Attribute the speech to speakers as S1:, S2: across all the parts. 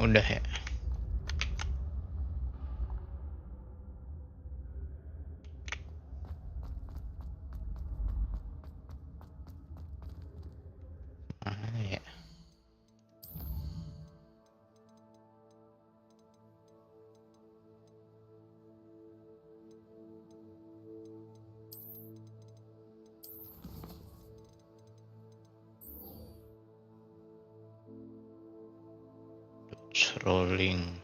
S1: Udah ya. Mana ya? Rolling.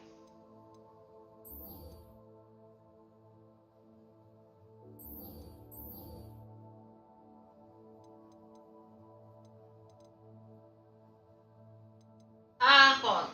S2: Kon.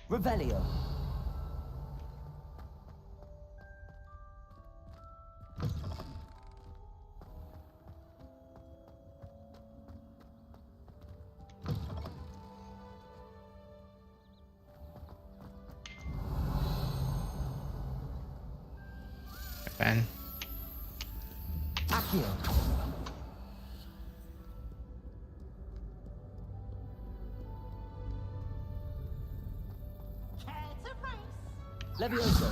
S3: Revelio.
S1: Apaan?
S3: Accio. Levioso.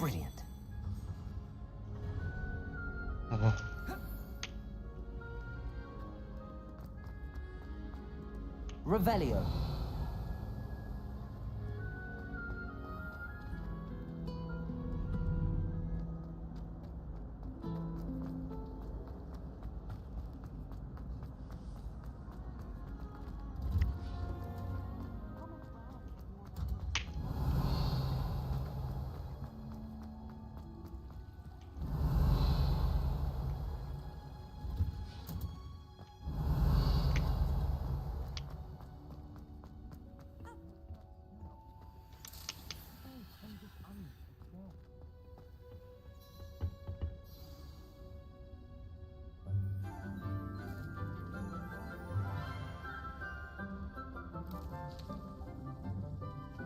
S3: Brilliant.
S1: Oh.
S3: Revelio.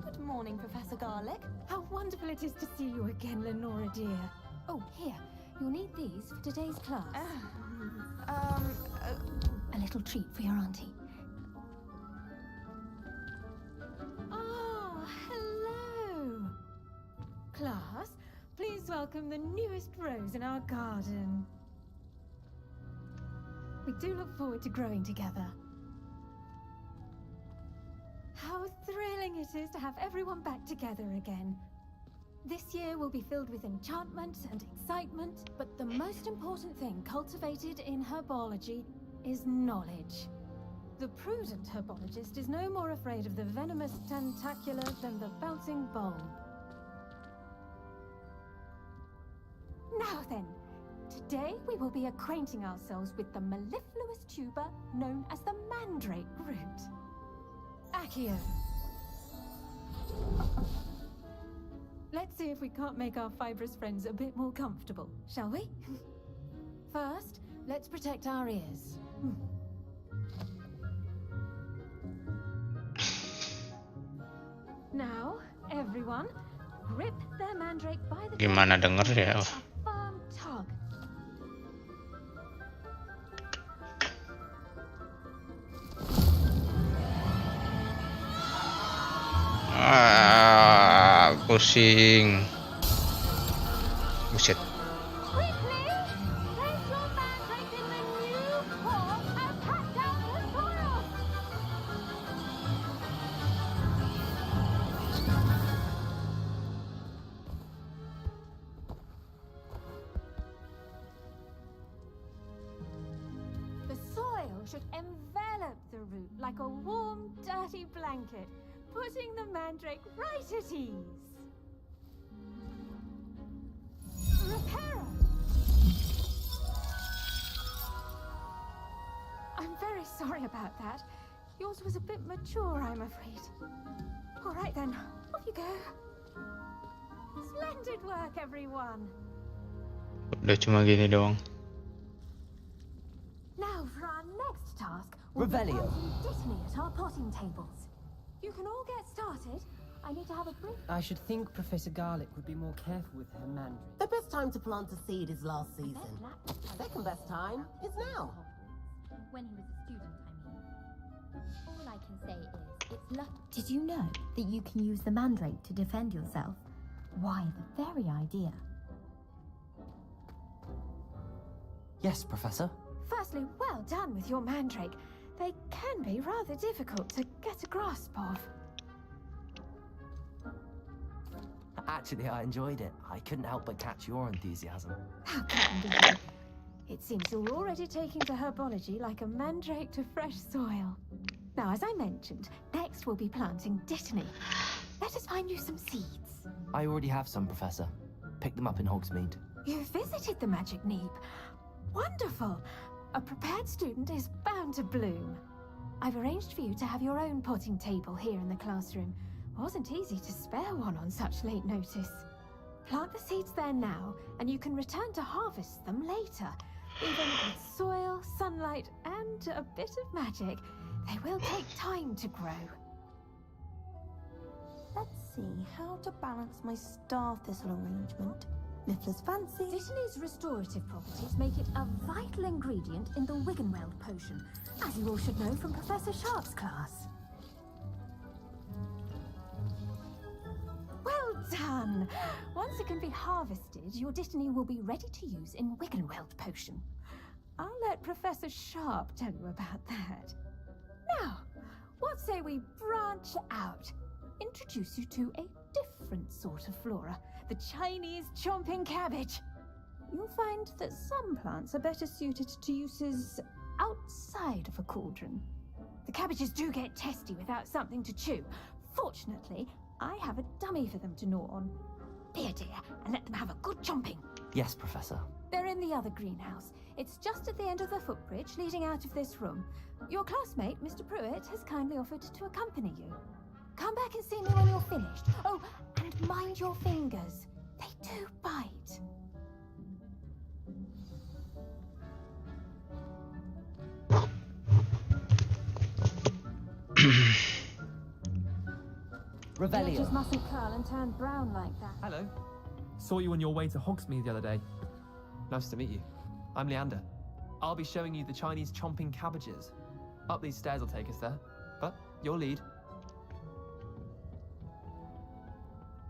S4: Good morning, Professor Garlic. How wonderful it is to see you again, Lenora dear. Oh, here, you'll need these for today's class. A little treat for your auntie. Oh, hello. Class, please welcome the newest rose in our garden. We do look forward to growing together. How thrilling it is to have everyone back together again. This year will be filled with enchantment and excitement, but the most important thing cultivated in herbology is knowledge. The prudent herbologist is no more afraid of the venomous tentacular than the bouncing bulb. Now then, today we will be acquainting ourselves with the mellifluous tuber known as the mandrake root. Accio. Let's see if we can't make our fibrous friends a bit more comfortable, shall we? First, let's protect our ears. Now, everyone, grip their mandrake by the
S1: Gimana denger ya?
S4: a firm tug.
S1: Pusing. Buset.
S4: Quickly, place your mandrake in the new pot and pat down the soil. oil should envelop the root like a warm, dirty blanket, putting the mandrake right at ease. Reparo! I'm very sorry about that. Yours was a bit mature, I'm afraid. All right then, off you go. Splendid work, everyone.
S1: Udah cuma gini doang.
S4: Now for our next task, we'll be
S3: Revelio.
S4: planting Dittany at our potting tables. You can all get started. I need to have a brief...
S2: I should think Professor Garlick would be more careful with her mandarin.
S5: The best time to plant a seed is last season. Second best time is now.
S6: When he was a student, I mean. All I can say is, it's lucky. Did you know that you can use the mandrake to defend yourself? Why, the very idea.
S3: Yes, Professor.
S4: Firstly, well done with your mandrake. They can be rather difficult to get a grasp of.
S3: Actually, I enjoyed it. I couldn't help but catch your enthusiasm.
S4: How kind of you. It seems you're already taking to herbology like a mandrake to fresh soil. Now, as I mentioned, next we'll be planting Dittany. Let us find you some seeds.
S3: I already have some, Professor. Picked them up in Hogsmeade.
S4: You've visited the Magic Neep. Wonderful. A prepared student is bound to bloom. I've arranged for you to have your own potting table here in the classroom. Wasn't easy to spare one on such late notice. Plant the seeds there now, and you can return to harvest them later. Even with soil, sunlight, and a bit of magic, they will take time to grow.
S5: Let's see how to balance my star thistle arrangement. Niffler's fancy.
S4: Dittany's restorative properties make it a vital ingredient in the Wiggenweld potion, as you all should know from Professor Sharp's class. Well done! Once it can be harvested, your Dittany will be ready to use in Wiggenweld potion. I'll let Professor Sharp tell you about that. Now, what say we branch out? Introduce you to a different sort of flora, the Chinese chomping cabbage. You'll find that some plants are better suited to uses outside of a cauldron. The cabbages do get testy without something to chew. Fortunately, I have a dummy for them to gnaw on. Be a dear and let them have a good chomping.
S3: Yes, Professor.
S4: They're in the other greenhouse. It's just at the end of the footbridge leading out of this room. Your classmate, Mr. Pruitt, has kindly offered to accompany you. Come back and see me when you're finished. Oh, and mind your fingers. They do bite. The edges
S3: Revelio.
S4: mustn't curl and turn brown like that.
S7: Hello. Saw you on your way to Hogsmeade the other day. Nice to meet you. I'm Leander. I'll be showing you the Chinese chomping cabbages. Up these stairs will take us there. But your lead.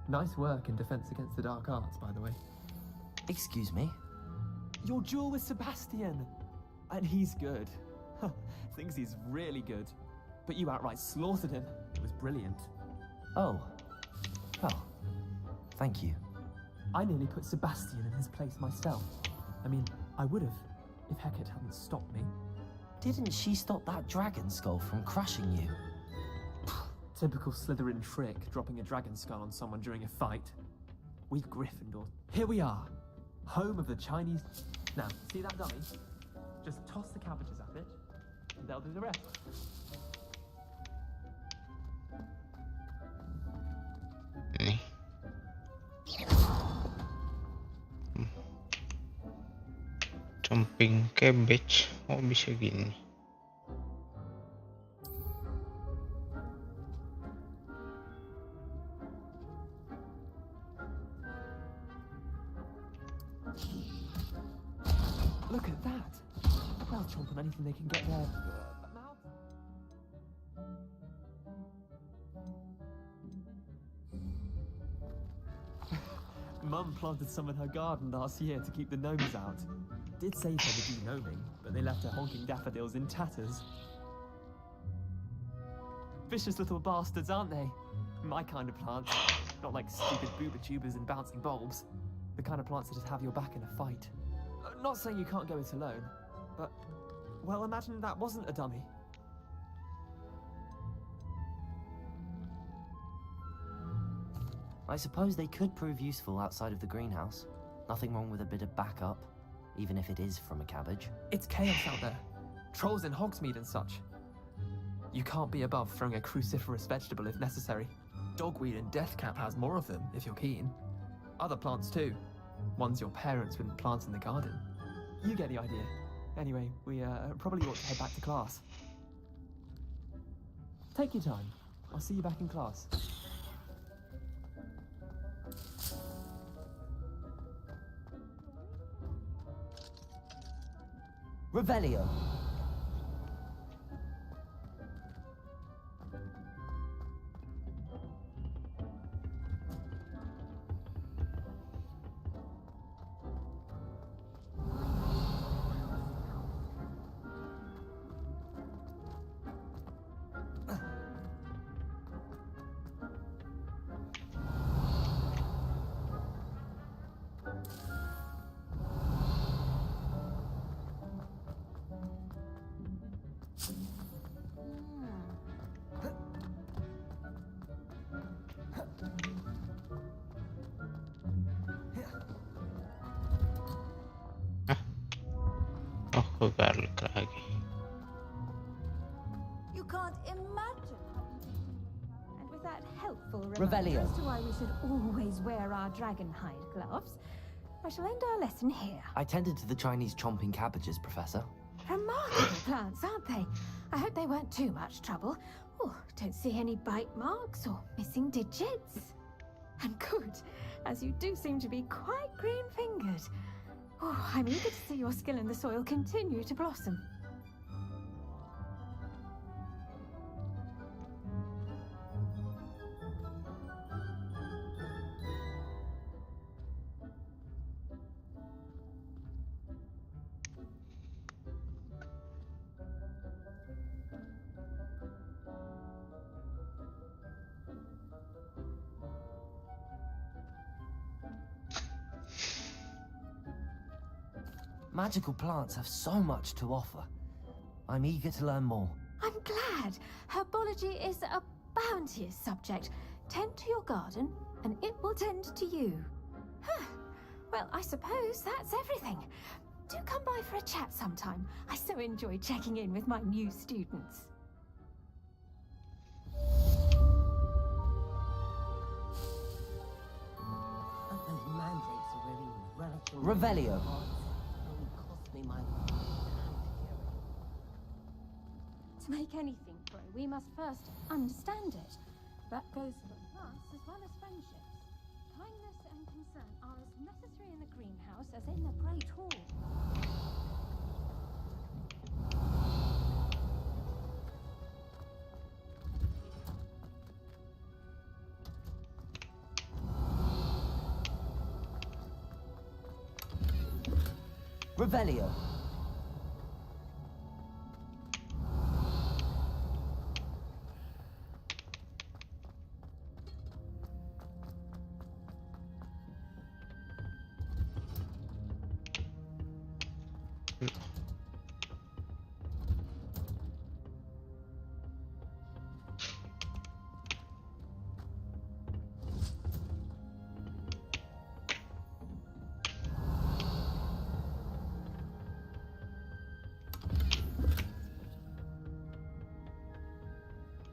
S7: Nice work in Defense Against the Dark Arts, by the way.
S3: Excuse me?
S7: Your duel with Sebastian! And he's good. Thinks he's really good. But you outright slaughtered him. It was brilliant.
S3: Oh. Well, thank you.
S7: I nearly put Sebastian in his place myself. I mean, I would have, if Hecate hadn't stopped me.
S3: Didn't she stop that dragon skull from crushing you?
S7: Typical Slytherin trick, dropping a dragon skull on someone during a fight. We Gryffindor. Here we are, home of the Chinese... Now, see that dummy? Just toss the cabbages at it, and they'll do the rest.
S1: Nih. Chomping cabbage. Oh, bisa gini.
S7: Look at that! They'll chomp on anything they can get their mouth. Mum planted some in her garden last year to keep the gnomes out. Did save her the de-gnoming, but they left her honking daffodils in tatters. Vicious little bastards, aren't they? My kind of plants. Not like stupid booba tubers and bouncing bulbs. The kind of plants that just have your back in a fight. Not saying you can't go it alone, but Well, imagine that wasn't a dummy.
S3: I suppose they could prove useful outside of the greenhouse. Nothing wrong with a bit of backup, even if it is from a cabbage.
S7: It's chaos out there. Trolls in Hogsmeade and such. You can't be above throwing a cruciferous vegetable if necessary. Dogweed and deathcap has more of them, if you're keen. Other plants too. Ones your parents wouldn't plant in the garden. You get the idea. Anyway, we probably ought to head back to class. Take your time. I'll see you back in class.
S3: Revelio.
S1: Oh, ke garlic lagi.
S4: You can't imagine. And with that helpful
S3: Revelio.
S4: reminder as to why we should always wear our dragon hide gloves, I shall end our lesson here.
S3: I tended to the Chinese chomping cabbages, Professor.
S4: Remarkable plants, aren't they? I hope they weren't too much trouble. Oh, don't see any bite marks or missing digits. And good, as you do seem to be quite green-fingered. Oh, I'm eager to see your skill in the soil continue to blossom.
S3: Magical plants have so much to offer. I'm eager to learn more.
S4: I'm glad. Herbology is a bounteous subject. Tend to your garden, and it will tend to you. Huh. Well, I suppose that's everything. Do come by for a chat sometime. I so enjoy checking in with my new students.
S2: Those mandrakes are really relative.
S3: Revelio.
S2: Only cost me my
S4: To make anything grow, we must first understand it. That goes for plants as well as friendships. Kindness and concern are as necessary in the greenhouse as in the Great Hall.
S3: Revelio.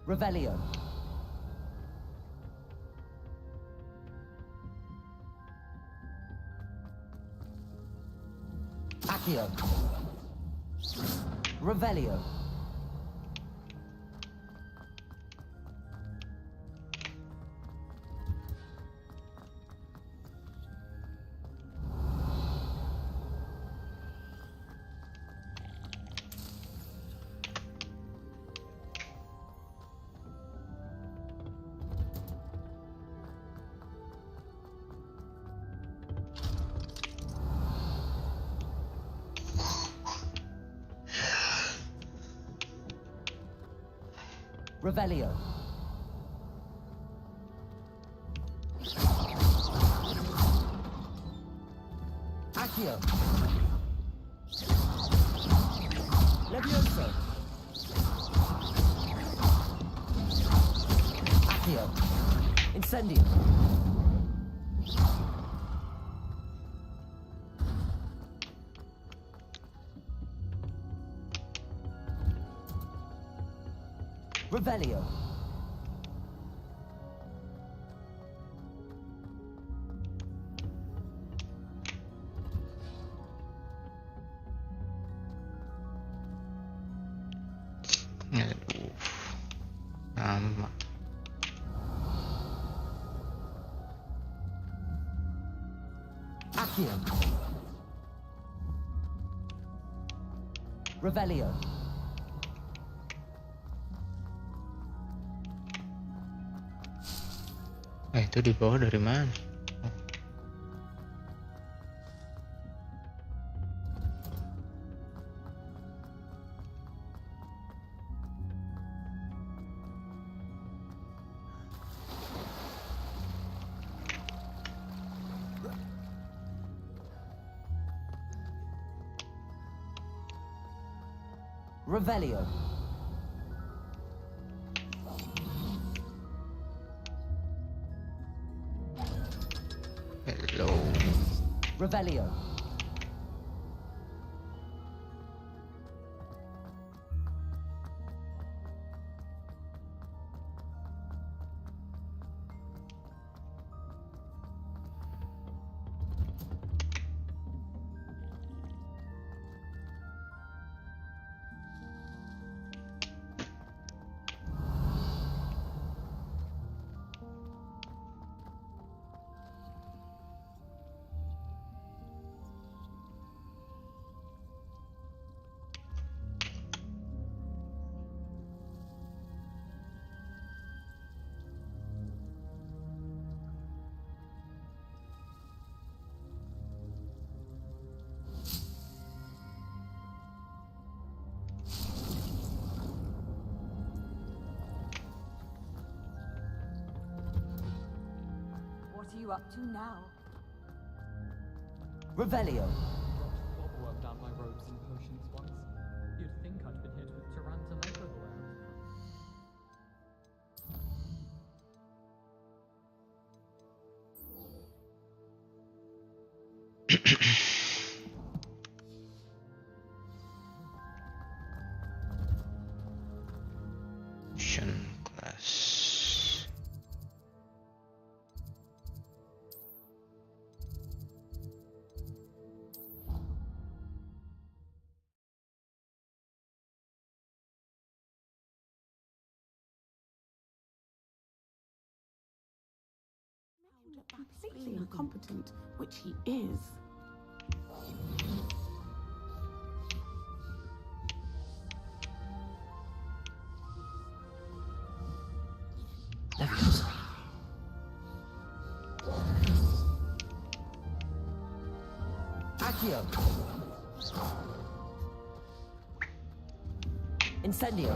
S3: Revelio. Accio. Revelio. Revelio. Accio. Levioso! Accio! Incendio! Revelio!
S1: Aduh. Sama.
S3: Accio! Revelio!
S1: Itu di bawah dari mana?
S3: Revelio!
S1: Hello.
S3: Revelio!
S8: What are you up to now?
S3: Revelio!
S9: Cobweb down my robes and potions once. You'd think I'd been hit with tarantula everywhere.
S1: Mission class.
S10: Completely incompetent, which he is.
S3: Levioso! Accio! Incendio!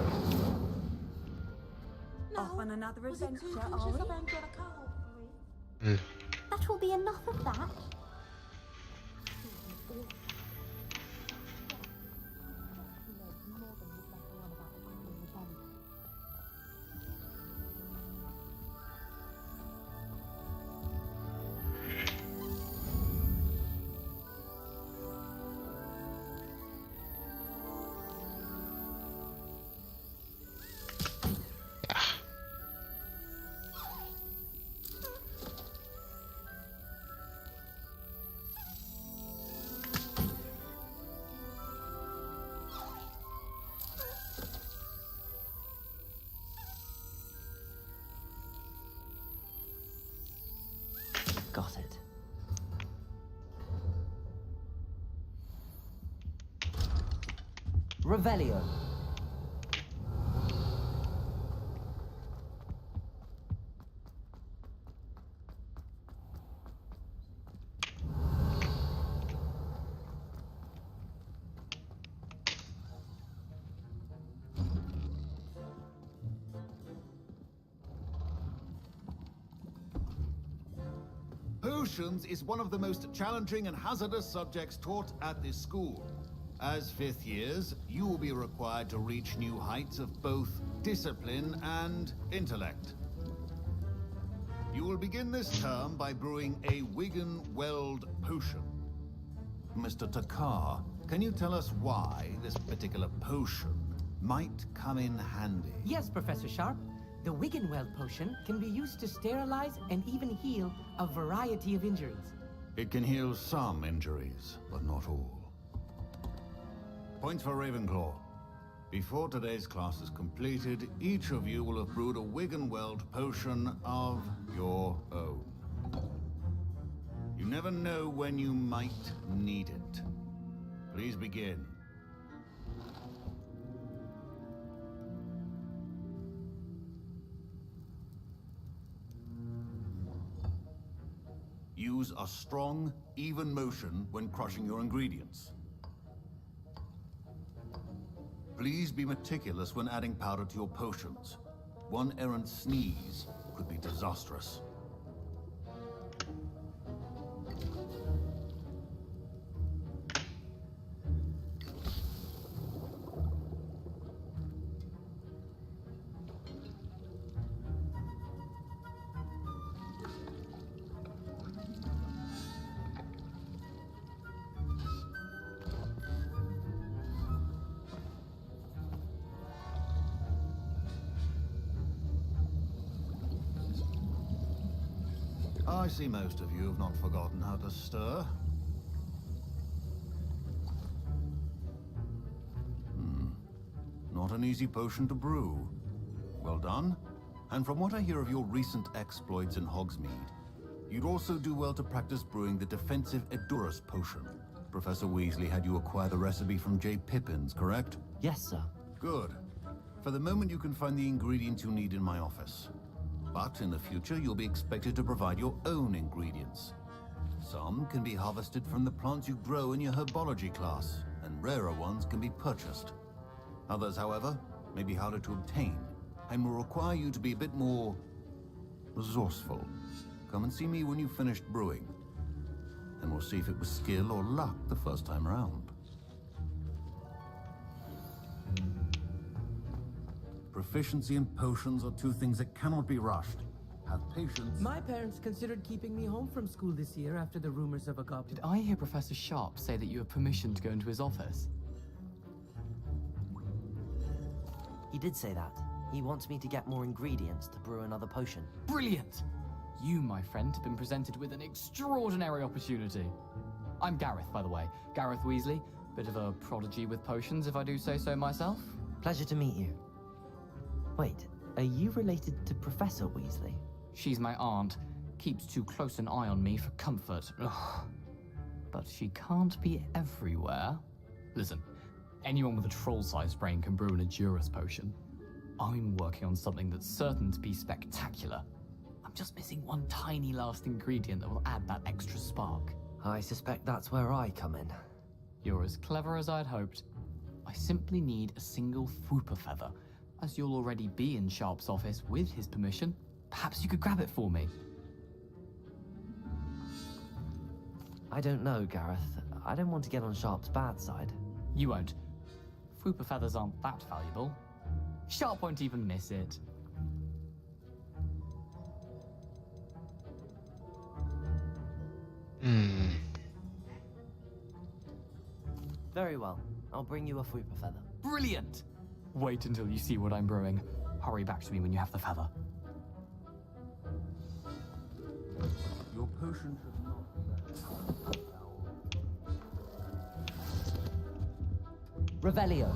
S8: Off on another adventure, are we?
S6: That will be enough of that.
S3: Got it. Revelio!
S11: Potions is one of the most challenging and hazardous subjects taught at this school. As fifth years, you will be required to reach new heights of both discipline and intellect. You will begin this term by brewing a Wigan-Weld potion. Mr. Takar, can you tell us why this particular potion might come in handy?
S12: Yes, Professor Sharp. The Wiggenweld potion can be used to sterilize and even heal a variety of injuries.
S11: It can heal some injuries, but not all. Points for Ravenclaw. Before today's class is completed, each of you will have brewed a Wiggenweld potion of your own. You never know when you might need it. Please begin. Use a strong, even motion when crushing your ingredients. Please be meticulous when adding powder to your potions. One errant sneeze could be disastrous. I see most of you have not forgotten how to stir. Not an easy potion to brew. Well done. And from what I hear of your recent exploits in Hogsmeade, you'd also do well to practice brewing the defensive Edurus potion. Professor Weasley had you acquire the recipe from J. Pippins, correct?
S3: Yes, sir.
S11: Good. For the moment, you can find the ingredients you need in my office. But in the future, you'll be expected to provide your own ingredients. Some can be harvested from the plants you grow in your herbology class, and rarer ones can be purchased. Others, however, may be harder to obtain, and will require you to be a bit more resourceful. Come and see me when you've finished brewing, and we'll see if it was skill or luck the first time around. Proficiency and potions are two things that cannot be rushed. Have patience.
S12: My parents considered keeping me home from school this year after the rumors of a goblin.
S9: Did I hear Professor Sharp say that you have permission to go into his office?
S3: He did say that. He wants me to get more ingredients to brew another potion.
S9: Brilliant! You, my friend, have been presented with an extraordinary opportunity. I'm Gareth, by the way. Gareth Weasley. Bit of a prodigy with potions, if I do say so myself.
S3: Pleasure to meet you. Wait, are you related to Professor Weasley?
S9: She's my aunt. Keeps too close an eye on me for comfort. Ugh. But she can't be everywhere. Listen, anyone with a troll-sized brain can brew an Edurus potion. I'm working on something that's certain to be spectacular. I'm just missing one tiny last ingredient that will add that extra spark.
S3: I suspect that's where I come in.
S9: You're as clever as I'd hoped. I simply need a single Whooper feather. As you'll already be in Sharp's office with his permission, perhaps you could grab it for me.
S3: I don't know, Gareth. I don't want to get on Sharp's bad side.
S9: You won't. Whooper feathers aren't that valuable. Sharp won't even miss it.
S3: Very well. I'll bring you a Whooper feather.
S9: Brilliant! Wait until you see what I'm brewing. Hurry back to me when you have the feather.
S11: Your potion should not be
S12: Revelio.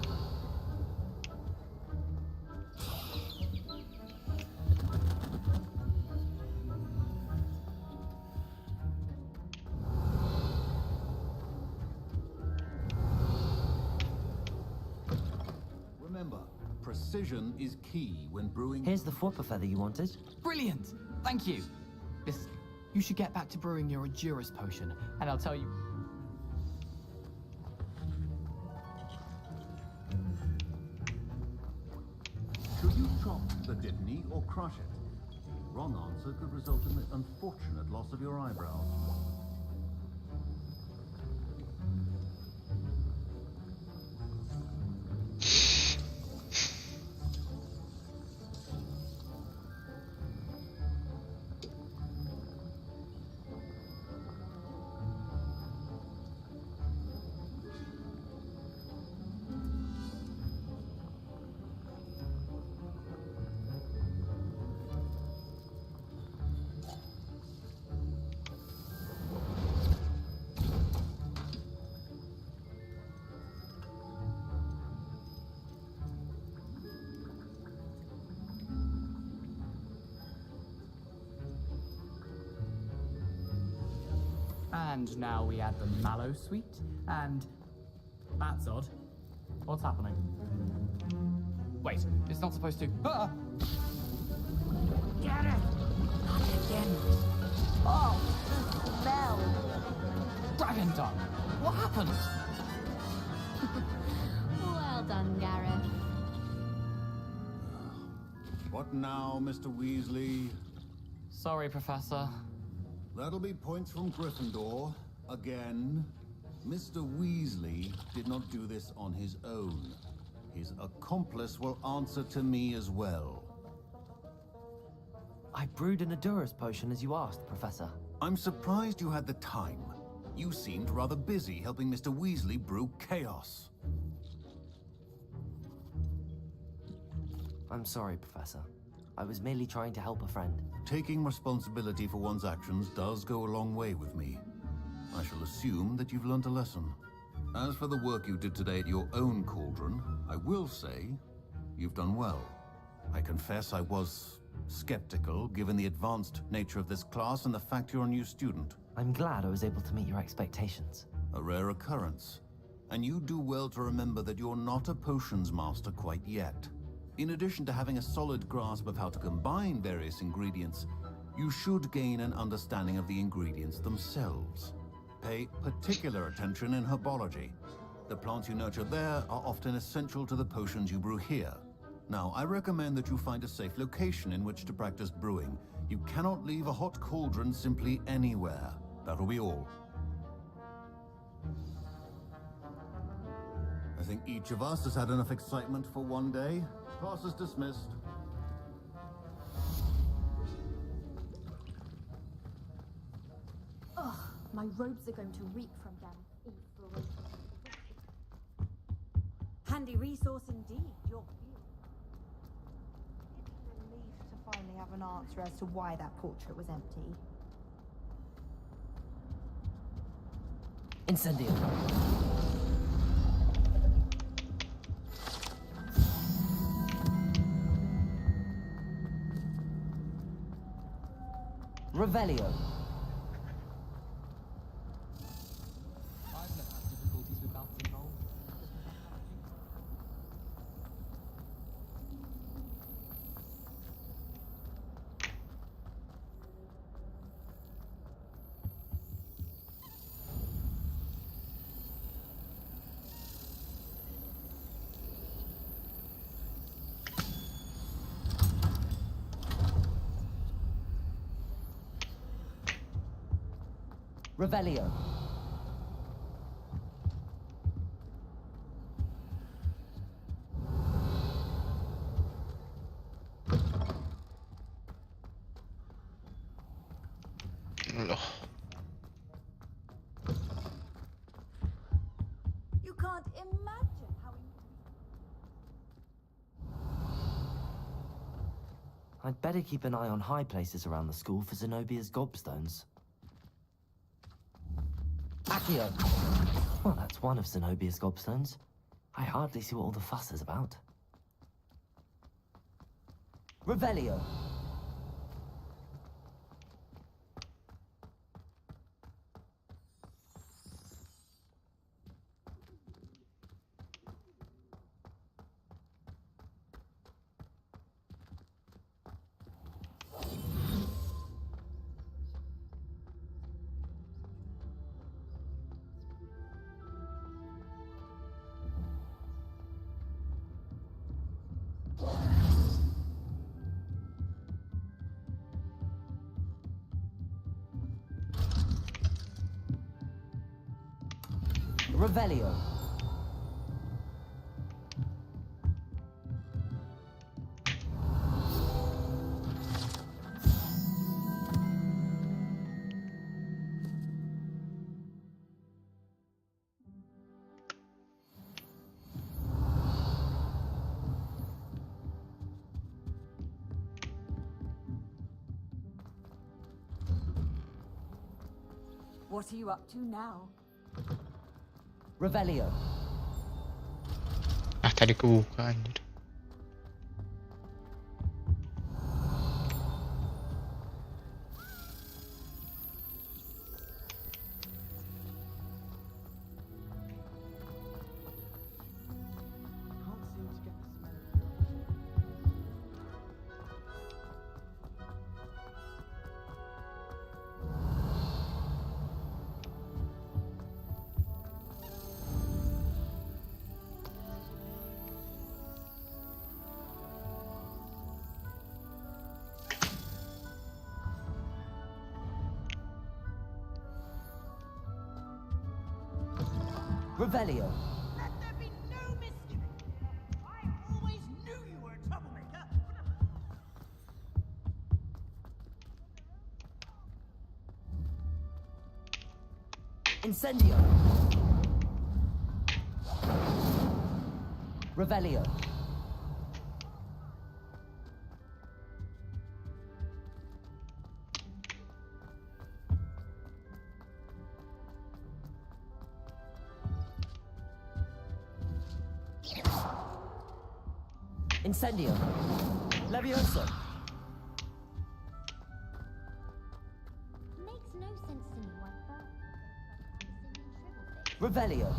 S11: Remember, precision is key when brewing.
S3: Here's the Whooper feather you wanted.
S9: Brilliant! Thank you! Listen, you should get back to brewing your Edurus potion, and I'll tell you...
S11: Should you chop the Dittany or crush it? Wrong answer could result in the unfortunate loss of your eyebrows.
S9: And now we add the mallow sweet, and that's odd. What's happening? Wait, it's not supposed to. Ah!
S8: Get it! Not again.
S6: Oh, the smell.
S9: Dragon tongue! What happened?
S6: Well done, Gareth.
S11: What now, Mr. Weasley?
S9: Sorry, Professor.
S11: That'll be points from Gryffindor. Again. Mr. Weasley did not do this on his own. His accomplice will answer to me as well.
S3: I brewed an Adura's potion as you asked, Professor.
S11: I'm surprised you had the time. You seemed rather busy helping Mr. Weasley brew chaos.
S3: I'm sorry, Professor. I was merely trying to help a friend.
S11: Taking responsibility for one's actions does go a long way with me. I shall assume that you've learnt a lesson. As for the work you did today at your own cauldron, I will say you've done well. I confess I was skeptical, given the advanced nature of this class and the fact you're a new student.
S3: I'm glad I was able to meet your expectations.
S11: A rare occurrence. And you do well to remember that you're not a potions master quite yet. In addition to having a solid grasp of how to combine various ingredients, you should gain an understanding of the ingredients themselves. Pay particular attention in herbology. The plants you nurture there are often essential to the potions you brew here. Now, I recommend that you find a safe location in which to practice brewing. You cannot leave a hot cauldron simply anywhere. That'll be all. I think each of us has had enough excitement for one day. Class is dismissed.
S6: Ugh, my robes are going to reek from them.
S8: Handy resource indeed, your
S5: Relief to finally have an answer as to why that portrait was empty.
S3: Incendio. Revelio.
S9: I've never had difficulties with bouncing rolls.
S3: Revelio.
S1: Loh.
S8: You can't imagine how
S3: I'd better keep an eye on high places around the school for Zenobia's gobstones. Accio! Well, that's one of Zenobia's gobstones. I hardly see what all the fuss is about. Revelio! Revelio.
S8: What are you up to now?
S3: Revelio.
S1: Ah, tadi kebuka anjir.
S12: Revelio.
S13: Let there be no misgiving. I always knew you were a troublemaker.
S12: Incendio. Revelio. Incendio. Levioso.
S6: Makes no sense to me why
S12: Revelio.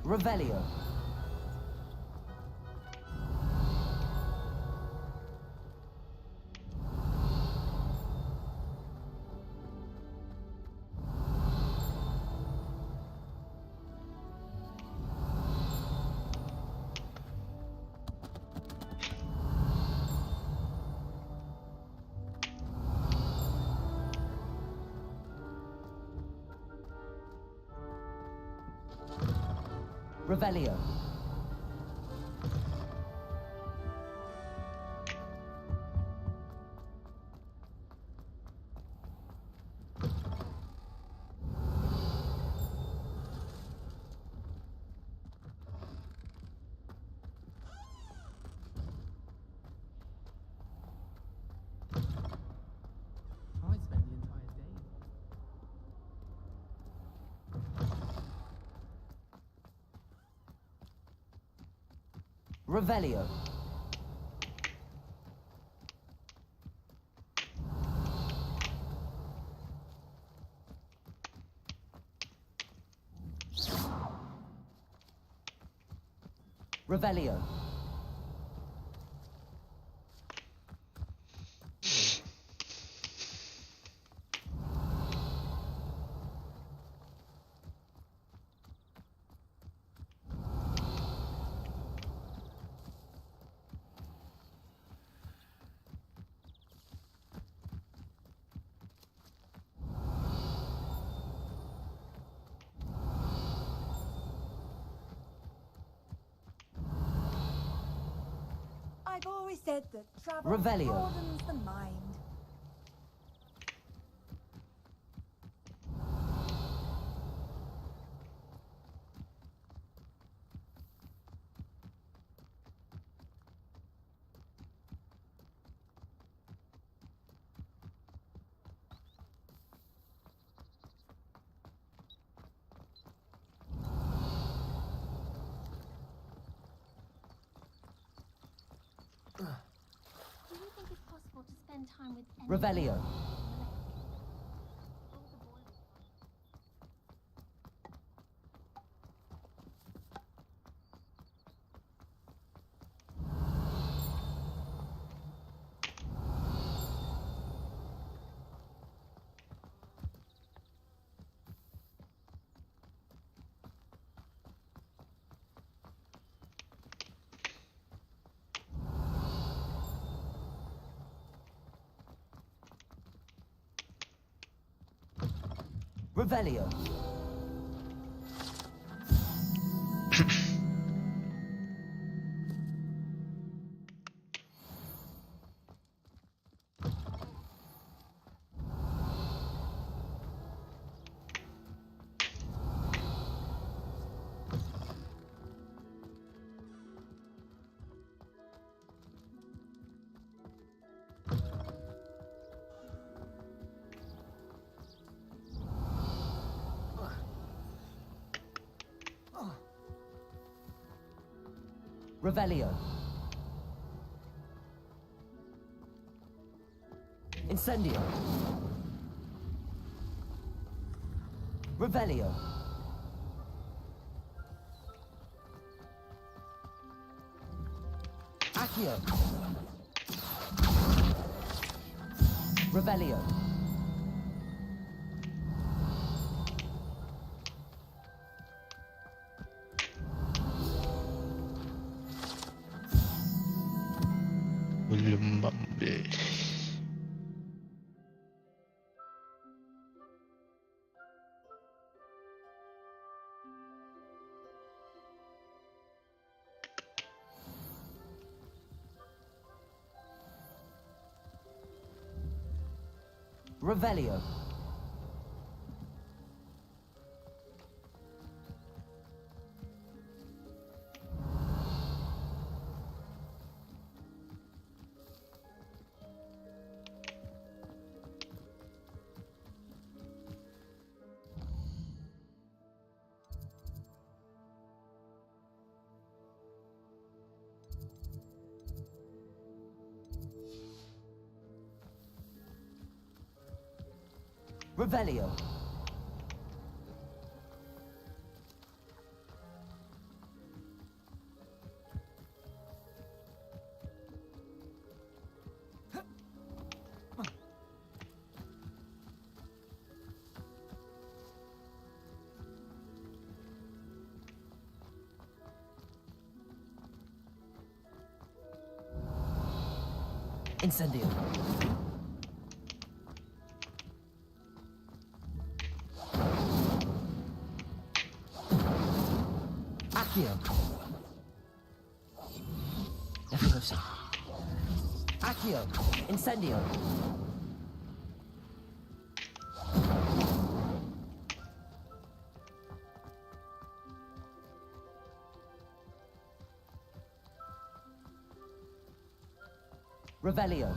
S12: Revelio. Revelio.
S7: I'd spend the entire day.
S12: Revelio. Revelio.
S8: I've always said that travel
S12: Revelio.
S8: broadens the mind.
S6: Do you think it's possible to spend time with
S12: Revelio. Revelio. Revelio. Incendio. Revelio. Accio. Revelio.
S1: Belum ambil.
S12: Revelio. Revelio. Incendio. Accio. Leviosa. Accio. Incendio. Revelio.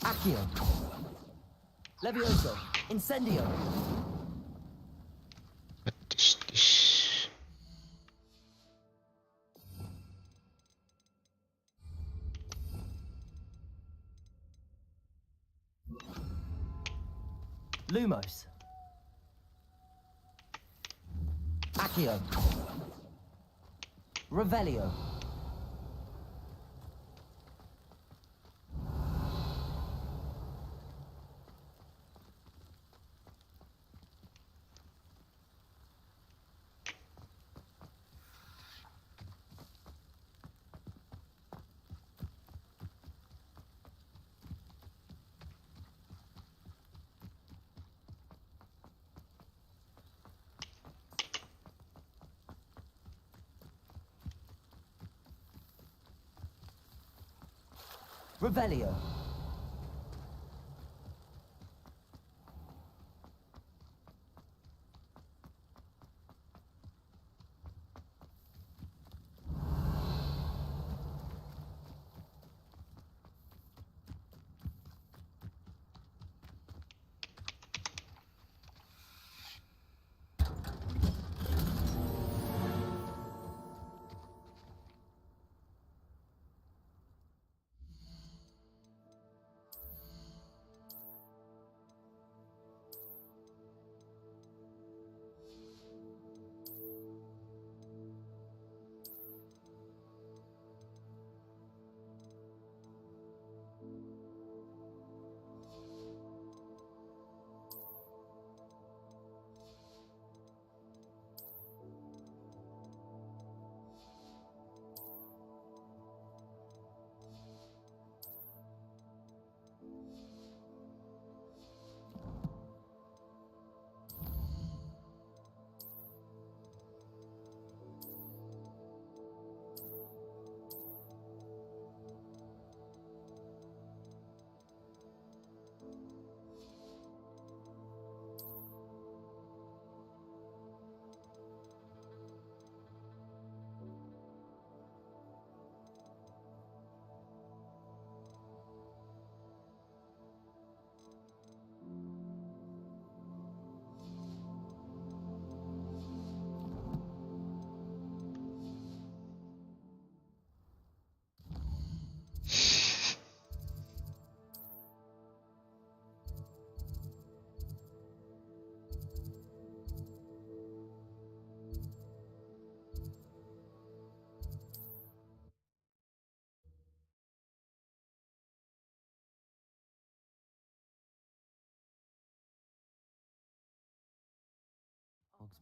S12: Accio. Levioso. Incendio. Lumos. Accio. Revelio. Revelio.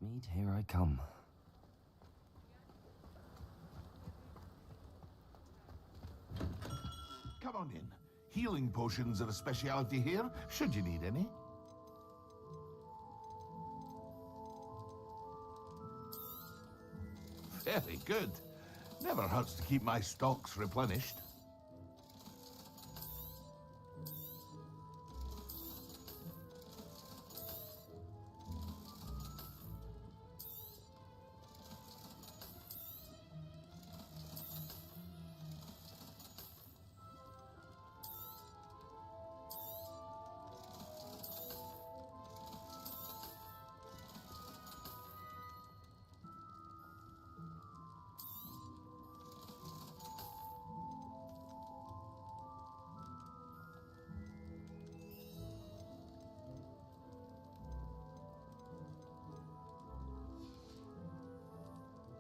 S3: Hogsmeade, here I come.
S14: Come on in. Healing potions are a speciality here, should you need any. Very good. Never hurts to keep my stocks replenished.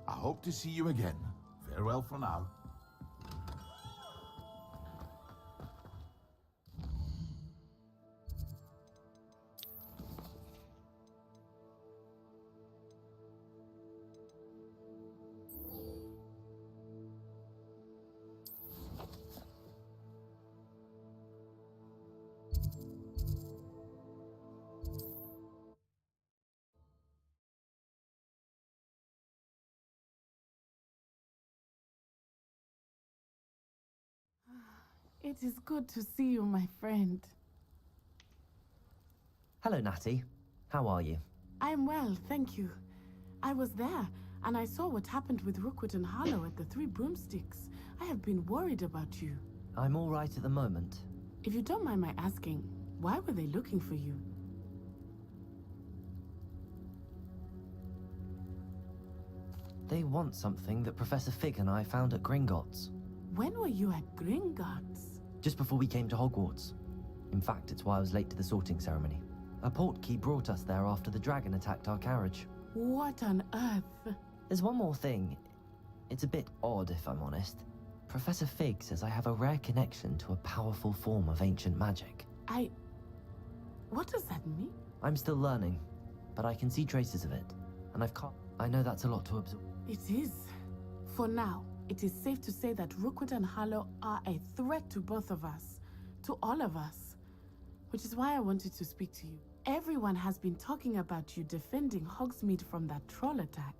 S14: I hope to see you again. Farewell for now.
S10: It is good to see you, my friend.
S3: Hello, Natty. How are you?
S10: I am well, thank you. I was there, and I saw what happened with Rookwood and Harlow at the Three Broomsticks. I have been worried about you.
S3: I'm all right at the moment.
S10: If you don't mind my asking, why were they looking for you?
S3: They want something that Professor Fig and I found at Gringotts.
S10: When were you at Gringotts?
S3: Just before we came to Hogwarts. In fact, it's why I was late to the sorting ceremony. A portkey brought us there after the dragon attacked our carriage.
S10: What on earth?
S3: There's one more thing. It's a bit odd, if I'm honest. Professor Fig says I have a rare connection to a powerful form of ancient magic.
S10: What does that mean?
S3: I'm still learning, but I can see traces of it. And I know that's a lot to absorb.
S10: It is. For now, it is safe to say that Rookwood and Harlow are a threat to both of us. To all of us. Which is why I wanted to speak to you. Everyone has been talking about you defending Hogsmeade from that troll attack.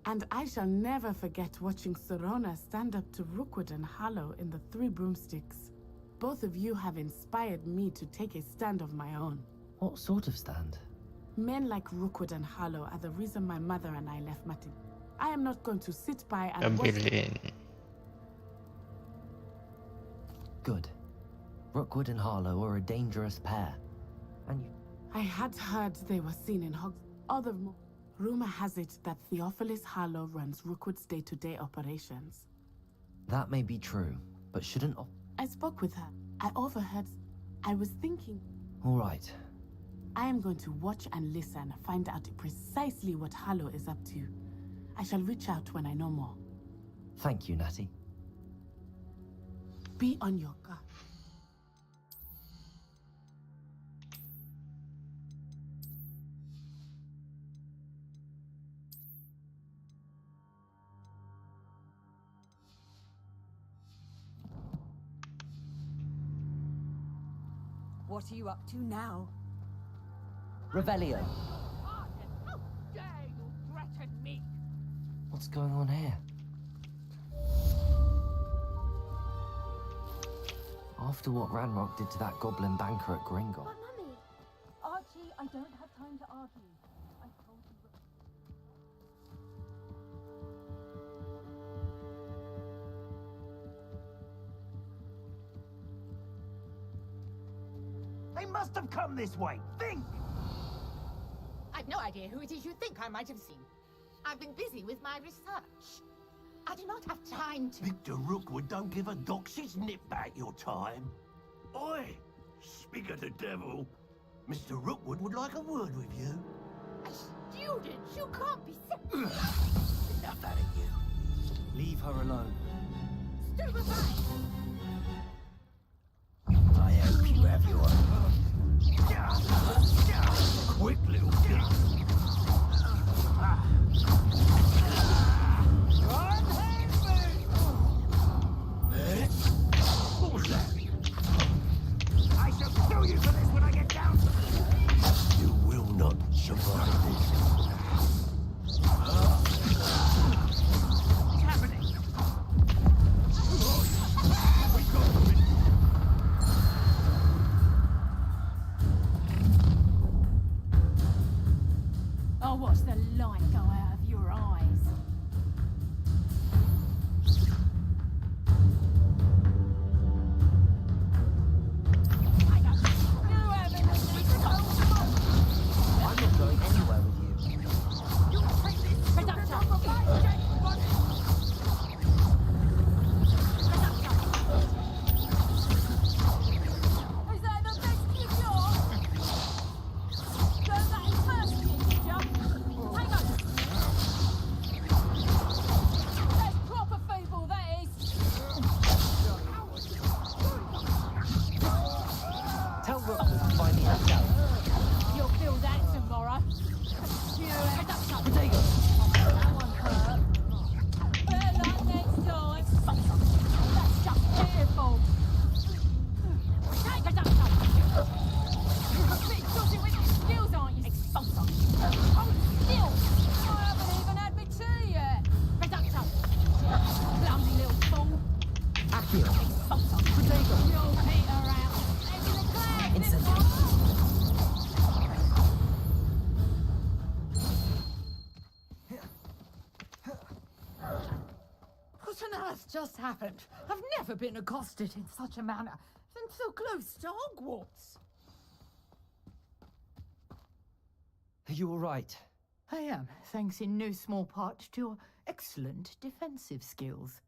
S10: And I shall never forget watching Serona stand up to Rookwood and Harlow in the Three Broomsticks. Both of you have inspired me to take a stand of my own.
S3: What sort of stand?
S10: Men like Rookwood and Harlow are the reason my mother and I left Martin. I am not going to sit by and watch.
S3: Good. Rookwood and Harlow are a dangerous pair. And you...
S10: I had heard they were seen in Hogsmeade. Rumor has it that Theophilus Harlow runs Rookwood's day-to-day operations.
S3: That may be true, but shouldn't...
S10: I spoke with her. I overheard. I was thinking...
S3: All right.
S10: I am going to watch and listen, find out precisely what Harlow is up to. I shall reach out when I know more.
S3: Thank you, Natty.
S10: Be on your guard.
S8: What are you up to now?
S3: Revelio.
S13: How dare you threaten me?
S3: What's going on here? After what Ranrock did to that goblin banker at Gringotts.
S4: But Mummy! Archie, I don't have time to argue. I told you.
S13: They must have come this way. Think!
S15: I've no idea who it is you think I might have seen. I've been busy with my research. I do not have time to...
S13: Victor Rookwood don't give a doxy's nip back your time. Oi! Speak of the devil. Mr. Rookwood would like a word with you.
S15: A student? You can't be
S13: Enough out of you.
S3: Leave her alone.
S15: Stupefied!
S13: I hope you have your... Quick little thing.
S3: Here. Incendio.
S15: What on earth just happened? I've never been accosted in such a manner, and so close to Hogwarts.
S3: Are you all right?
S15: I am, thanks in no small part to your excellent defensive skills.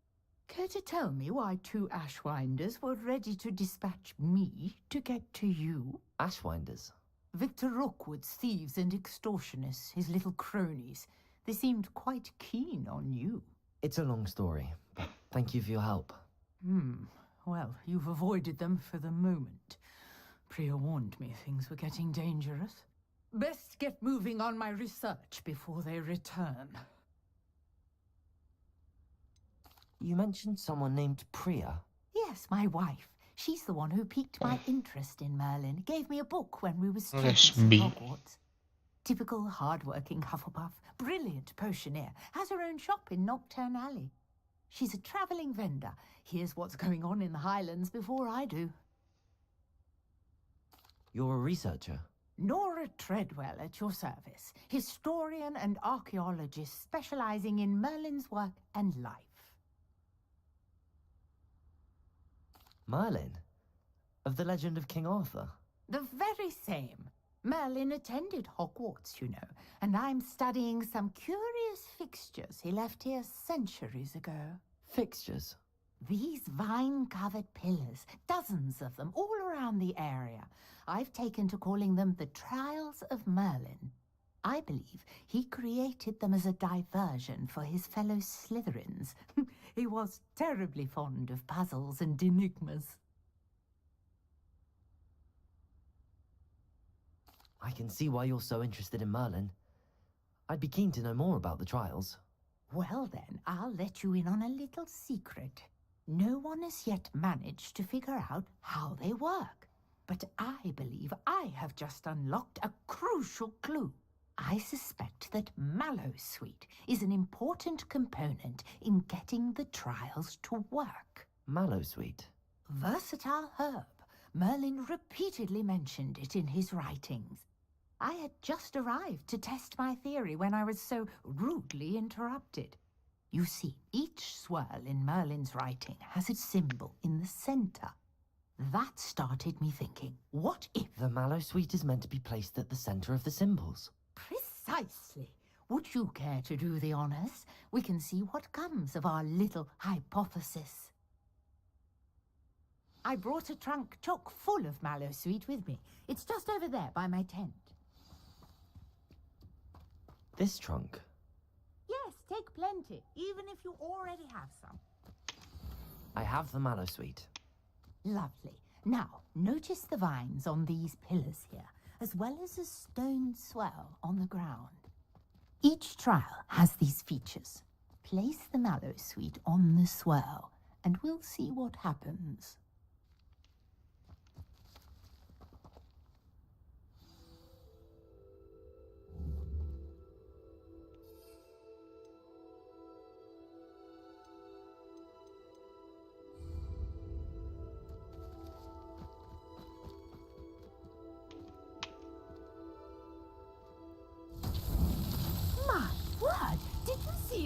S15: Care to tell me why two Ashwinders were ready to dispatch me to get to you?
S3: Ashwinders?
S15: Victor Rookwood's thieves and extortionists, his little cronies. They seemed quite keen on you.
S3: It's a long story, but thank you for your help.
S15: Well, you've avoided them for the moment. Priya warned me things were getting dangerous. Best get moving on my research before they return.
S3: You mentioned someone named Priya.
S15: Yes, my wife. She's the one who piqued my interest in Merlin. Gave me a book when we were
S1: Let's
S15: students at
S1: be.
S15: Hogwarts. Typical hard-working Hufflepuff, brilliant potioneer, has her own shop in Nocturne Alley. She's a travelling vendor. Hears what's going on in the Highlands before I do.
S3: You're a researcher?
S15: Nora Treadwell at your service, historian and archaeologist specialising in Merlin's work and life.
S3: Merlin? Of the legend of King Arthur?
S15: The very same. Merlin attended Hogwarts, you know, and I'm studying some curious fixtures he left here centuries ago.
S3: Fixtures?
S15: These vine-covered pillars, dozens of them, all around the area. I've taken to calling them the Trials of Merlin. I believe he created them as a diversion for his fellow Slytherins. He was terribly fond of puzzles and enigmas.
S3: I can see why you're so interested in Merlin. I'd be keen to know more about the trials.
S15: Well then, I'll let you in on a little secret. No one has yet managed to figure out how they work. But I believe I have just unlocked a crucial clue. I suspect that Mallowsweet is an important component in getting the trials to work.
S3: Mallowsweet?
S15: Versatile herb. Merlin repeatedly mentioned it in his writings. I had just arrived to test my theory when I was so rudely interrupted. You see, each swirl in Merlin's writing has its symbol in the center. That started me thinking, what if...
S3: The Mallowsweet is meant to be placed at the center of the symbols.
S15: Precisely. Would you care to do the honors? We can see what comes of our little hypothesis. I brought a trunk chock full of Mallowsweet with me. It's just over there by my tent.
S3: This trunk?
S15: Yes, take plenty, even if you already have some.
S3: I have the Mallowsweet.
S15: Lovely. Now, notice the vines on these pillars here, as well as a stone swell on the ground. Each trial has these features. Place the Mallowsweet on the swell, and we'll see what happens.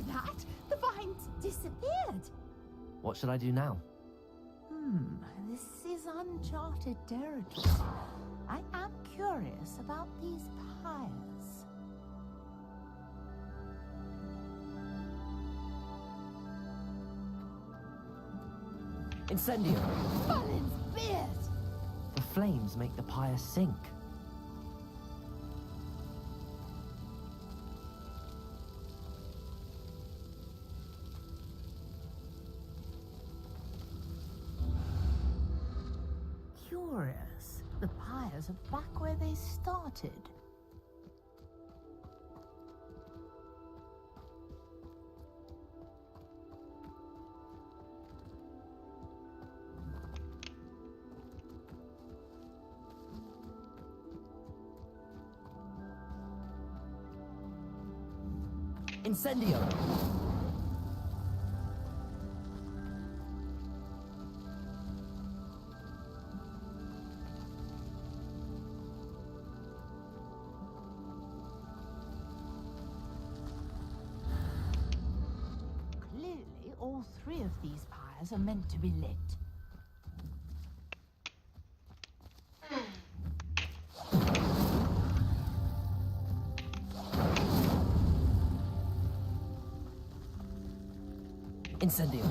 S15: That? The vines disappeared.
S3: What should I do now?
S15: This is uncharted territory. I am curious about these pyres.
S3: Incendio!
S15: Merlin's beard!
S3: The flames make the pyre sink.
S15: Curious. The pyres are back where they started.
S3: Incendio!
S15: all three of these pyres are meant to be lit.
S3: Incendio.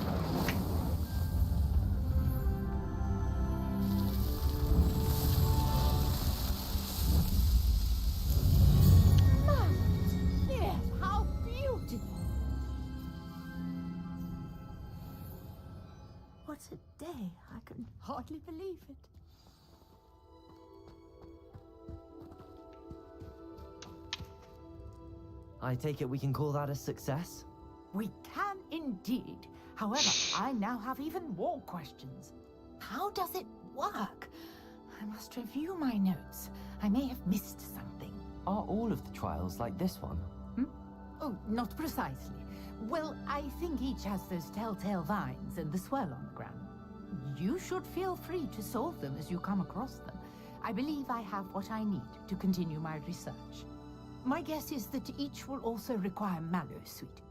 S15: Yes, how beautiful! What a day! I can hardly believe it.
S3: I take it we can call that a success?
S15: We can indeed. However, I now have even more questions. How does it work? I must review my notes. I may have missed something.
S3: Are all of the trials like this one?
S15: Oh, not precisely. Well, I think each has those telltale vines and the swirl on the ground. You should feel free to solve them as you come across them. I believe I have what I need to continue my research. My guess is that each will also require mallow sweet,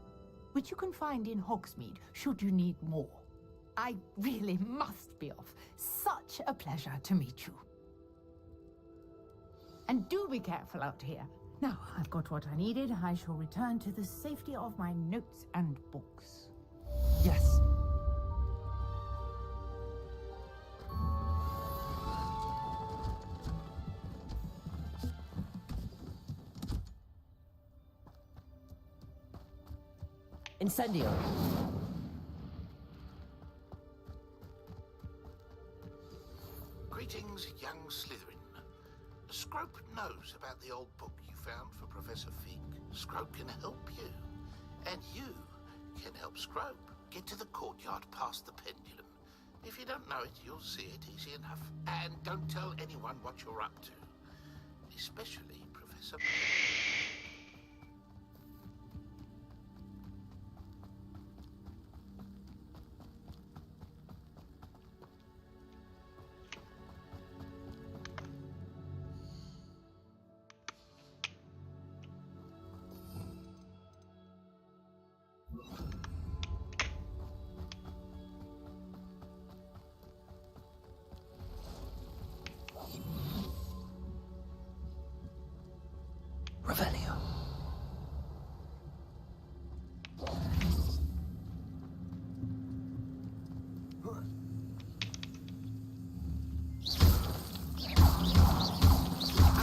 S15: which you can find in Hogsmeade should you need more. I really must be off. Such a pleasure to meet you. And do be careful out here. Now I've got what I needed. I shall return to the safety of my notes and books.
S3: Yes. Incendio.
S13: Greetings, young Slytherin. Scrope knows about the old book you found for Professor Fig. Scrope can help you. And you can help Scrope get to the courtyard past the pendulum. If you don't know it, you'll see it easy enough. And don't tell anyone what you're up to. Especially Professor...
S3: Revelio.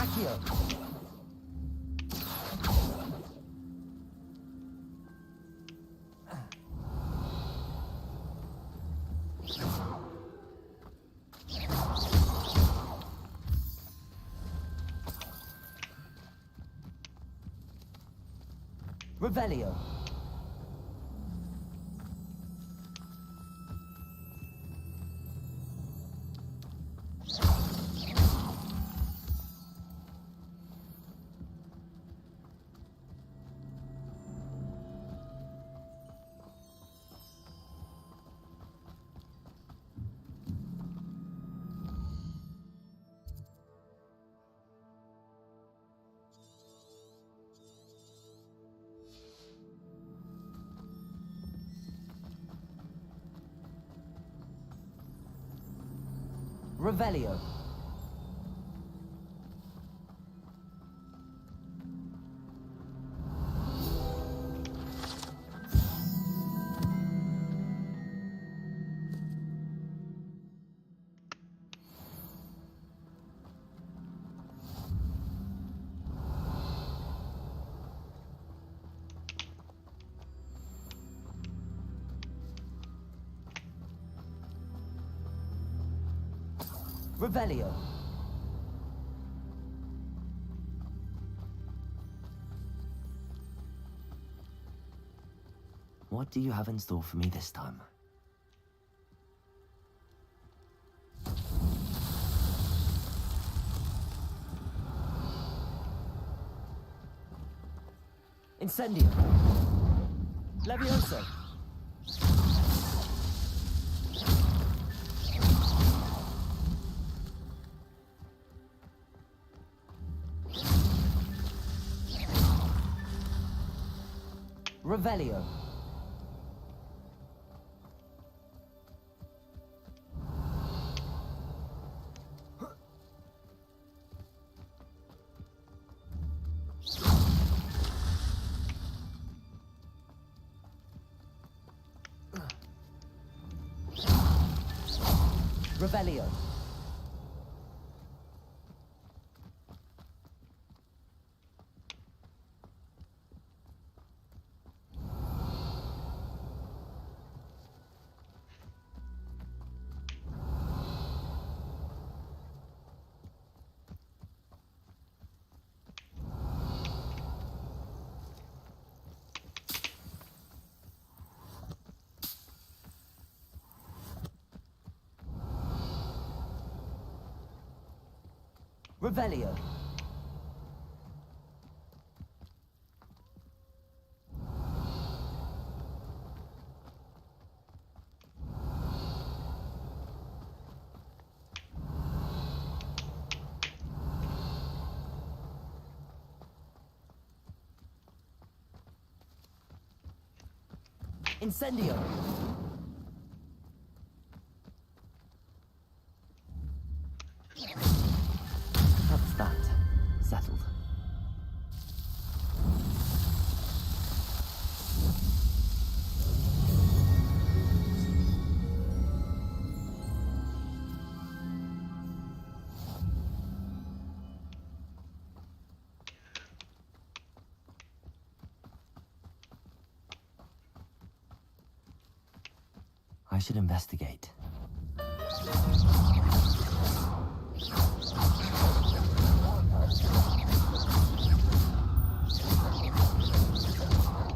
S3: Accio. Revelio. Revelio. Revelio. What do you have in store for me this time? Incendio. Levioso. Revelio. Revelio. Revelio. Incendio. That's that. Settled. I should investigate.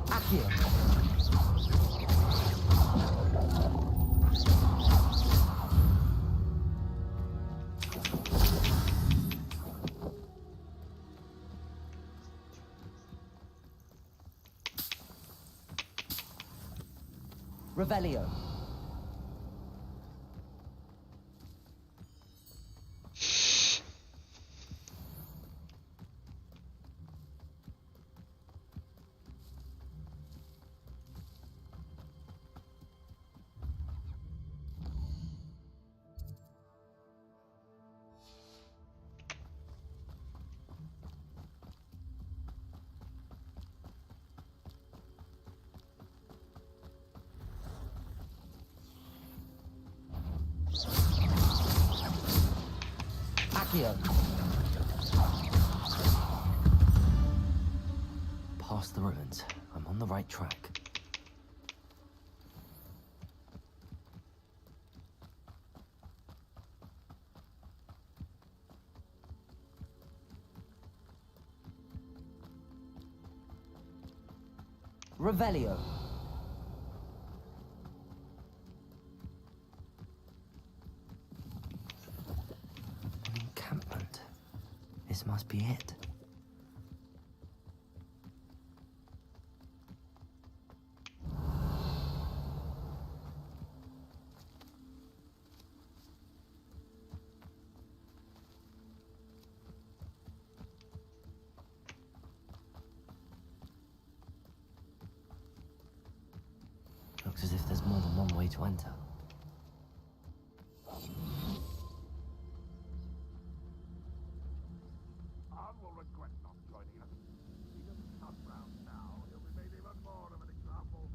S3: Accio. Revelio. Accio. Past the ruins. I'm on the right track. Revelio. An encampment. This must be it. Looks as if there's more than one way to enter.
S14: Arn will regret not joining us. He doesn't come round now. He'll be made even more of an example.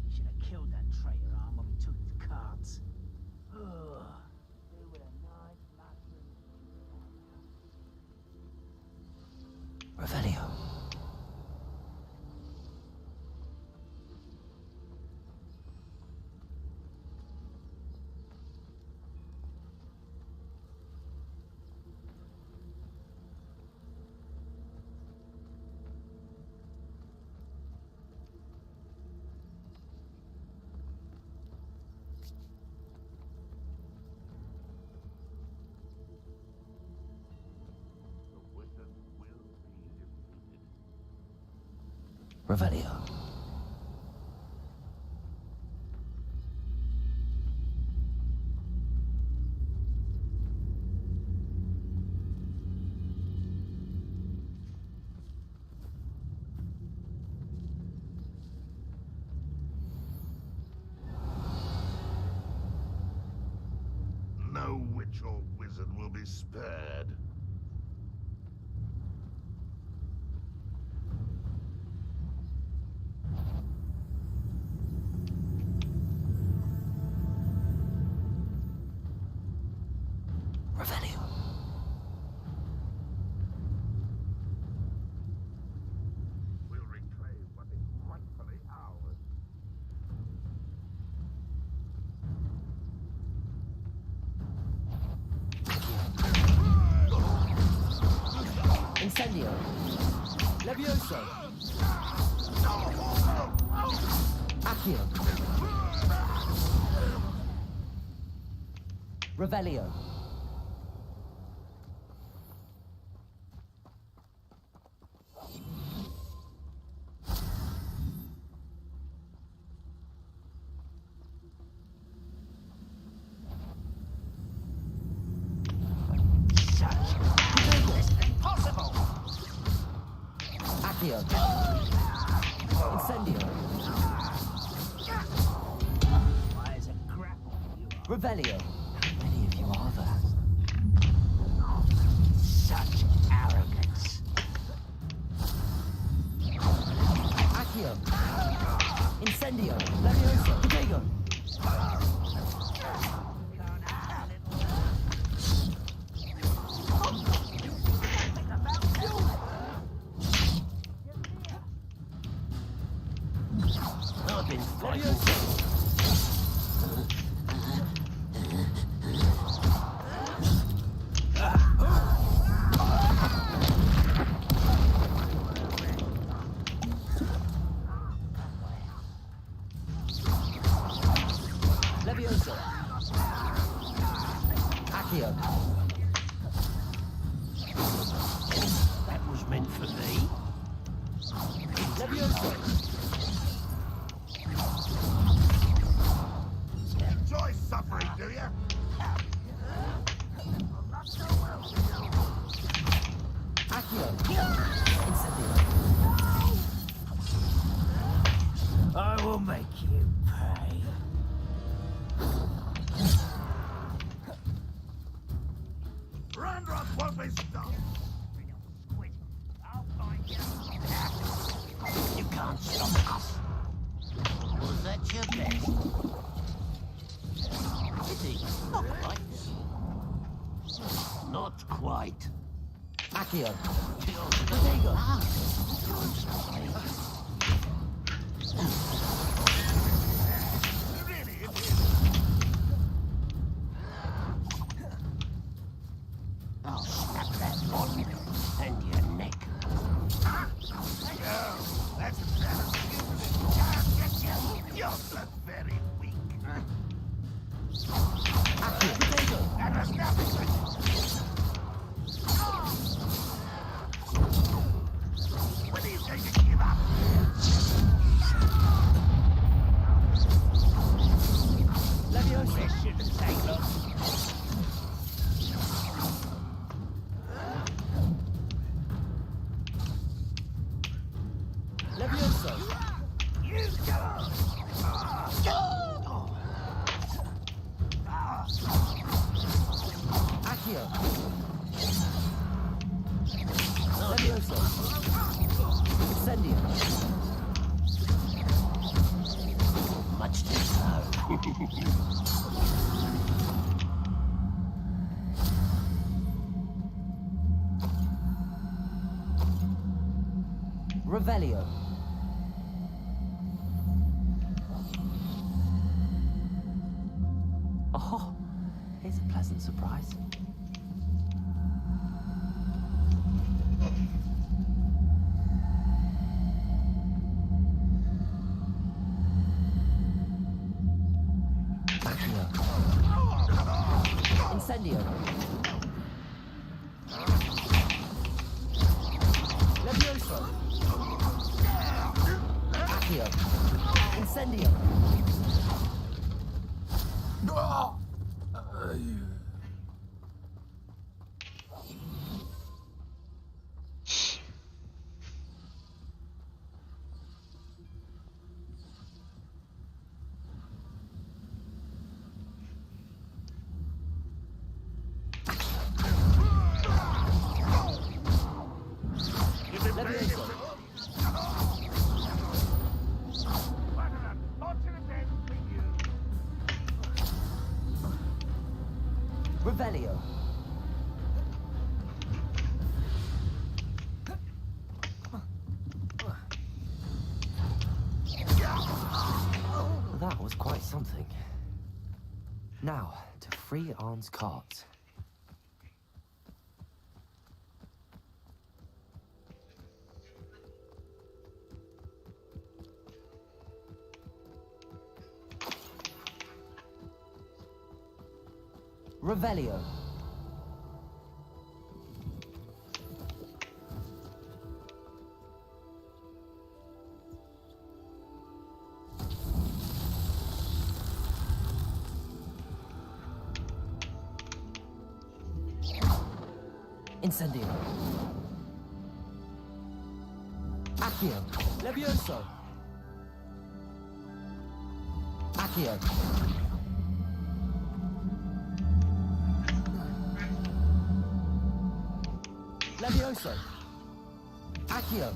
S16: We should have killed that traitor, Arn, when we took his cards. Ugh. They were a nice
S3: Revelio. Revelio.
S14: No witch or wizard will be spared.
S3: Incendio. Levioso. Accio. Revelio. Accio. Incendio. Revelio. How many of you are there?
S16: Such arrogance.
S3: Accio. Incendio. Levioso. Protego.
S16: I've been fighting.
S3: Levioso. Accio.
S16: That was meant for me.
S3: Levioso.
S14: Enjoy suffering, do you?
S3: Accio. Incendio.
S16: I will make you pay.
S14: Randroth won't be stopped.
S16: I'll find you. You can't stop us. Was that your best? Pity, not quite. Not quite.
S3: Accio.
S16: Protego. I'll snap that on and your neck.
S14: That's better. Can't get you. You're very weak. That has nothing. When are you going to give up?
S3: Levioso.
S16: This shouldn't take long.
S3: Levioso.
S16: You go!
S3: Accio. Levioso. Incendio.
S16: Much too slow.
S3: Revelio. Oh, here's a pleasant surprise. Accio. Incendio. Levioso. Accio. Incendio. Levioso. Revelio. That was quite something. Now, to free Arn's cards. Revelio. Incendio. Accio. Levioso. Accio. Levioso. Accio.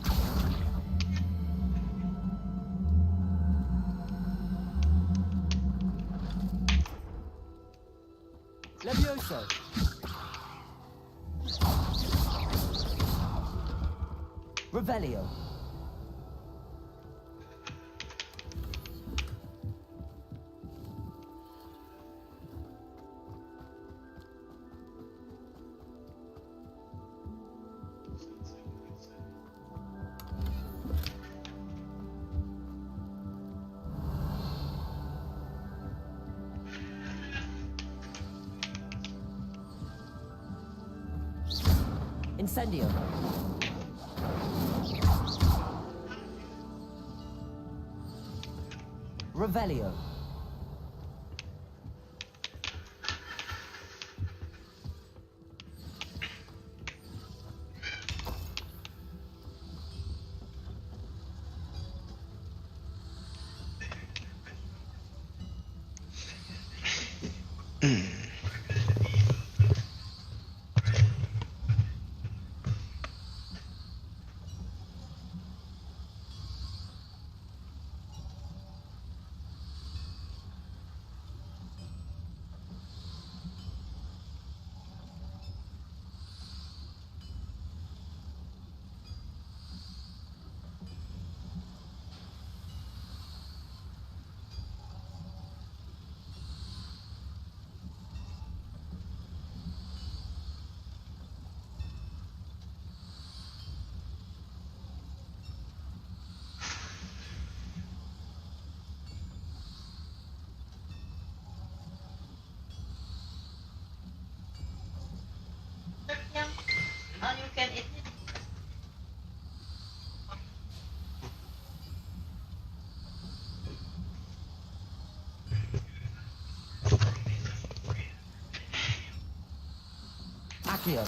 S3: Levioso. Revelio. Incendio. Revelio.
S17: You can eat it.
S3: Accio.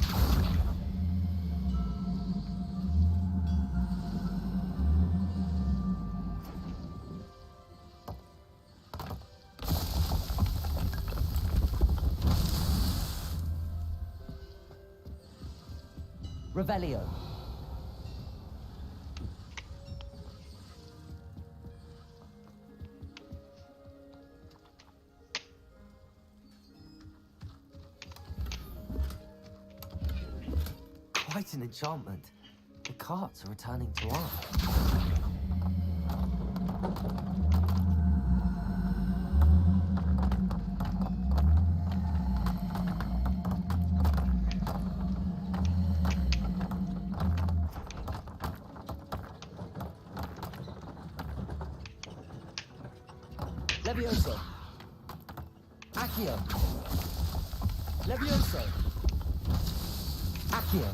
S3: Revelio. Quite an enchantment. The carts are returning to life. Levioso. Accio. Levioso. Accio.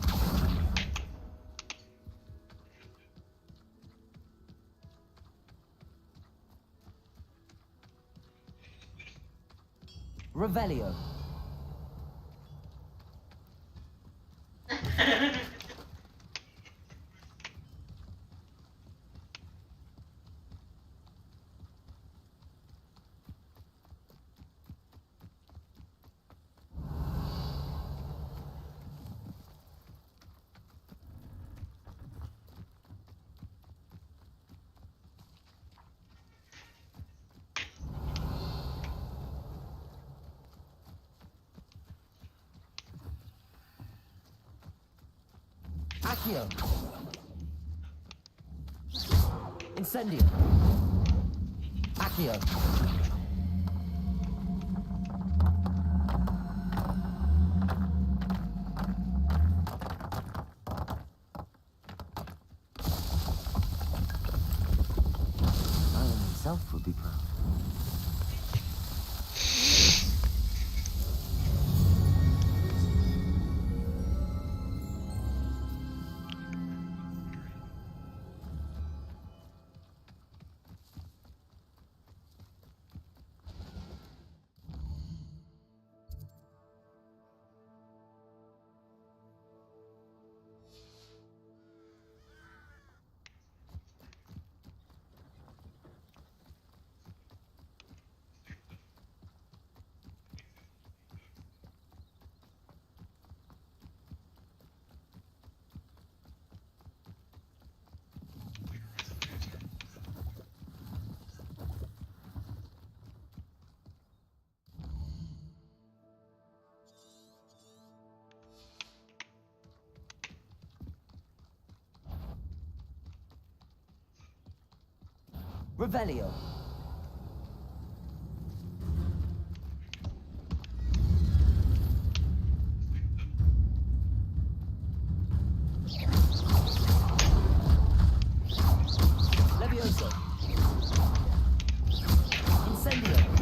S3: Revelio. Accio. Incendio. Accio. Alan himself would be proud. Revelio. Levioso. Incendio.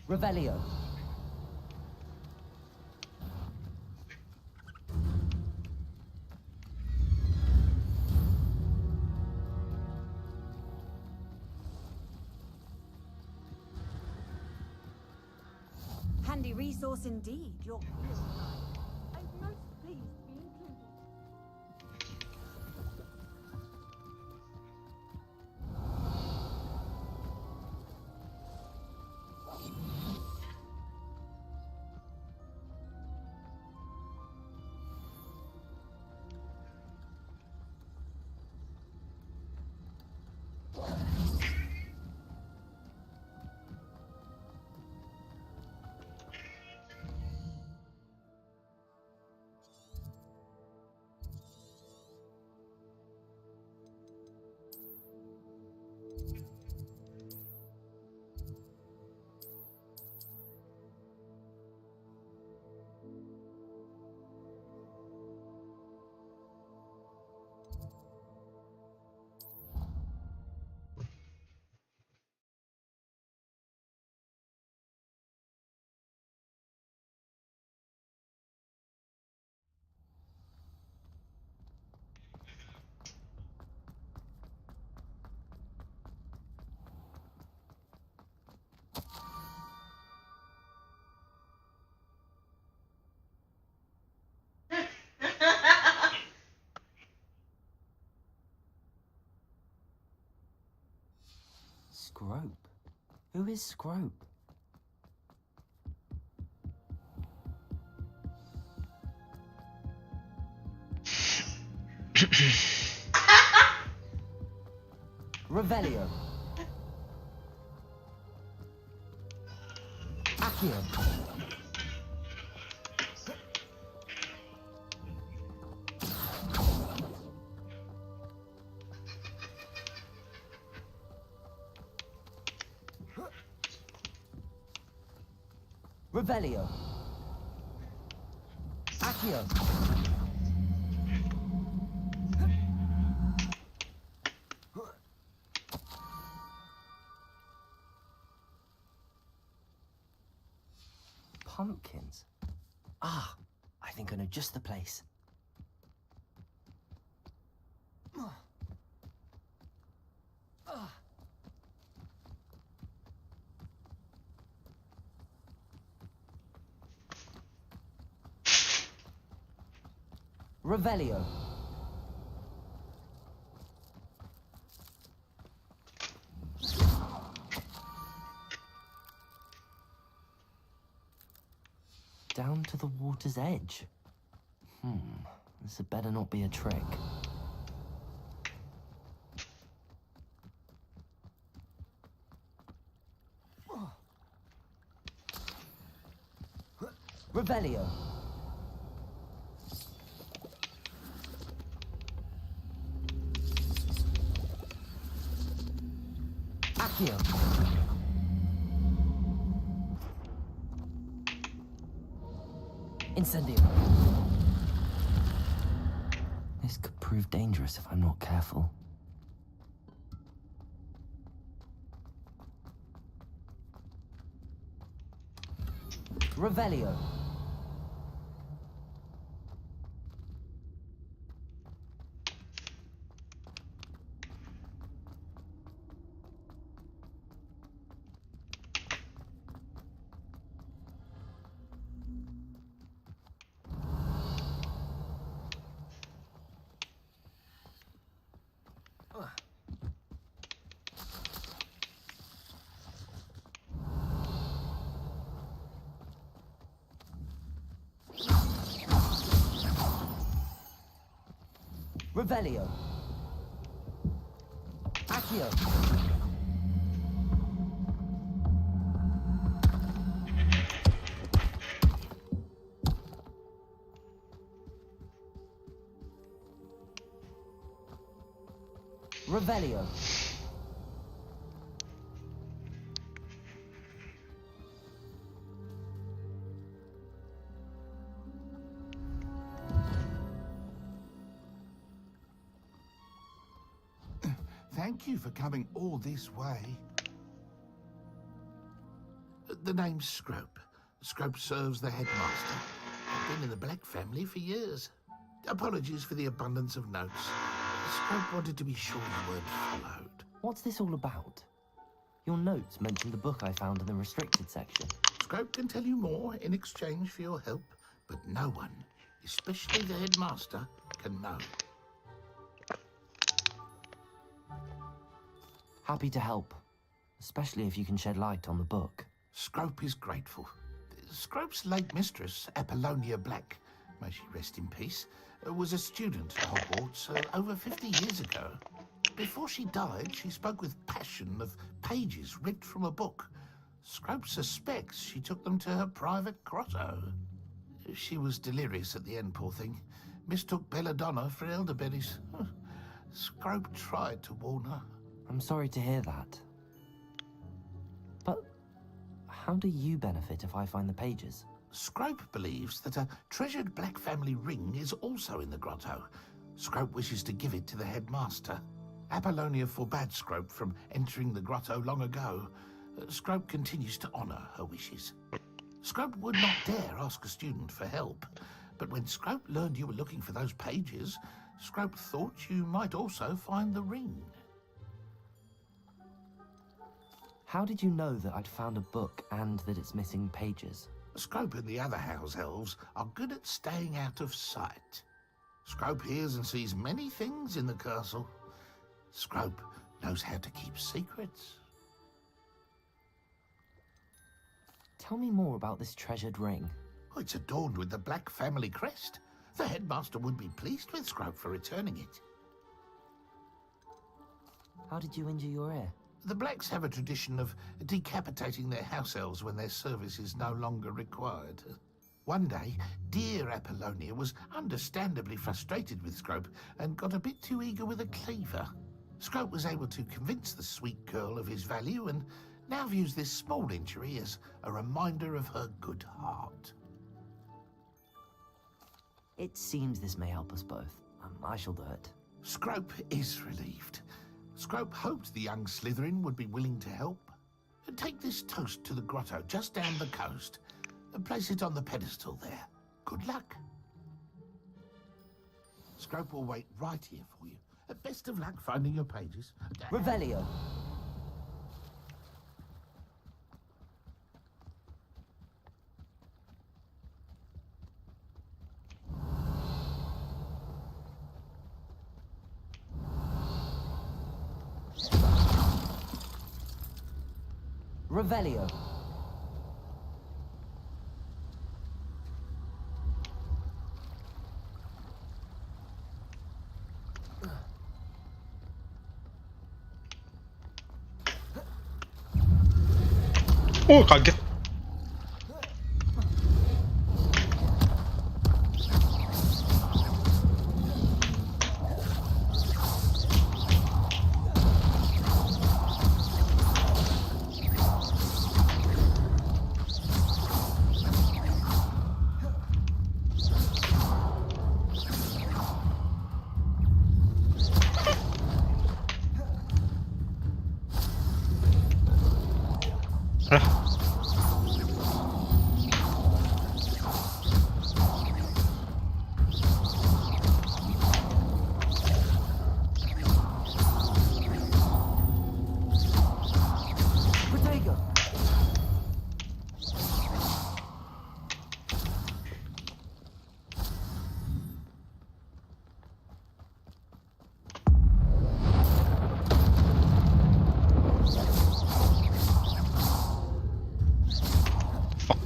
S3: Revelio.
S8: Handy resource indeed. You're I'm most pleased to be included.
S3: Scrope? Who is Scrope? Revelio. Accio. Revelio. Accio. Pumpkins. Ah, I think I know just the place. Revelio. Down to the water's edge. This had better not be a trick. Revelio. Accio. Incendio. This could prove dangerous if I'm not careful. Revelio. Revelio. Accio. Revelio.
S13: Thank you for coming all this way. The name's Scrope. Scrope serves the headmaster. I've been in the Black family for years. Apologies for the abundance of notes. Scrope wanted to be sure you weren't followed.
S3: What's this all about? Your notes mentioned the book I found in the restricted section.
S13: Scrope can tell you more in exchange for your help, but no one, especially the headmaster, can know.
S3: Happy to help, especially if you can shed light on the book.
S13: Scrope is grateful. Scrope's late mistress, Apollonia Black, may she rest in peace, was a student at Hogwarts over 50 years ago. Before she died, she spoke with passion of pages ripped from a book. Scrope suspects she took them to her private grotto. She was delirious at the end, poor thing. Mistook belladonna for elderberries. Scrope tried to warn her.
S3: I'm sorry to hear that. But how do you benefit if I find the pages?
S13: Scrope believes that a treasured Black family ring is also in the grotto. Scrope wishes to give it to the headmaster. Apollonia forbade Scrope from entering the grotto long ago. Scrope continues to honour her wishes. Scrope would not dare ask a student for help, but when Scrope learned you were looking for those pages, Scrope thought you might also find the ring.
S3: How did you know that I'd found a book and that it's missing pages?
S13: Scrope and the other house elves are good at staying out of sight. Scrope hears and sees many things in the castle. Scrope knows how to keep secrets.
S3: Tell me more about this treasured ring.
S13: Oh, it's adorned with the Black family crest. The headmaster would be pleased with Scrope for returning it.
S3: How did you injure your ear?
S13: The Blacks have a tradition of decapitating their house elves when their service is no longer required. One day, dear Apollonia was understandably frustrated with Scrope and got a bit too eager with a cleaver. Scrope was able to convince the sweet girl of his value and now views this small injury as a reminder of her good heart.
S3: It seems this may help us both. I shall do it.
S13: Scrope is relieved. Scrope hoped the young Slytherin would be willing to help. Take this toast to the grotto just down the coast and place it on the pedestal there. Good luck. Scrope will wait right here for you. Best of luck finding your pages.
S3: Revelio. Revelio.
S1: Oh, kaget.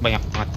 S1: Banyak banget.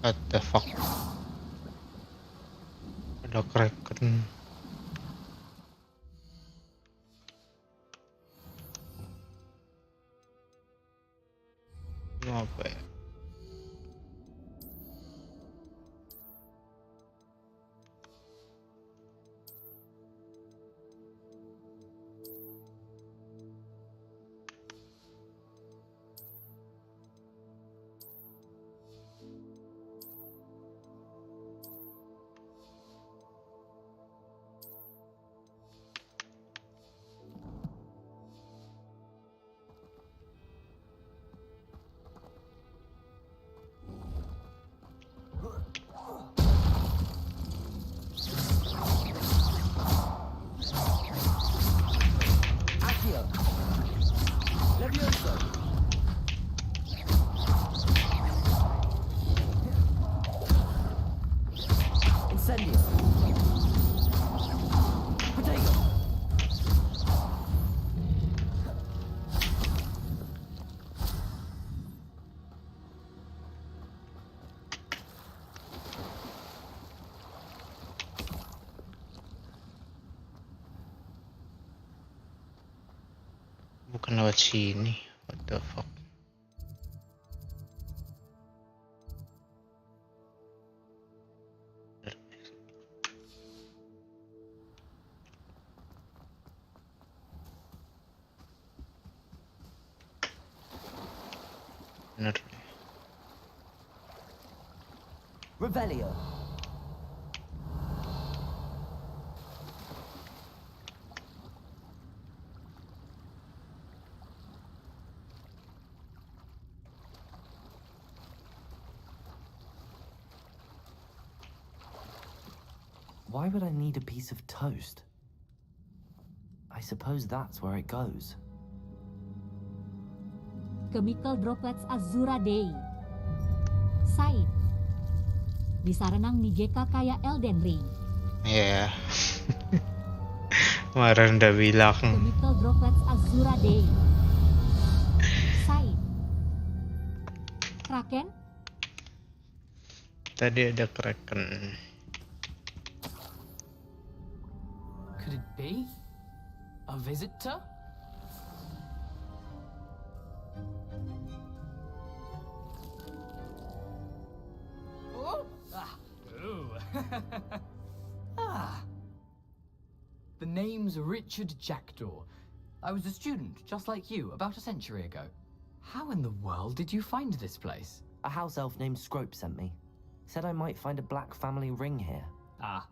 S1: What the fuck? Ada kraken. Ini apa ya? Bukan lewat sini. What the fuck? Bener.
S3: Revelio. Why would I need a piece of toast? I suppose that's where it goes.
S18: Chemical droplets Azura Dei. Said. Bisa renang ni Geka kayak Elden Ring.
S1: Ya. Kemarin udah bilang.
S18: Chemical droplets Azura Dei. Said. Kraken?
S1: Tadi ada kraken.
S9: Could it be? A visitor? Oh! Ah! Ooh. Ah! The name's Richard Jackdaw. I was a student, just like you, about a century ago. How in the world did you find this place?
S3: A house elf named Scrope sent me. Said I might find a black family ring here.
S9: Ah.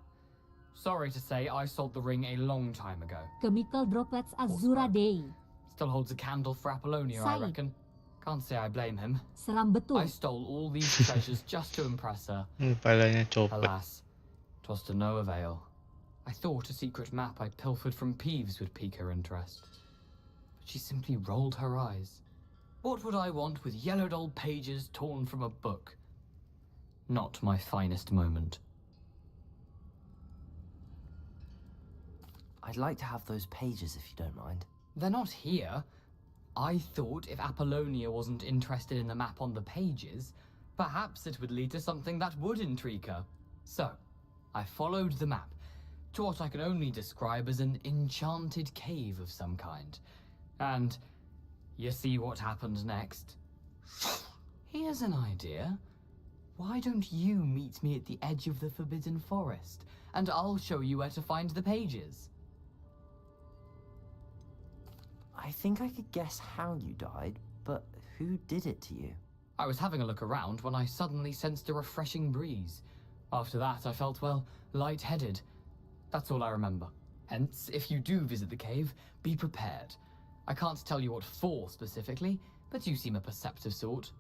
S9: Sorry to say, I sold the ring a long time ago.
S18: Chemical droplets Azura Dei.
S9: Still holds a candle for Apollonia, I reckon. Can't say I blame him.
S18: Seram betul.
S9: I stole all these treasures just to impress her.
S1: Palanya copot.
S9: Alas, 'twas to no avail. I thought a secret map I pilfered from Peeves would pique her interest. But she simply rolled her eyes. What would I want with yellowed old pages torn from a book? Not my finest moment.
S3: I'd like to have those pages if you don't mind.
S9: They're not here. I thought if Apollonia wasn't interested in the map on the pages, perhaps it would lead to something that would intrigue her. So, I followed the map to what I can only describe as an enchanted cave of some kind. And you see what happened next? Here's an idea. Why don't you meet me at the edge of the Forbidden Forest, and I'll show you where to find the pages?
S3: I think I could guess how you died, but who did it to you?
S9: I was having a look around when I suddenly sensed a refreshing breeze. After that, I felt, well, lightheaded. That's all I remember. Hence, if you do visit the cave, be prepared. I can't tell you what for specifically, but you seem a perceptive sort.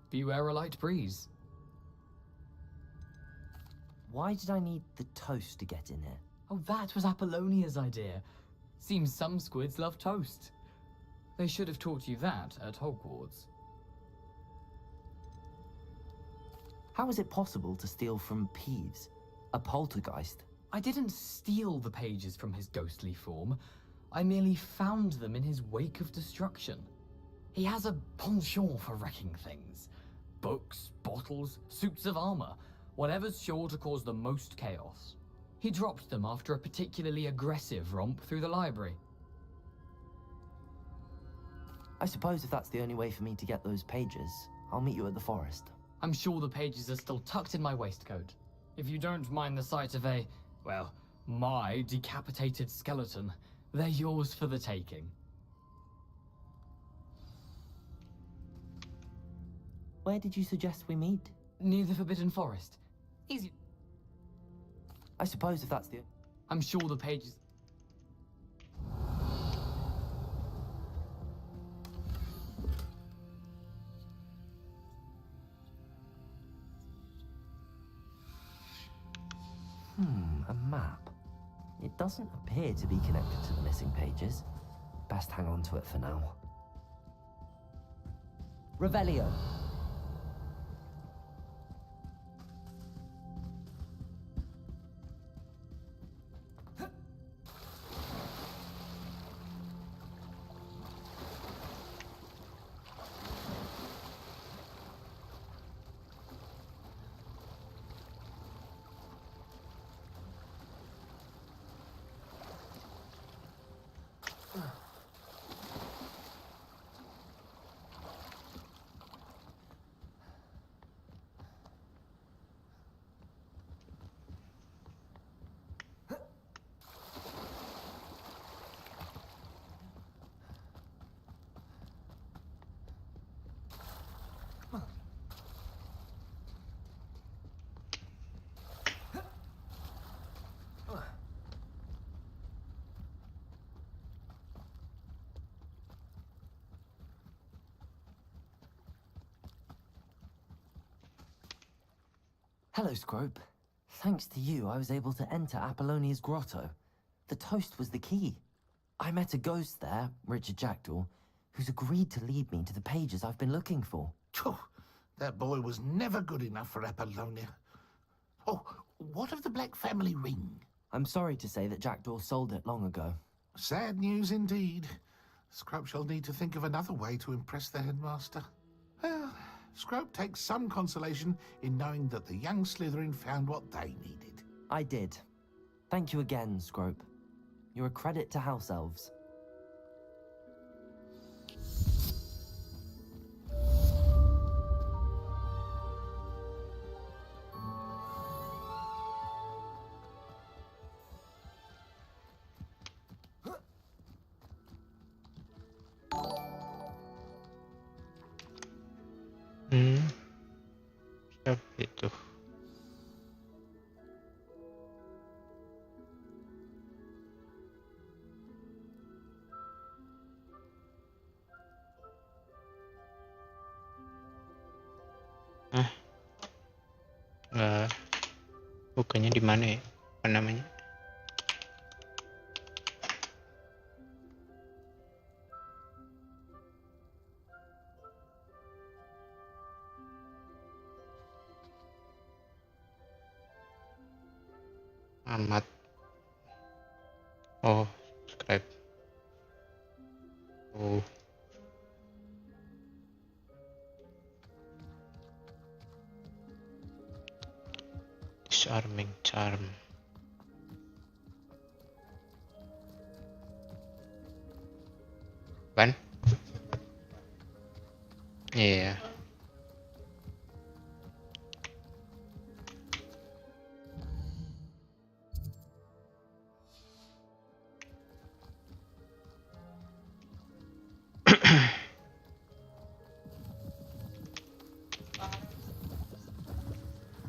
S9: Beware a light breeze.
S3: Why did I need the toast to get in here?
S9: Oh, that was Apollonia's idea. Seems some squids love toast. They should have taught you that at Hogwarts.
S3: How is it possible to steal from Peeves, a poltergeist?
S9: I didn't steal the pages from his ghostly form. I merely found them in his wake of destruction. He has a penchant for wrecking things. Books, bottles, portals, suits of armor, whatever's sure to cause the most chaos. He dropped them after a particularly aggressive romp through the library.
S3: I suppose if that's the only way for me to get those pages, I'll meet you at the forest.
S9: I'm sure the pages are still tucked in my waistcoat. If you don't mind the sight of a, well, my decapitated skeleton, they're yours for the taking.
S3: Where did you suggest we meet?
S9: Near the Forbidden Forest. Easy.
S3: I suppose if that's the...
S9: I'm sure the pages...
S3: A map. It doesn't appear to be connected to the missing pages. Best hang on to it for now. Revelio. Hello, Scrope. Thanks to you, I was able to enter Apollonia's grotto. The toast was the key. I met a ghost there, Richard Jackdaw, who's agreed to lead me to the pages I've been looking for.
S13: That boy was never good enough for Apollonia. Oh, what of the Black family ring?
S3: I'm sorry to say that Jackdaw sold it long ago.
S13: Sad news indeed. Scrope shall need to think of another way to impress the headmaster. Well, Scrope takes some consolation in knowing that the young Slytherin found what they needed.
S3: I did. Thank you again, Scrope. You're a credit to House Elves.
S1: Siapa itu? Enggak. Bukannya di mana ya? Apa namanya? Amat. Oh, subscribe. Oh. Disarming charm. Ban? Iya.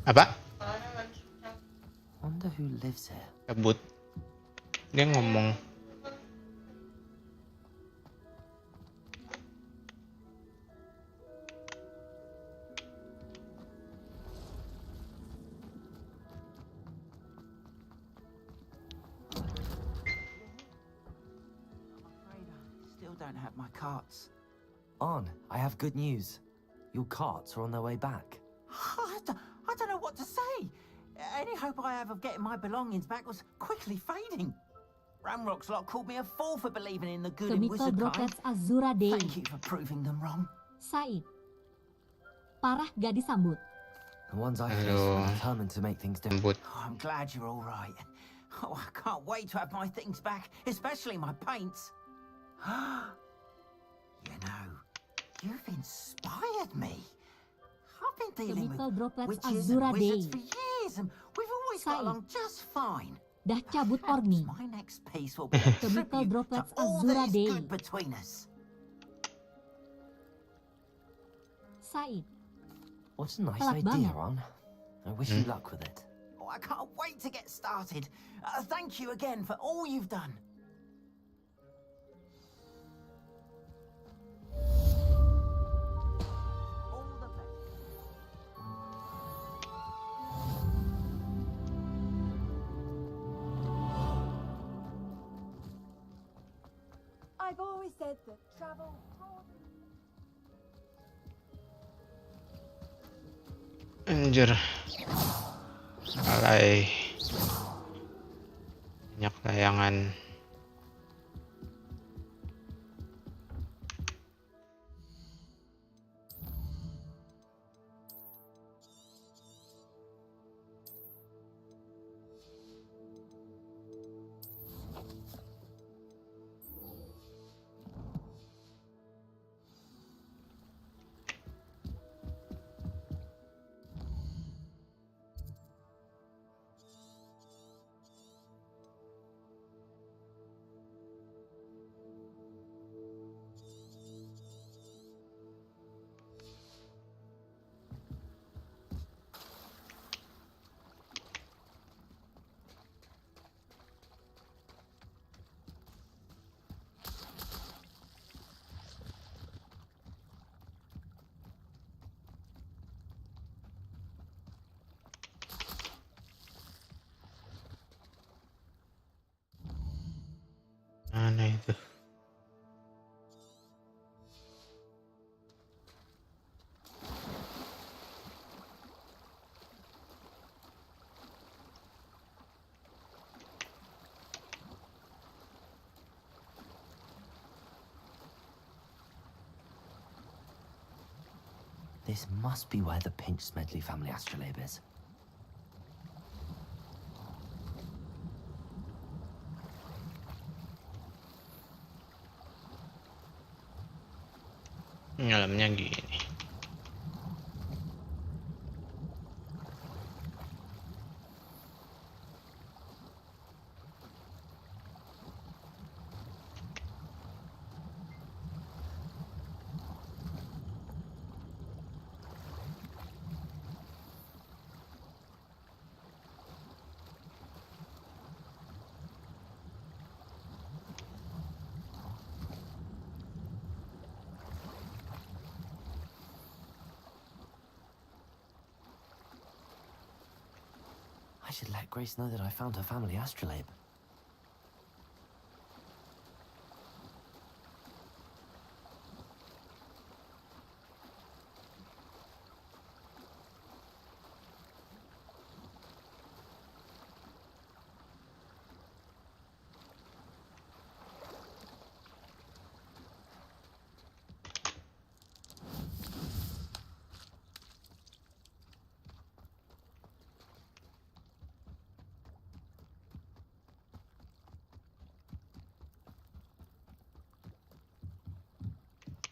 S1: Apa?
S3: Wonder who lives here.
S1: Cabut. Dia ngomong.
S12: Still don't have my carts.
S3: Arn, I have good news. Your carts are on their way back.
S12: I don't know what to say. Any hope I have of getting my belongings back was quickly fading. Ramrock's lot called me a fool for believing in the good in
S18: Chemical
S12: wizard kind.
S18: Droplets Azura Day.
S12: Thank you for proving them wrong.
S18: Said. Parah gak disambut.
S3: The ones I faced were determined to make things different.
S12: Oh, I'm glad you're all right. Oh, I can't wait to have my things back, especially my paints. You know, you've inspired me. I've been dealing with witches and wizards for years, and we've always got along just fine.
S18: Dah cabut Orni.
S12: My next piece will be a
S18: Chemical
S12: tribute to
S18: droplets
S12: all
S18: Azura
S12: that is
S18: Day.
S12: good between us.
S18: Said.
S3: What a nice
S18: Telat
S3: idea,
S18: banget.
S3: Ron. I wish you luck with it.
S12: Oh, I can't wait to get started. Thank you again for all you've done.
S8: I've always said that travel.
S1: Anjir. Alay. Banyak layangan. Mana itu?
S3: This must be where the Pinch Smedley family astrolabe is.
S1: Dalamnya gini.
S3: I should let Grace know that I found her family astrolabe.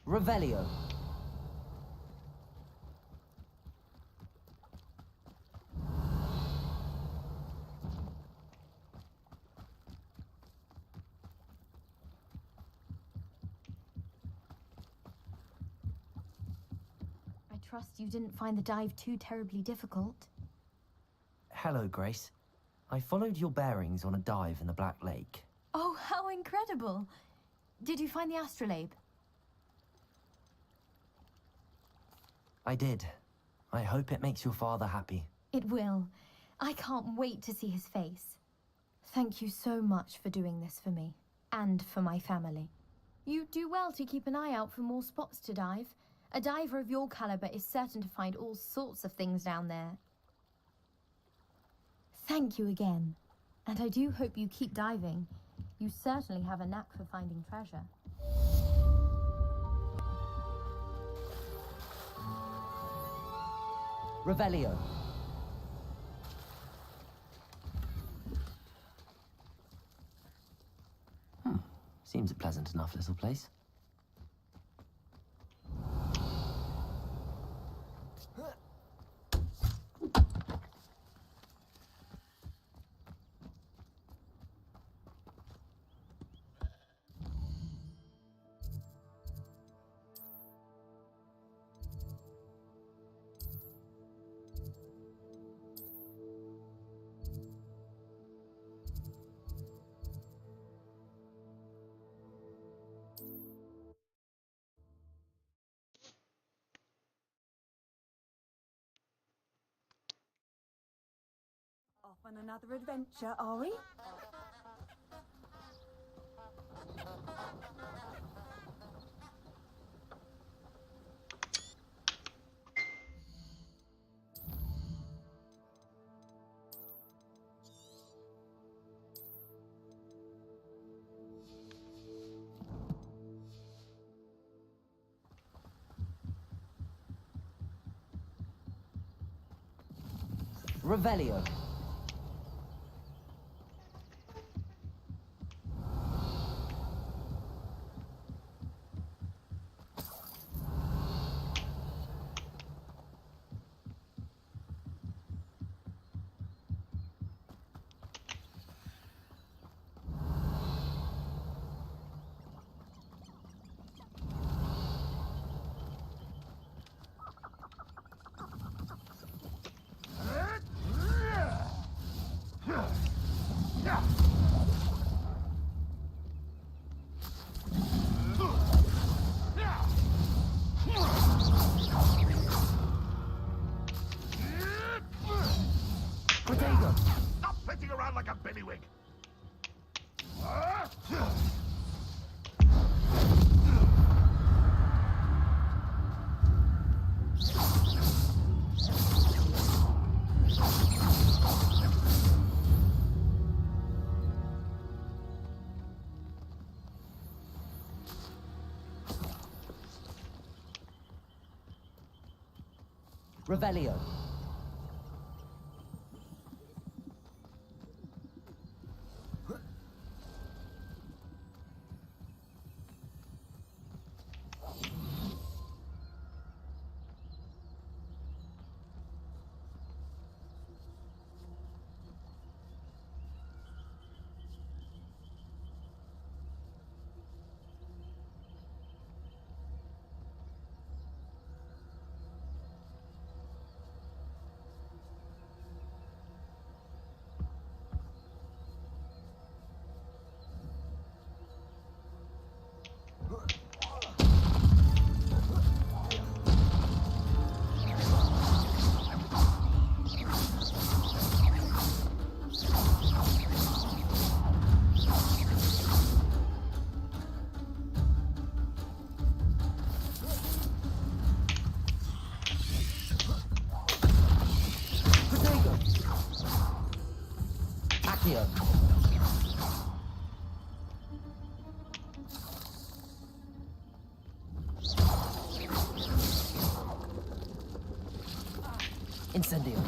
S3: Revelio.
S6: I trust you didn't find the dive too terribly difficult.
S3: Hello, Grace. I followed your bearings on a dive in the Black Lake.
S6: Oh, how incredible! Did you find the astrolabe?
S3: I did. I hope it makes your father happy.
S6: It will. I can't wait to see his face. Thank you so much for doing this for me, and for my family. You do well to keep an eye out for more spots to dive. A diver of your caliber is certain to find all sorts of things down there. Thank you again. And I do hope you keep diving. You certainly have a knack for finding treasure.
S3: Revelio. Seems a pleasant enough little place.
S8: Off on another adventure, are we?
S3: Revelio.
S14: Stop flitting around like a bellywig!
S3: Revelio. Incendio.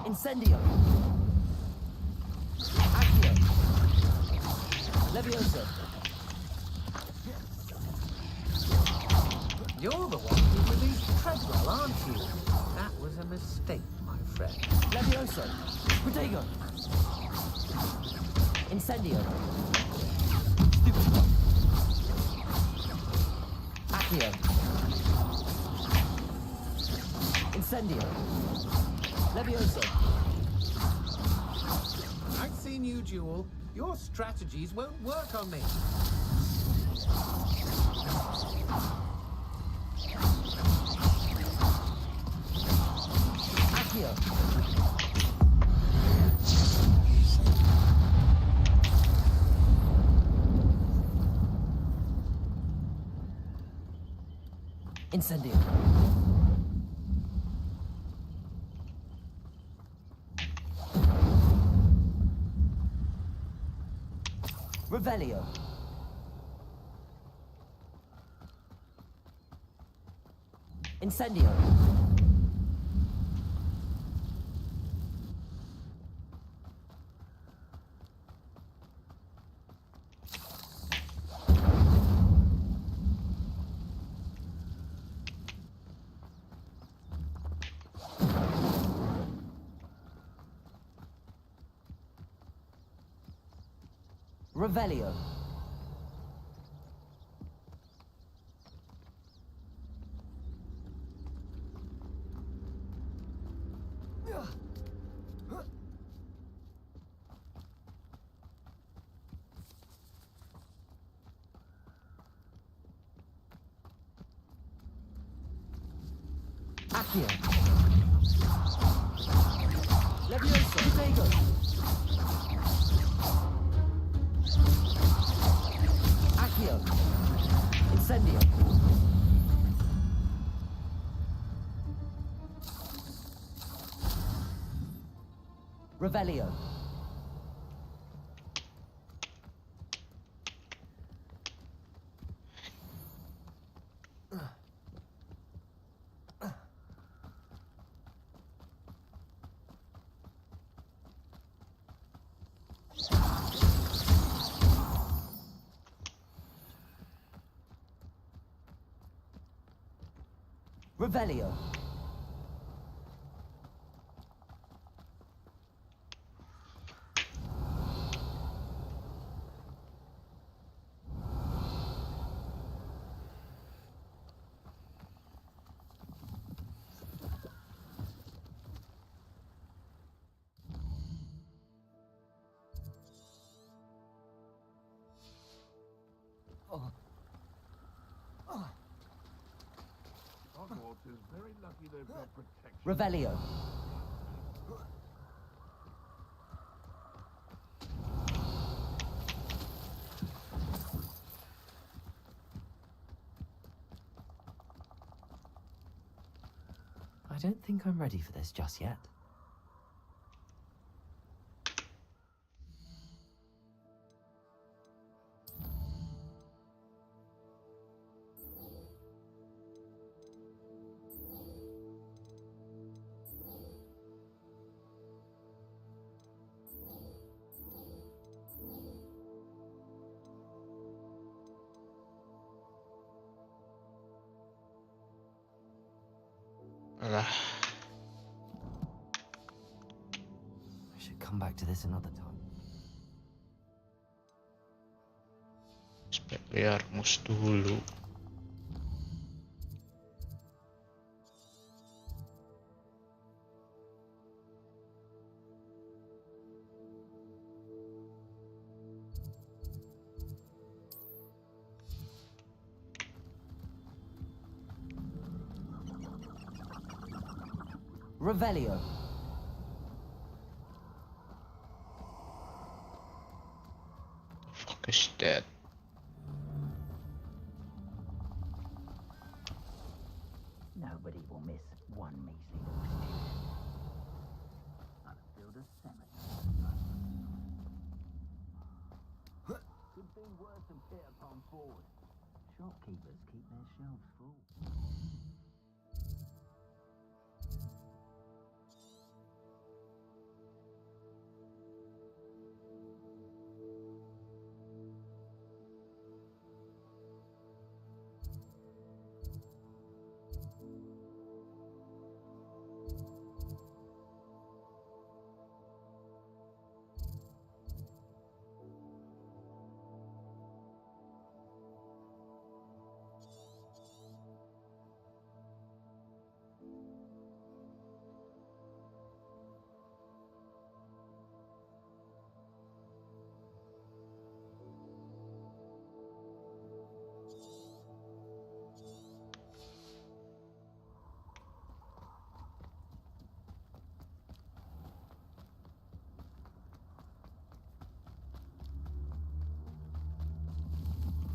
S3: Incendio. Accio. Levioso.
S12: You're the one who released Treadwell, aren't you? That was a mistake, my friend.
S3: Levioso. Protego. Incendio. Accio. Incendio. Levioso.
S12: I've seen you duel. Your strategies won't work on me.
S3: Accio. Incendio. Revelio. Incendio. Revelio. Accio. Levioso. Potato. Accio. Incendio. Revelio. Revelio.
S14: Hogwarts is very lucky they've got protection.
S3: Revelio. I don't think I'm ready for this just yet.
S1: Alah,
S3: I should come back to this another time.
S1: Expelliarmus dulu.
S3: Revelio.
S1: Fuck is that?
S16: Nobody will miss one measly little student. I'll build a cemetery. Could be worse than fit upon board. Shopkeepers keep their shelves full.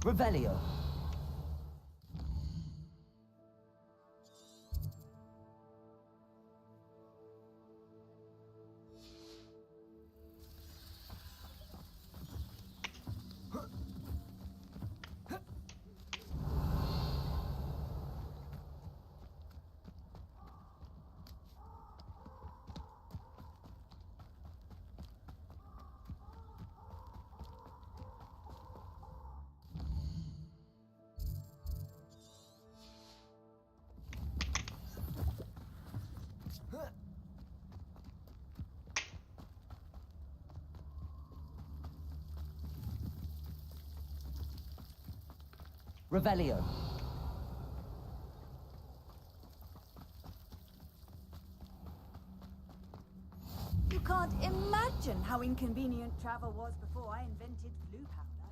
S3: Revelio. Revelio.
S8: You can't imagine how inconvenient travel was before I invented flu powder.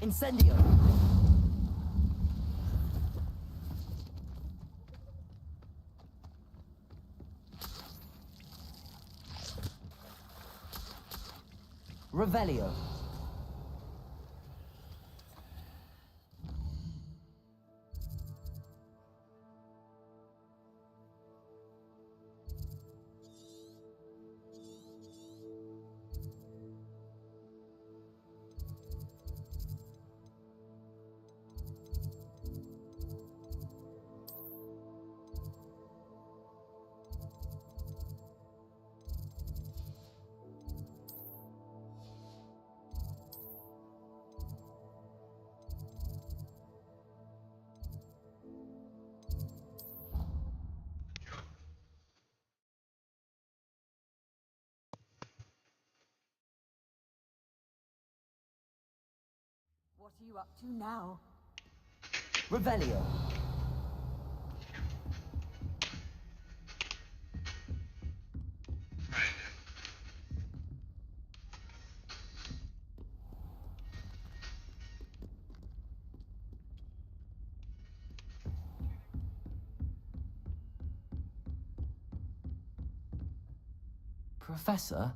S3: Incendio. Revelio.
S8: What are you up to now?
S3: Revelio. Professor,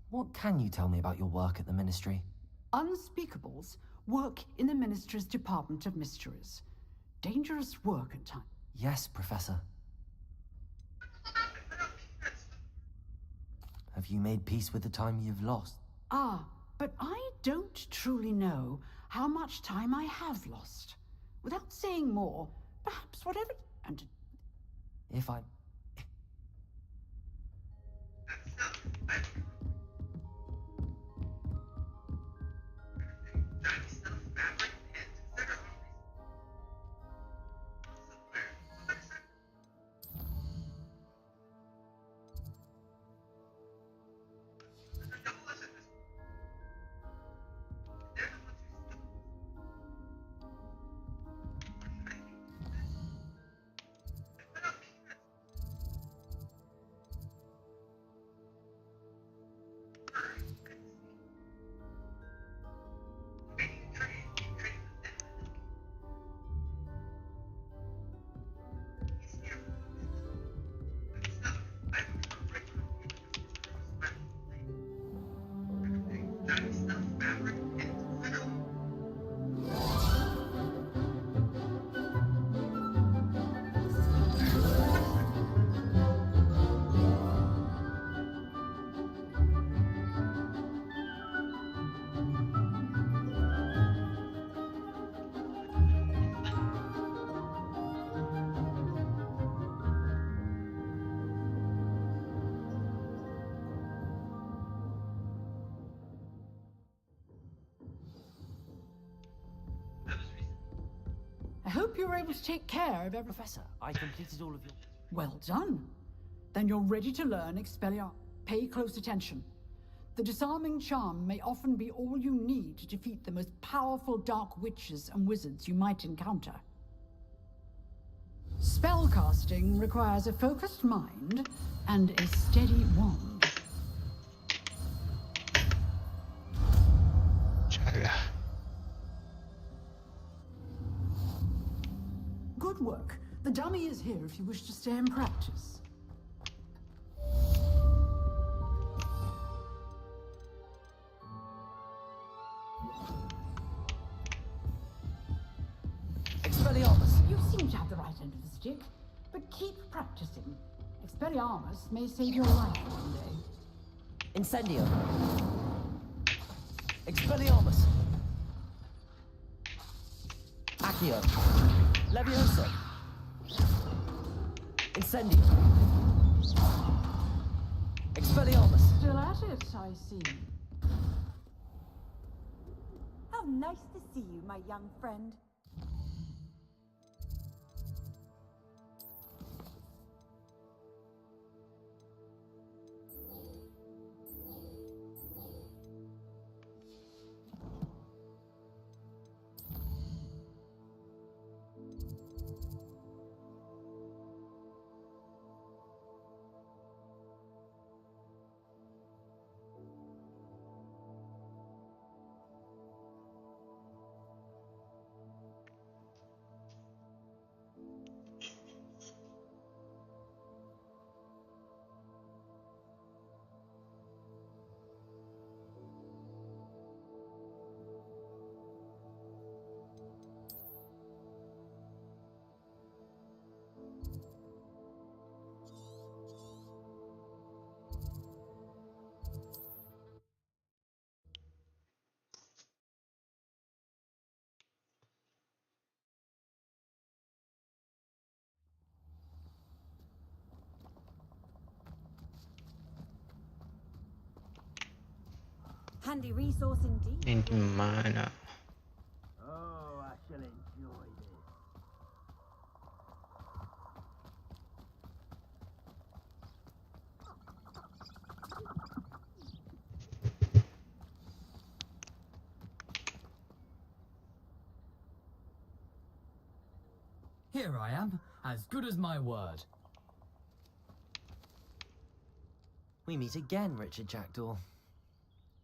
S3: what can you tell me about your work at the Ministry?
S19: Unspeakables work in the Ministry's Department of Mysteries. Dangerous work at times.
S3: Yes, Professor. Have you made peace with the time you've lost?
S19: Ah, but I don't truly know how much time I have lost. Without saying more, perhaps whatever... And
S3: If I...
S19: I hope you were able to take care of every...
S3: Professor, I completed all of your...
S19: Well done. Then you're ready to learn Expelliarmus. Pay close attention. The disarming charm may often be all you need to defeat the most powerful dark witches and wizards you might encounter. Spellcasting requires a focused mind and a steady wand. Good work. The dummy is here if you wish to stay and practice.
S3: Expelliarmus!
S19: You seem to have the right end of the stick, but keep practicing. Expelliarmus may save your life one day.
S3: Incendio! Expelliarmus! Accio! Levioso! Incendio! Expelliarmus!
S19: Still at it, I see.
S8: How nice to see you, my young friend. Handy resource indeed.
S1: Ini di mana?
S16: Oh, I shall enjoy this.
S9: Here I am, as good as my word.
S3: We meet again, Richard Jackdaw.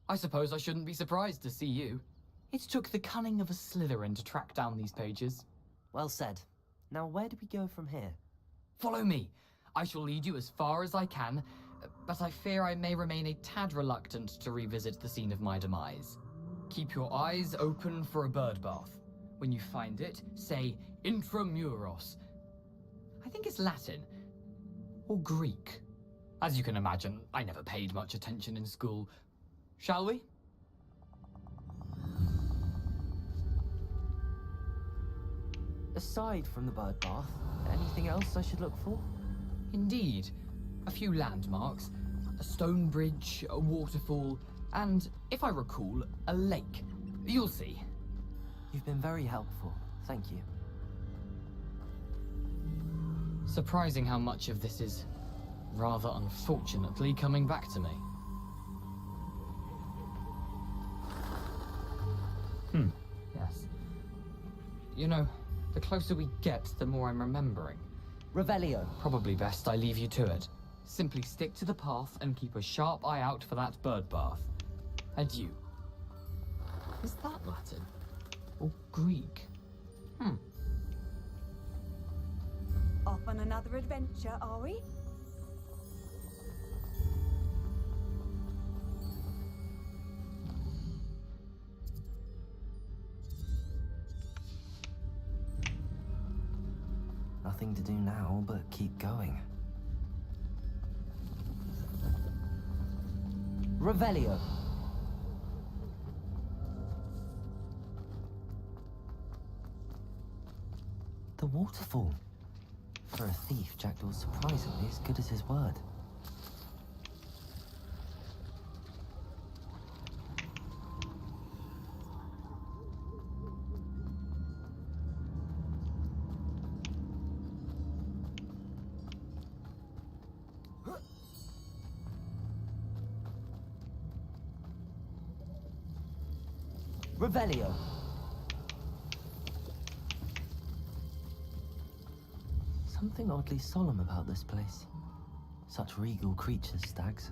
S9: I suppose I shouldn't be surprised to see you. It took the cunning of a Slytherin to track down these pages.
S3: Well said. Now where do we go from here?
S9: Follow me. I shall lead you as far as I can, but I fear I may remain a tad reluctant to revisit the scene of my demise. Keep your eyes open for a bird bath. When you find it, say intramuros. I think it's Latin. Or Greek. As you can imagine, I never paid much attention in school. Shall we?
S3: Aside from the bird bath, anything else I should look for?
S9: Indeed. A few landmarks. A stone bridge, a waterfall, and, if I recall, a lake. You'll see.
S3: You've been very helpful. Thank you.
S9: Surprising how much of this is, rather unfortunately, coming back to me. Yes. You know, the closer we get, the more I'm remembering.
S3: Revelio.
S9: Probably best I leave you to it. Simply stick to the path and keep a sharp eye out for that bird bath. Adieu. Is that Latin? Or Greek?
S8: Off on another adventure, are we?
S3: Nothing to do now but keep going. Revelio. The waterfall. For a thief, Jackdaw's surprisingly as good as his word. Revelio. Something oddly solemn about this place. Such regal creatures, stags.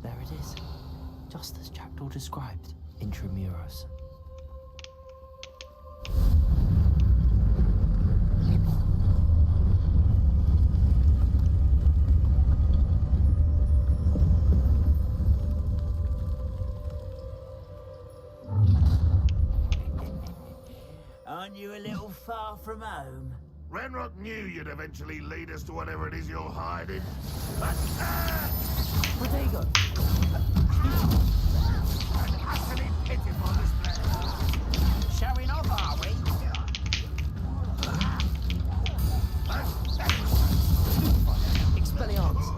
S3: There it is. Just as Jackdaw described. Intramuros.
S16: Aren't you a little far from home?
S14: Ranrock knew you'd eventually lead us to whatever it is you're hiding.
S3: Protego!
S14: An utterly pitiful display.
S16: Showing off, are we?
S3: Expelliarmus!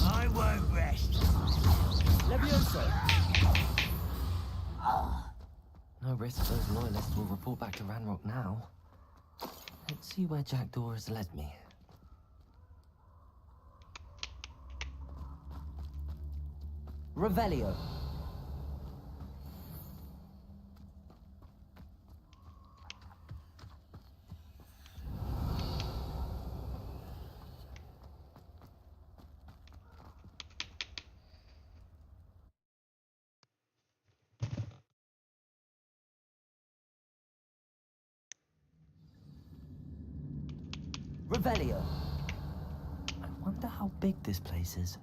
S16: I won't rest.
S3: Levioso! No risk those loyalists will report back to Ranrock now. Let's see where Jackdaw has led me. Revelio. Revelio. I wonder how big this place is.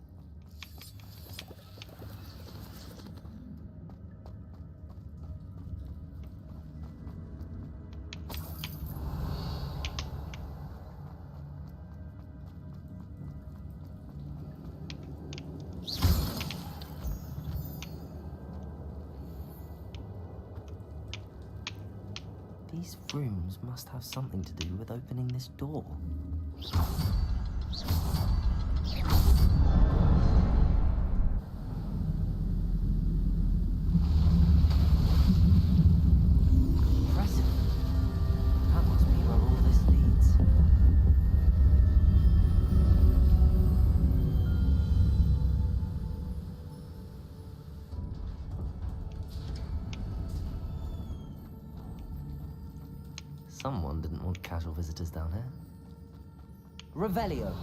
S3: These rooms must have something to do with opening this door. Someone didn't want casual visitors down here. Revelio.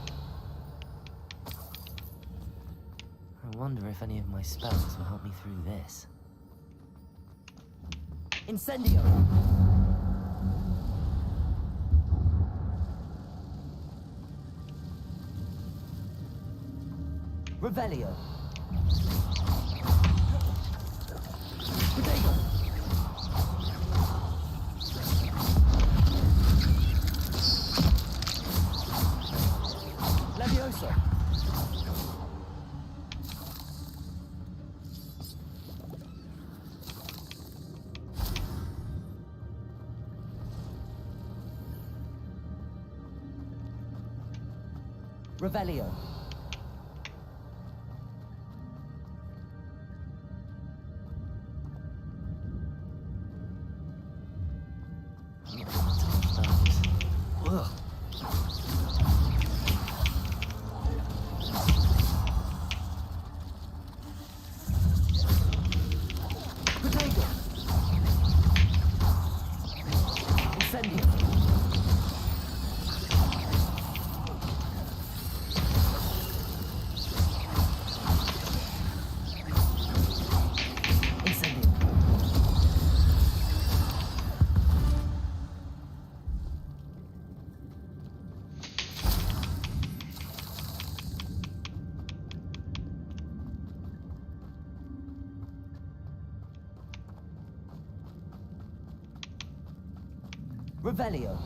S3: I wonder if any of my spells will help me through this. Incendio. Revelio. Potato. Levioso. Revelio. Ugh. Potato. Incendio. Revelio.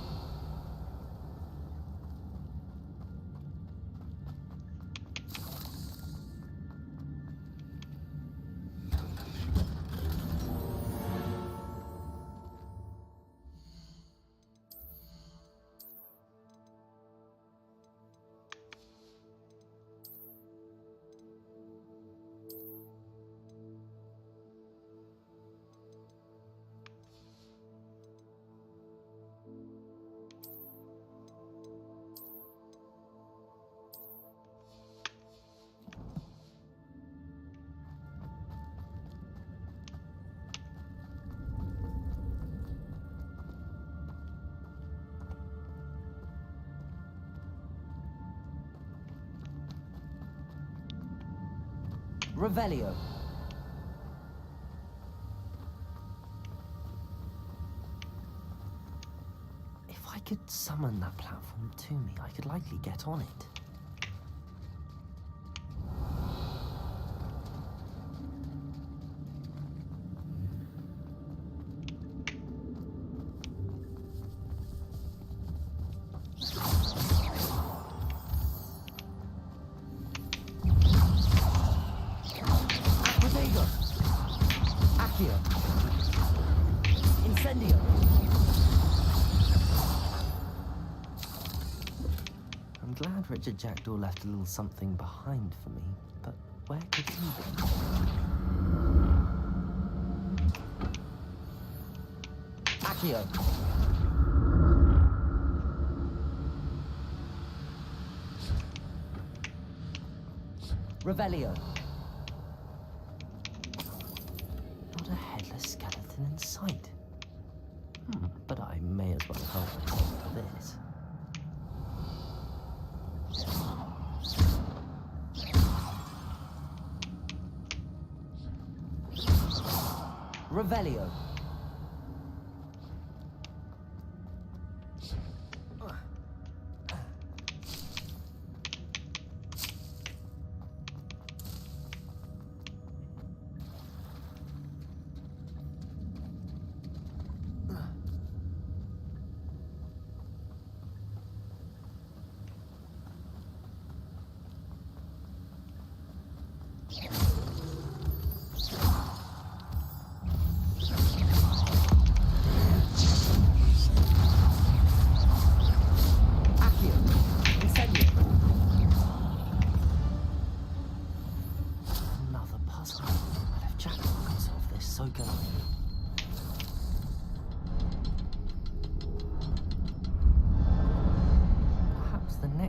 S3: Revelio. If I could summon that platform to me, I could likely get on it. Incendio. I'm glad Richard Jackdaw left a little something behind for me, but where could he be? Accio. Revelio. Not a headless skeleton in sight. But I may as well help myself to this. Revelio.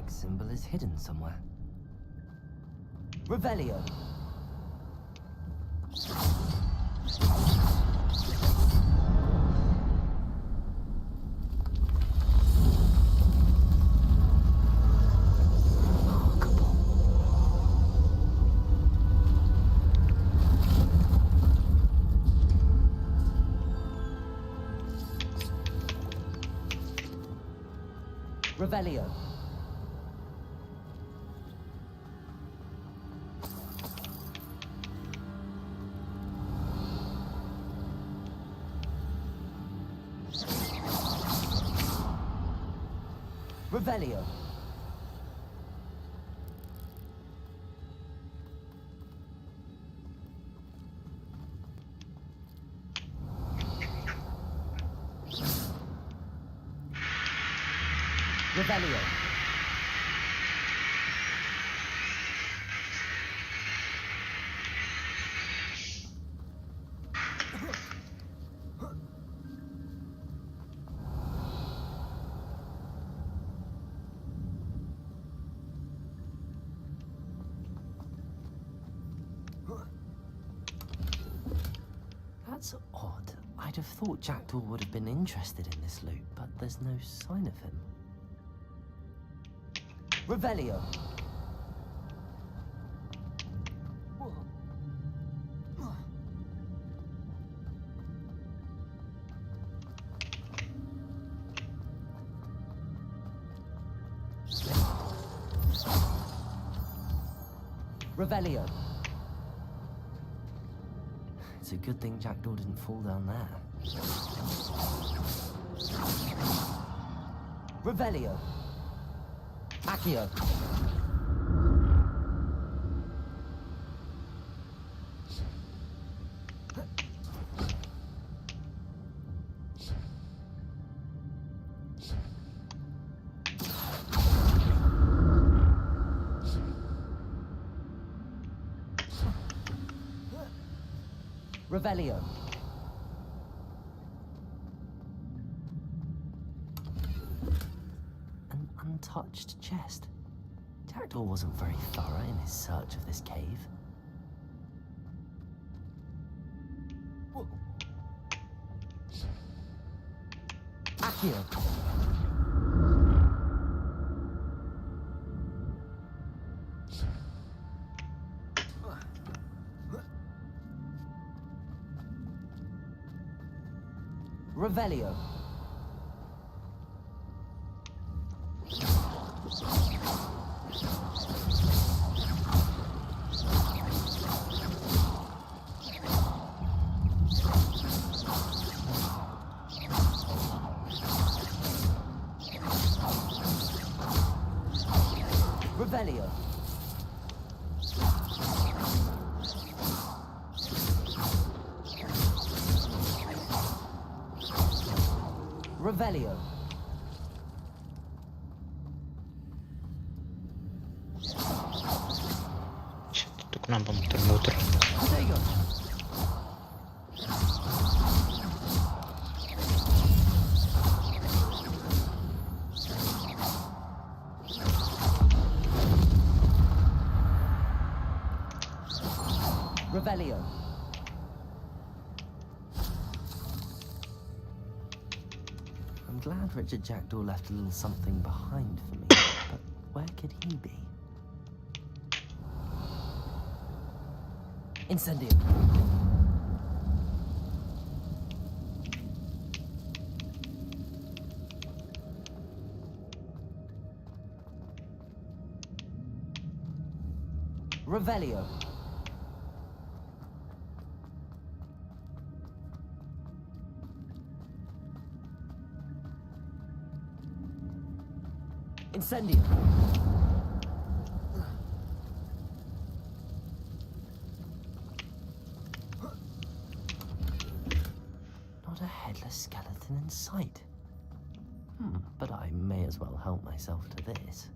S3: Symbol is hidden somewhere. Revelio. Revelio. Revelio. Revelio. That's odd. I'd have thought Jackdaw would have been interested in this loot, but there's no sign of him. Revelio. Revelio. It's a good thing Jackdaw didn't fall down there. Revelio. Accio. Revelio. An untouched chest. Jackdaw wasn't very thorough in his search of this cave. Accio. Revelio. Revelio. Revelio.
S1: Itu kenapa muter-muter?
S3: Revelio. I'm glad Richard Jackdaw left a little something behind for me, but where could he be? Incendio. Revelio. Incendio. Not a headless skeleton in sight. But I may as well help myself to this.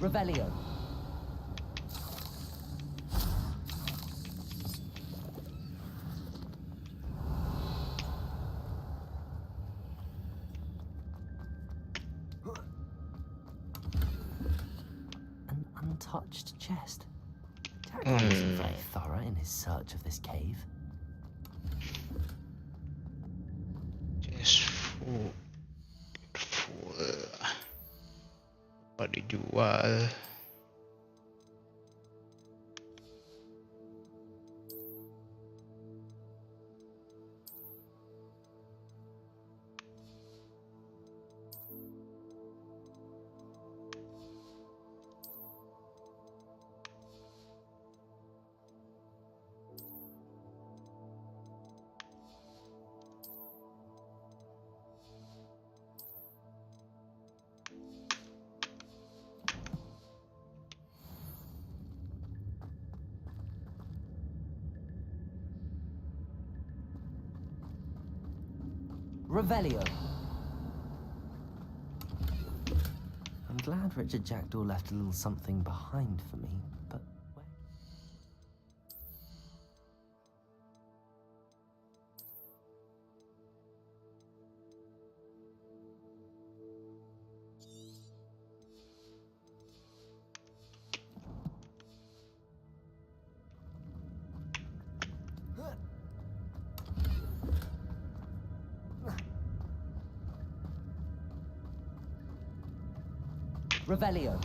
S3: Revelio. untouched chest. Jack wasn't very thorough in his search of this cave.
S1: Just full. Apa dijual?
S3: Revelio. I'm glad Richard Jackdaw left a little something behind for me, but where? Revelio.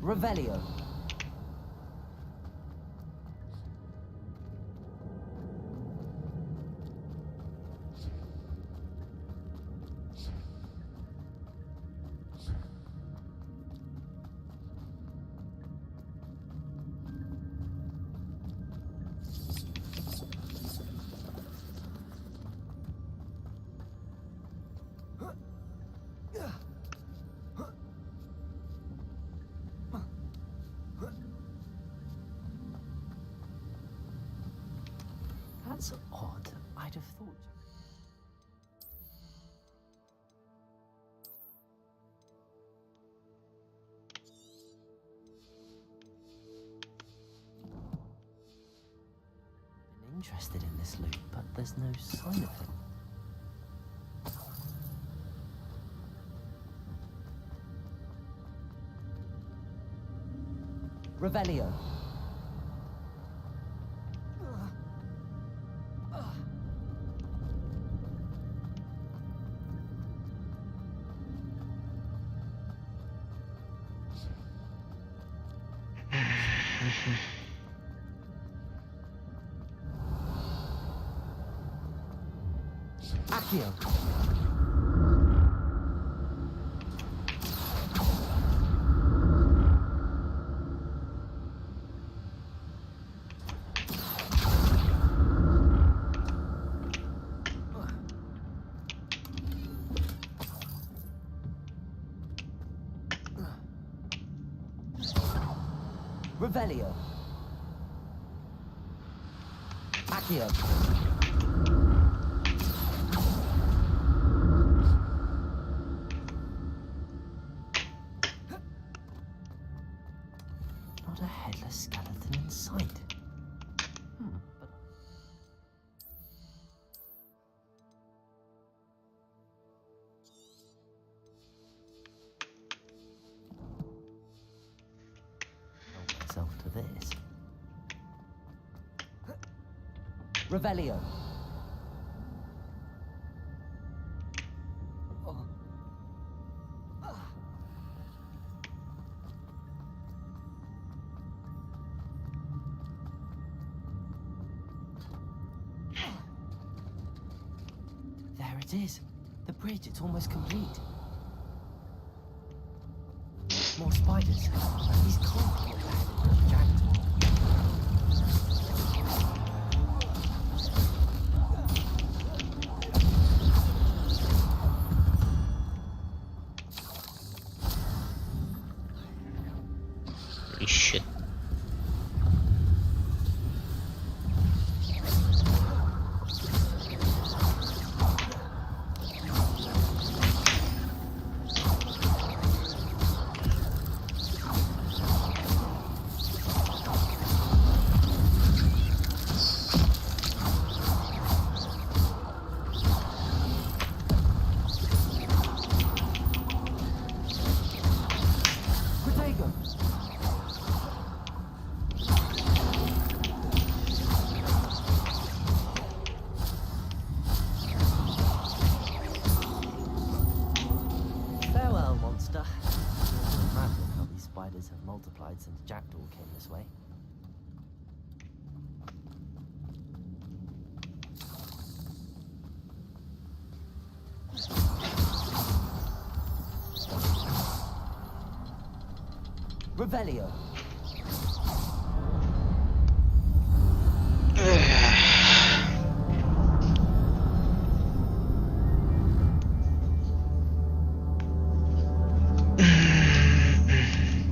S3: Revelio. That's odd. I'd have thought. Been interested in this loot, but there's no sign of him. Revelio. Accio. Revelio. Accio. Not a headless skeleton in sight. But help myself to this. Revelio. There it is. The bridge, it's almost complete. More spiders. These can't be bad. Jackdaw.
S1: Holy shit.
S3: multiplied since Jackdaw came this way. Revelio.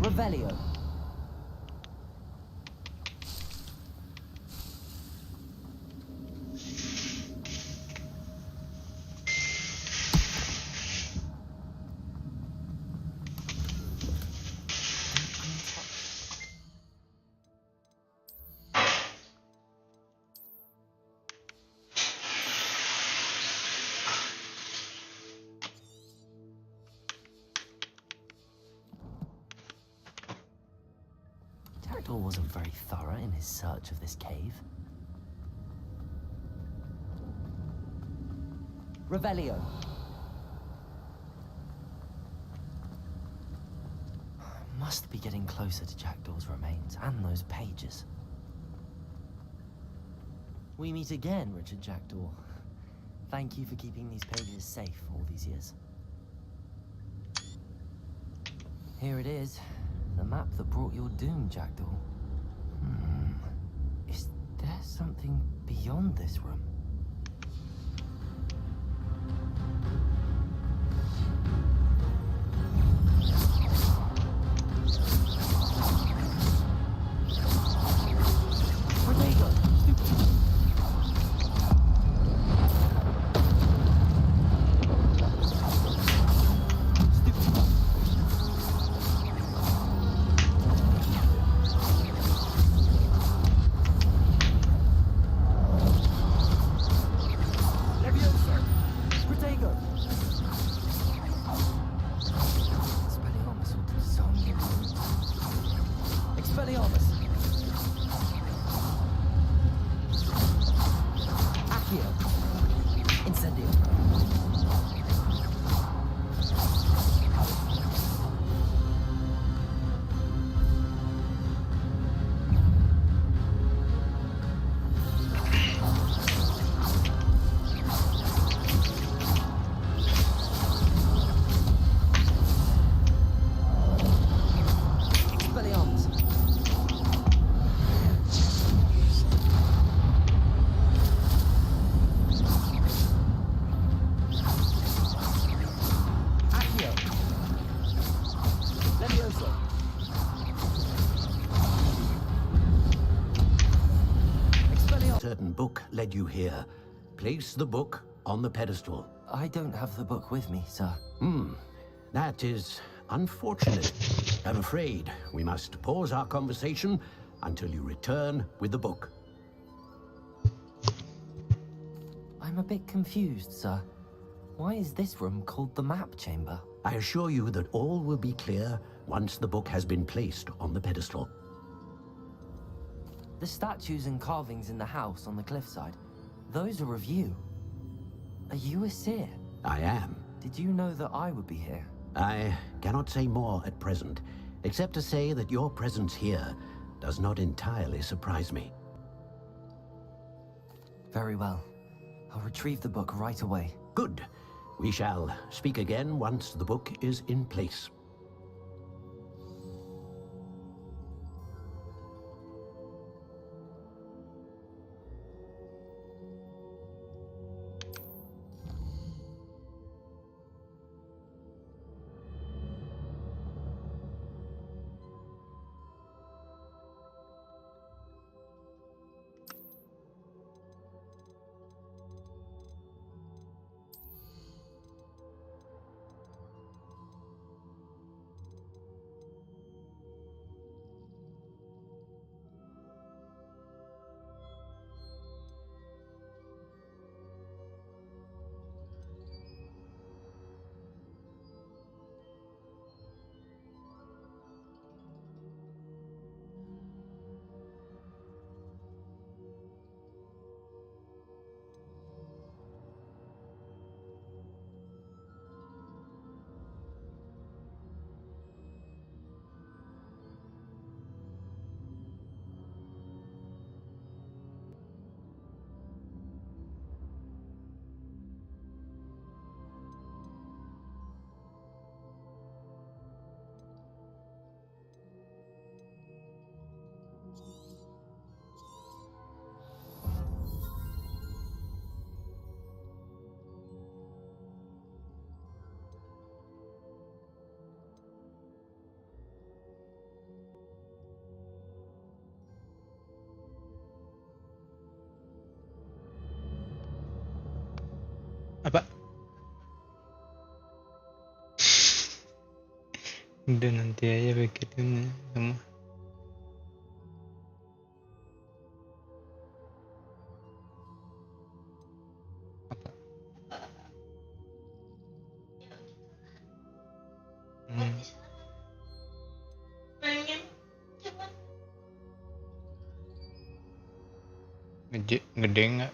S3: Revelio. Jackdaw wasn't very thorough in his search of this cave. Revelio. Must be getting closer to Jackdaw's remains and those pages. We meet again, Richard Jackdaw. Thank you for keeping these pages safe all these years. Here it is. The map that brought your doom, Jackdaw. Is there something beyond this room?
S20: Book led you here. Place the book on the pedestal.
S3: I don't have the book with me, sir.
S20: That is unfortunate. I'm afraid we must pause our conversation until you return with the book.
S3: I'm a bit confused, sir. Why is this room called the map chamber?
S20: I assure you that all will be clear once the book has been placed on the pedestal.
S3: The statues and carvings in the house on the cliffside, those are of you. Are you a seer?
S20: I am.
S3: Did you know that I would be here?
S20: I cannot say more at present, except to say that your presence here does not entirely surprise me.
S3: Very well. I'll retrieve the book right away.
S20: Good. We shall speak again once the book is in place.
S1: Apa? Udah nanti aja pikirin kamu. Apa? Gede nggak?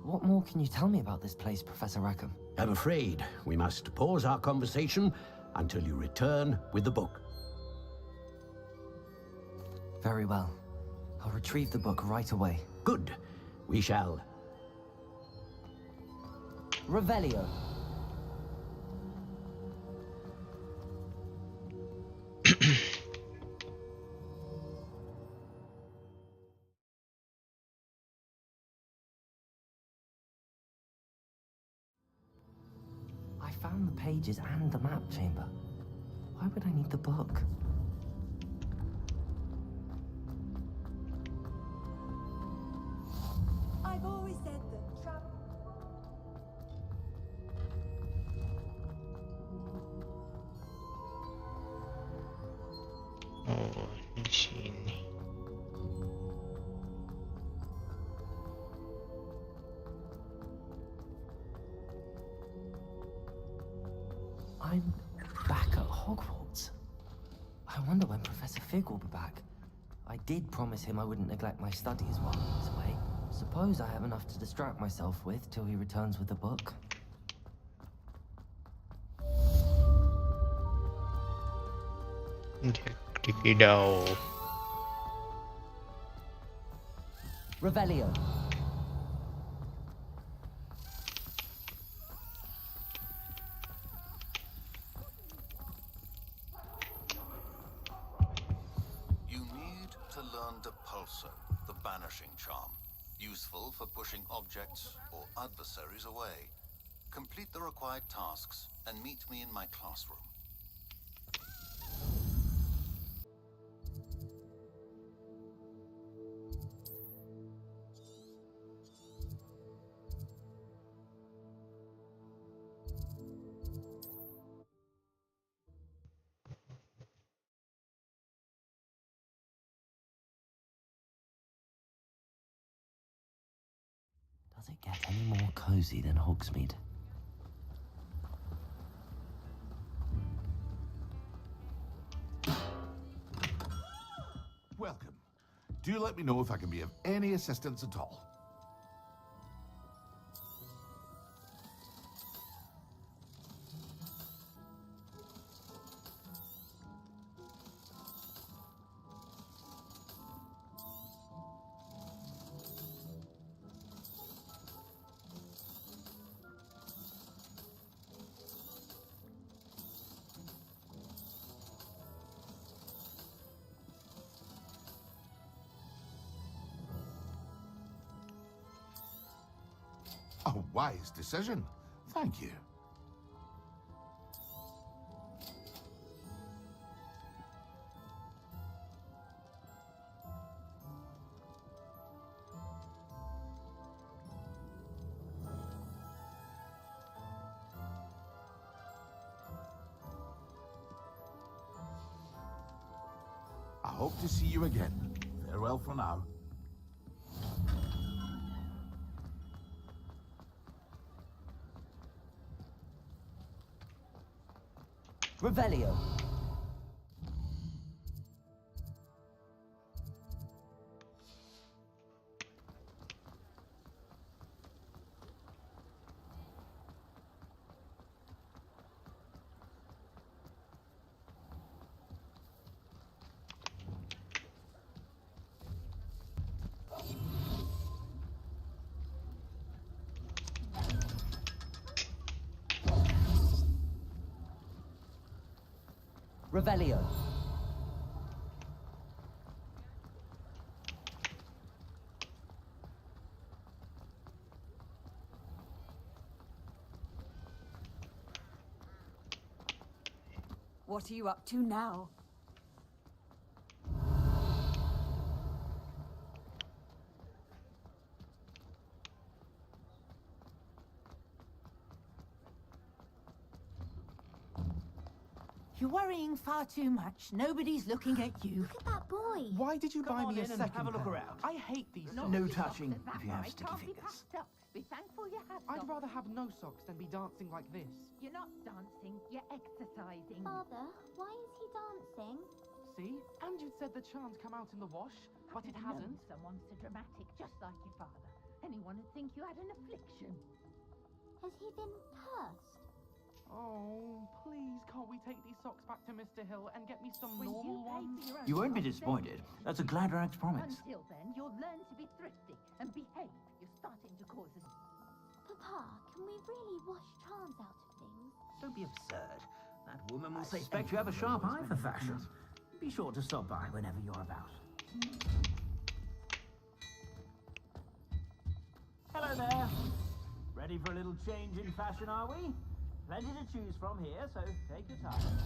S3: What more can you tell me about this place, Professor Rackham?
S20: I'm afraid we must pause our conversation until you return with the book.
S3: Very well. I'll retrieve the book right away.
S20: Good. We shall.
S3: Revelio. I found the pages and the map chamber. Why would I need the book?
S8: I've always said that travel.
S1: Oh, di sini.
S3: I'm back at Hogwarts. I wonder when Professor Fig will be back. I did promise him I wouldn't neglect my studies while he was away. Suppose I have enough to distract myself with till he returns with the book.
S1: Tidak.
S3: Revelio.
S11: You need to learn Depulso, the banishing charm. Useful for pushing objects or adversaries away. Complete the required tasks and meet me in my classroom.
S3: Does it get any more cozy than Hogsmeade?
S14: Welcome. Do let me know if I can be of any assistance at all. A wise decision. Thank you. I hope to see you again. Farewell for now.
S3: Revelio. Revelio.
S8: What are you up to now?
S15: You're worrying far too much. Nobody's looking at you.
S6: Look at that boy.
S7: Why did you buy me a second
S12: have a look
S7: pair?
S12: around.
S7: I hate these
S12: No
S7: socks.
S12: touching if you have sticky fingers.
S15: Be thankful you have
S7: I'd rather have no socks than be dancing like this.
S15: You're not dancing, you're exercising.
S6: Father, why is he dancing?
S7: See? And you said the charms come out in the wash, but it hasn't.
S15: Someone so dramatic, just like your father. Anyone would think you had an affliction.
S6: Has he been cursed?
S7: Oh, please, can't we take these socks back to Mr. Hill and get me some normal ones?
S12: You won't be disappointed. That's a Gladrag's promise.
S15: Until then, you'll learn to be thrifty and behave. You're starting to cause us.
S6: Papa, can we really wash charms out of things?
S12: Don't be absurd. That woman will suspect you have a sharp eye for fashion. Be sure to stop by whenever you're about. Hello there. Ready for a little change in fashion, are we? Plenty to choose from here, so take your time.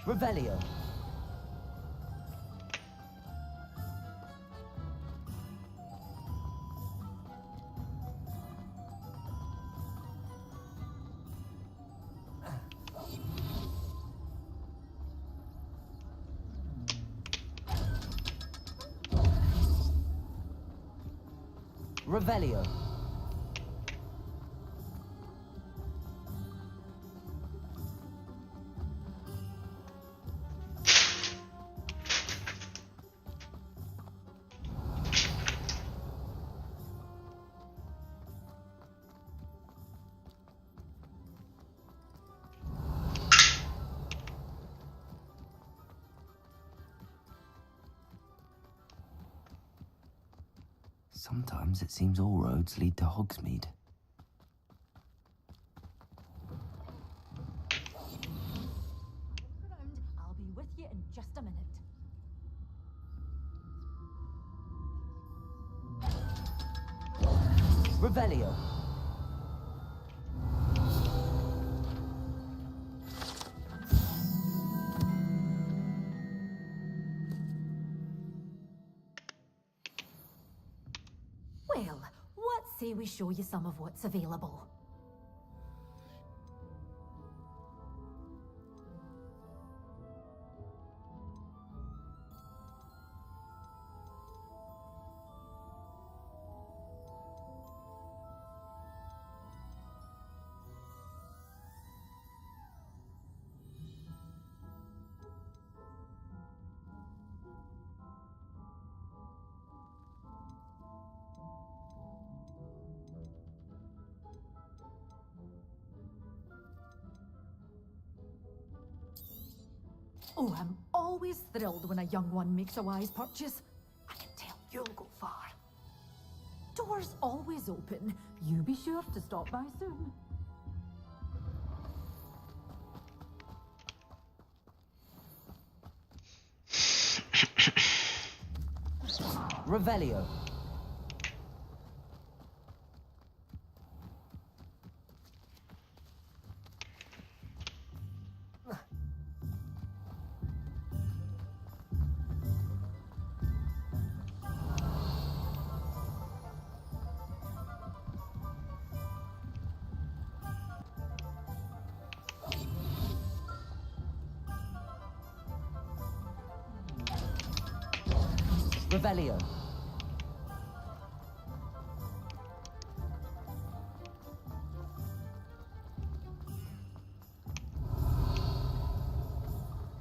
S3: Revelio. Revelio. Sometimes it seems all roads lead to Hogsmeade.
S18: I'll be with you in just a minute.
S3: Revelio.
S18: Well, what say we show you some of what's available? Oh, I'm always thrilled when a young one makes a wise purchase. I can tell you'll go far. Doors always open. You be sure to stop by soon.
S3: Revelio. Revelio.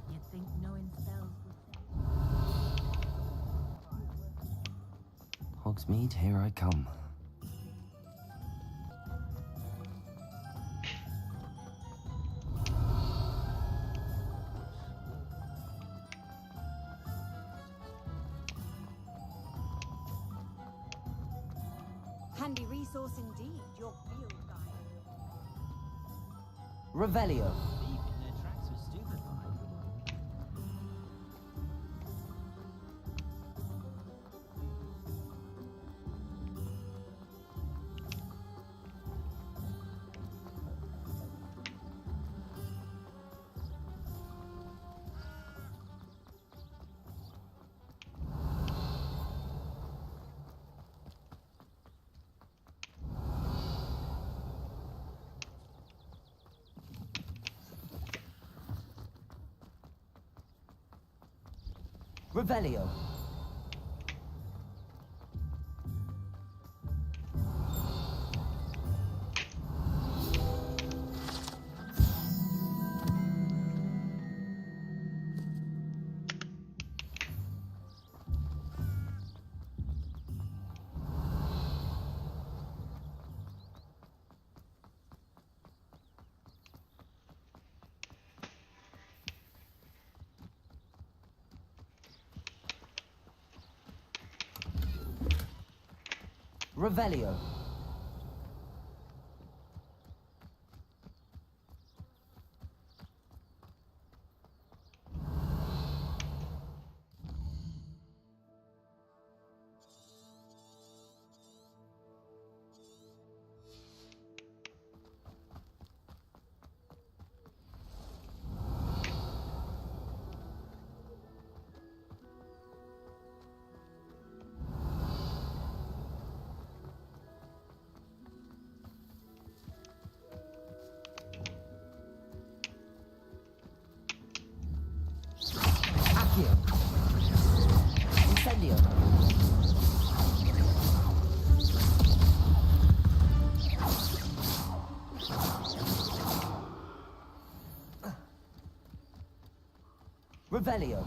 S18: You'd think knowing spells would...
S3: Hogsmeade, here I come.
S8: Handy resource indeed, your field guide.
S3: Revelio. Revelio. Revelio. Revelio.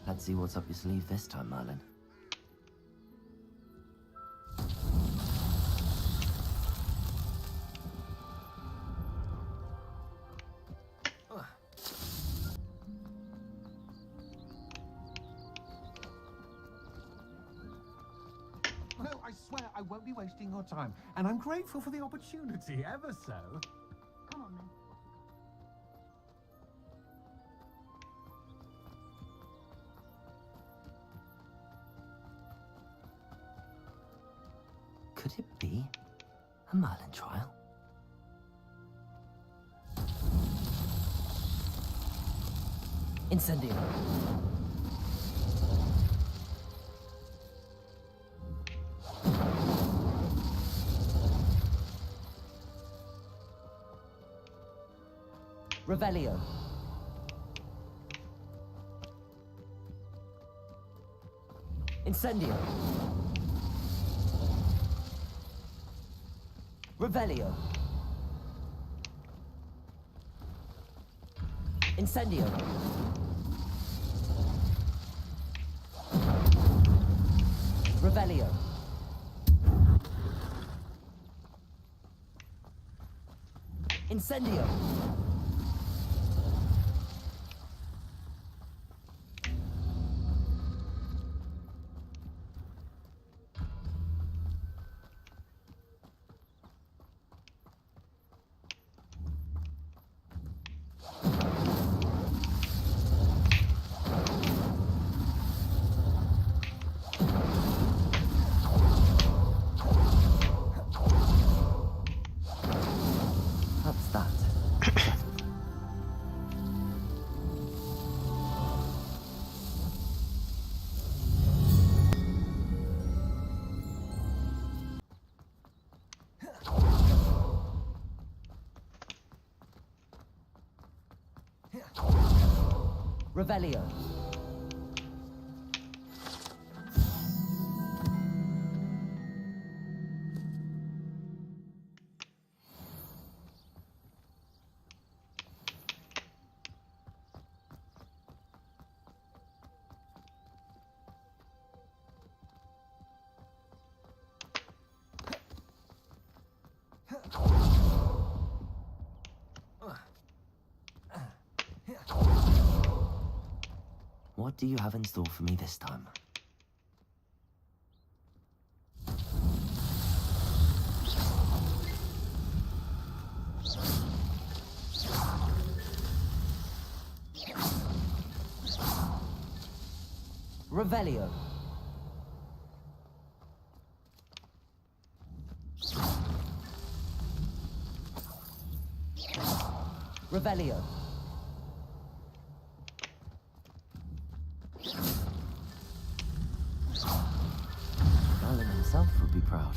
S3: Let's see what's up your sleeve this time, Merlin.
S14: No, I swear I won't be wasting your time, and I'm grateful for the opportunity, ever so.
S6: Come on, then.
S3: Could it be a Merlin trial? Incendio. Revelio. Incendio. Revelio. Incendio. Revelio. Incendio. What's that? Revelio. What do you have in store for me this time? Revelio. Revelio. Merlin himself would be proud.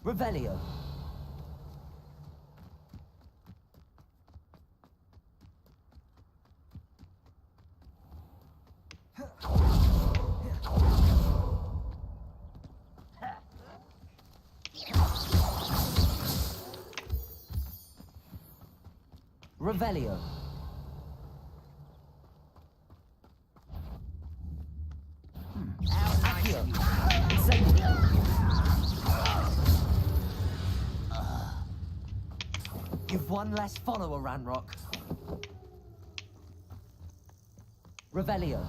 S3: Revelio. Revelio. Accio. Incendio. You've one less follower, Ranrock. Revelio.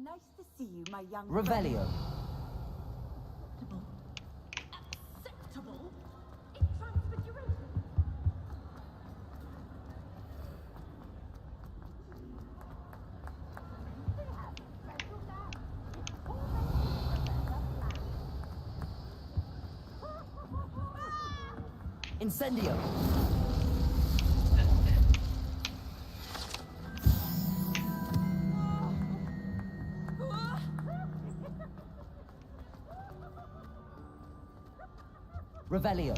S8: nice to see you, my young
S3: Revelio.
S8: Acceptable? In transfiguration?
S3: Incendio. Revelio.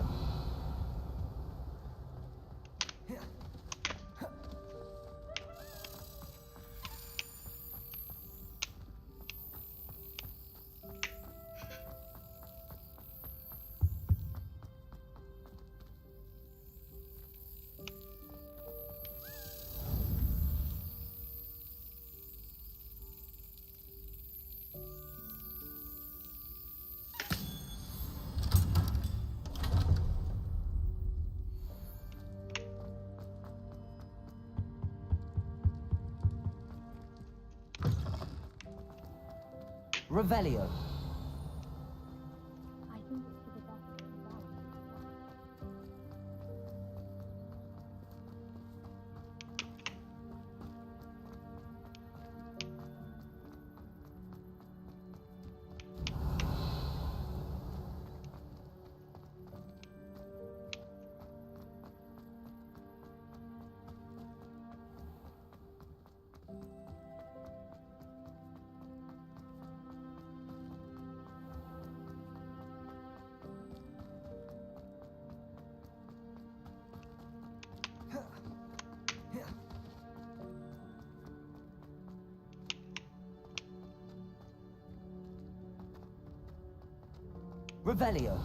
S3: Revelio.
S6: I think it's for the best of the balance. Revelio.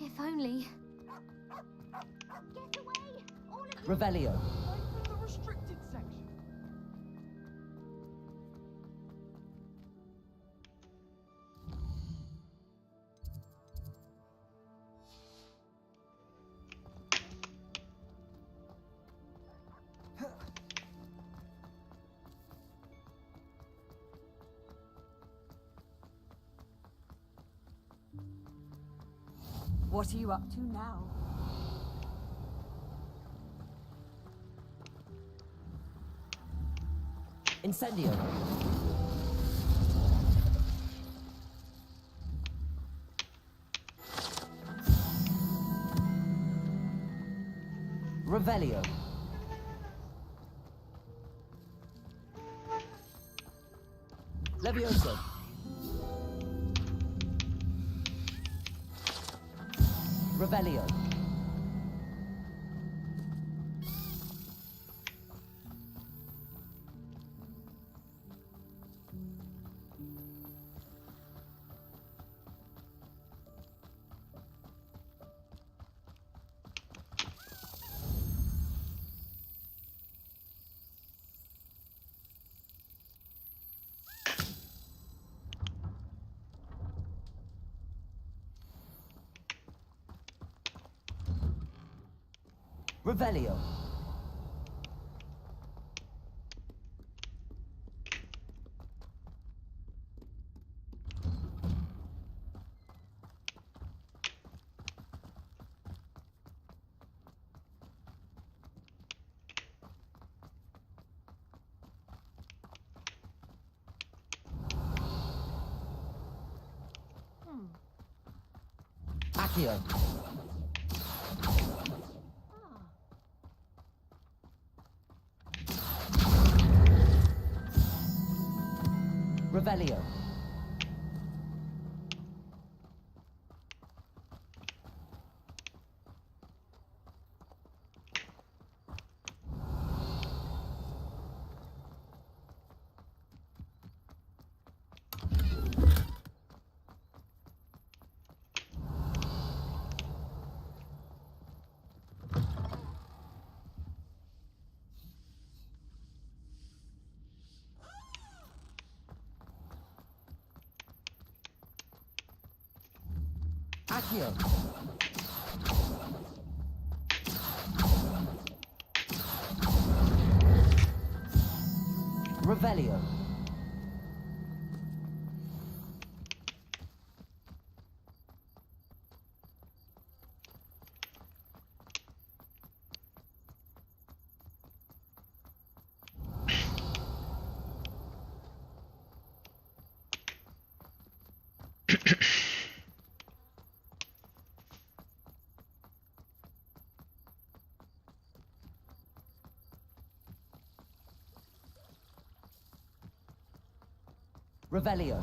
S6: If only.
S8: Get away! All of you!
S3: Revelio.
S8: Go through the restricted section. What are you up to now?
S3: Incendio. Revelio. Levioso. Revelio. Revelio. Accio. Revelio. Accio. Revelio. Revelio.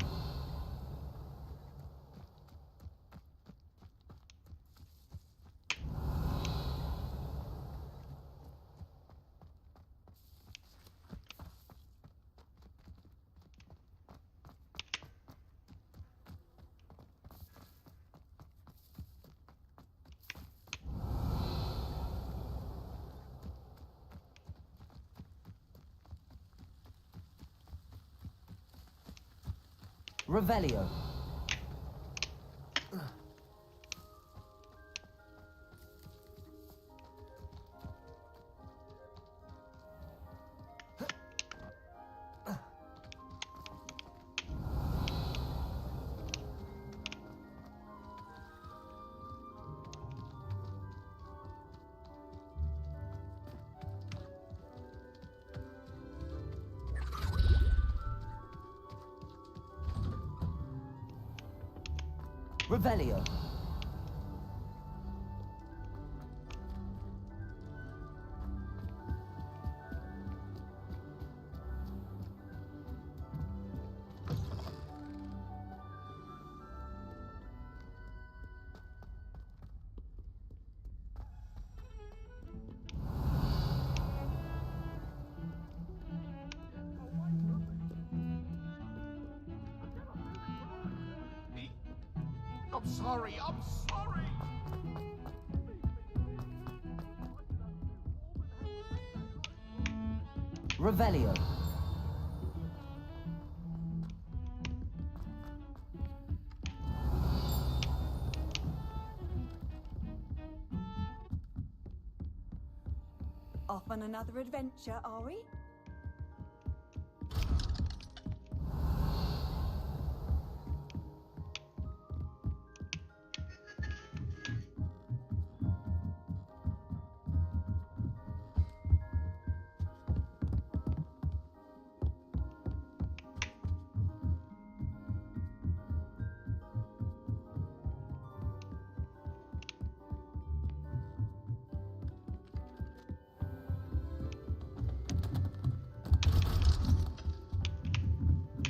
S3: Revelio. Revelio.
S14: I'm sorry, I'm sorry!
S3: Revelio.
S8: Off on another adventure, are we?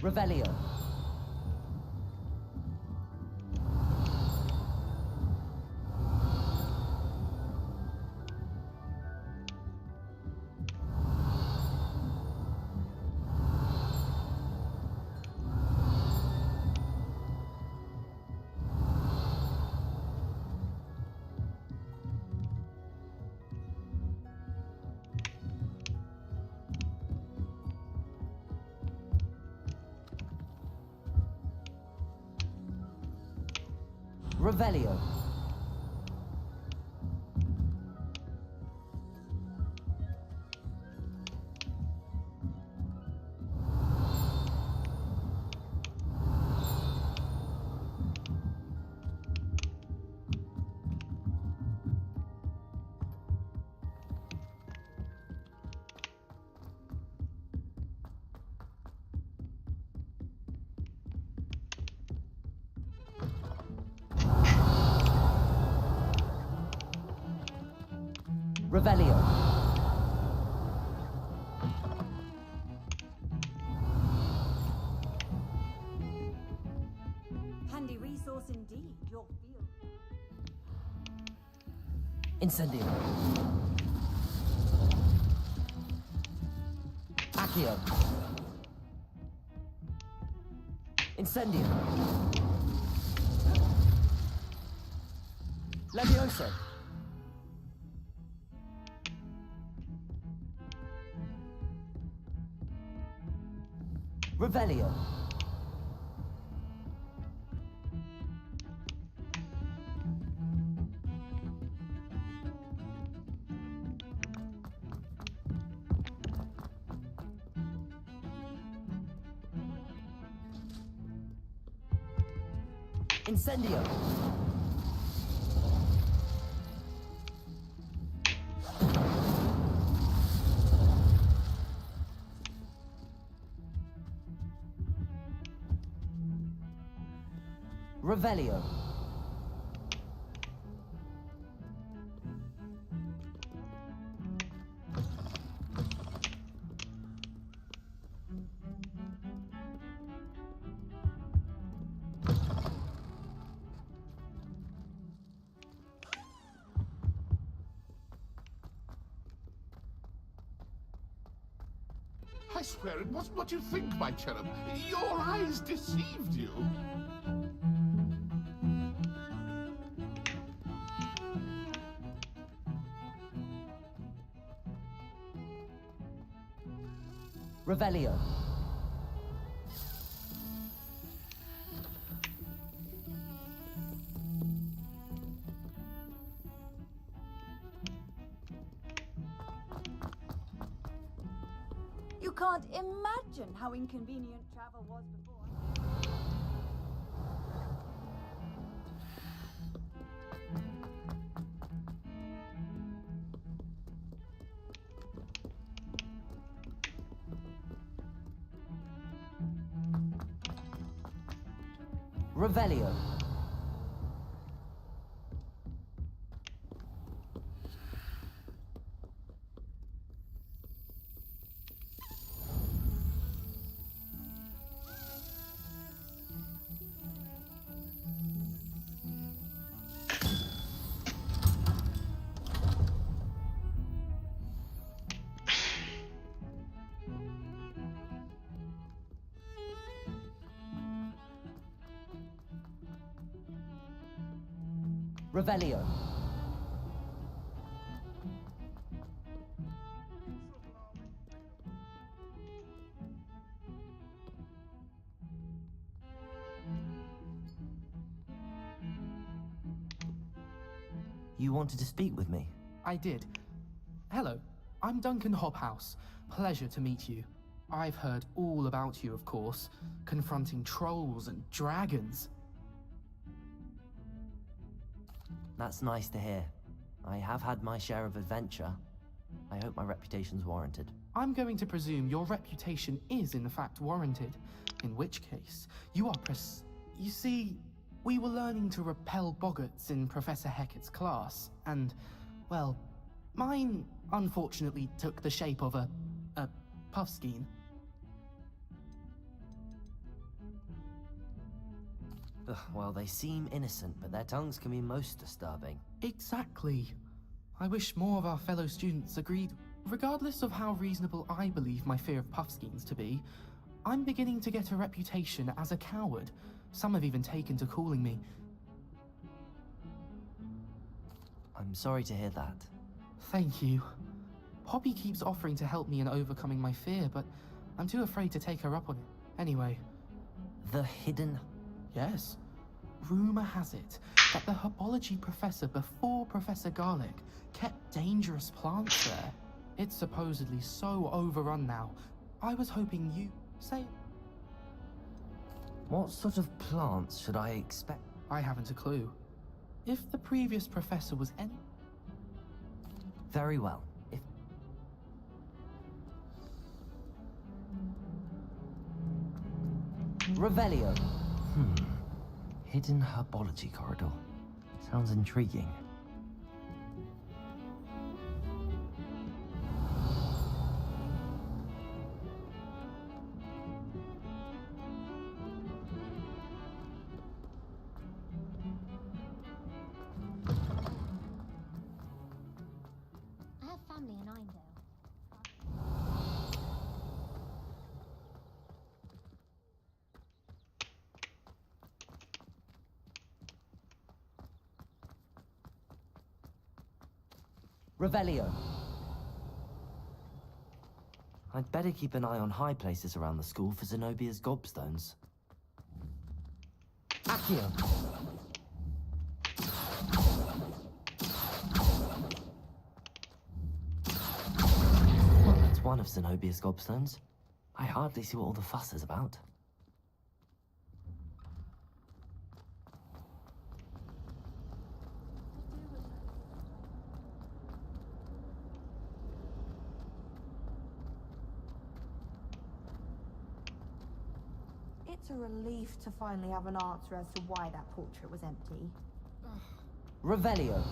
S3: Revelio. Revelio. Revelio.
S8: Handy resource indeed, your field.
S3: Incendio. Accio. Incendio. Levioso. Revelio. Incendio! Revelio.
S13: I swear it wasn't what you think, my cherub. Your eyes deceived you.
S3: Revelio.
S8: You can't imagine how inconvenient travel was before.
S3: Revelio. Revelio. You wanted to speak with me?
S7: I did. Hello, I'm Duncan Hobhouse. Pleasure to meet you. I've heard all about you, of course, confronting trolls and dragons.
S3: That's nice to hear. I have had my share of adventure. I hope my reputation's warranted.
S7: I'm going to presume your reputation is in fact warranted, in which case, you are You see, we were learning to repel boggarts in Professor Hecat's class, and, well, mine unfortunately took the shape of a puffskein.
S3: Ugh, well, they seem innocent, but their tongues can be most disturbing.
S7: Exactly. I wish more of our fellow students agreed. Regardless of how reasonable I believe my fear of puffskeins to be, I'm beginning to get a reputation as a coward. Some have even taken to calling me.
S3: I'm sorry to hear that.
S7: Thank you. Poppy keeps offering to help me in overcoming my fear, but I'm too afraid to take her up on it. Anyway.
S3: The hidden...
S7: Yes. Rumor has it that the herbology professor before Professor Garlic kept dangerous plants there. It's supposedly so overrun now. I was hoping you say...
S3: What sort of plants should I expect?
S7: I haven't a clue. If the previous professor was any...
S3: Very well. If... Revelio. Hidden herbology corridor. Sounds intriguing.
S6: I have family in Irondale.
S3: Revelio. I'd better keep an eye on high places around the school for Zenobia's gobstones. Accio. Well, that's one of Zenobia's gobstones. I hardly see what all the fuss is about.
S5: It's a relief to finally have an answer as to why that portrait was empty.
S3: Revelio.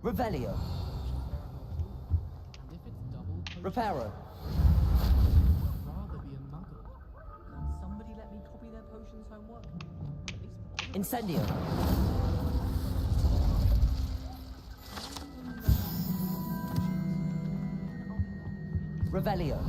S3: Revelio. Reparo.
S7: Rather be a muggle. Can somebody let me copy their potions homework?
S3: Incendio. Revelio.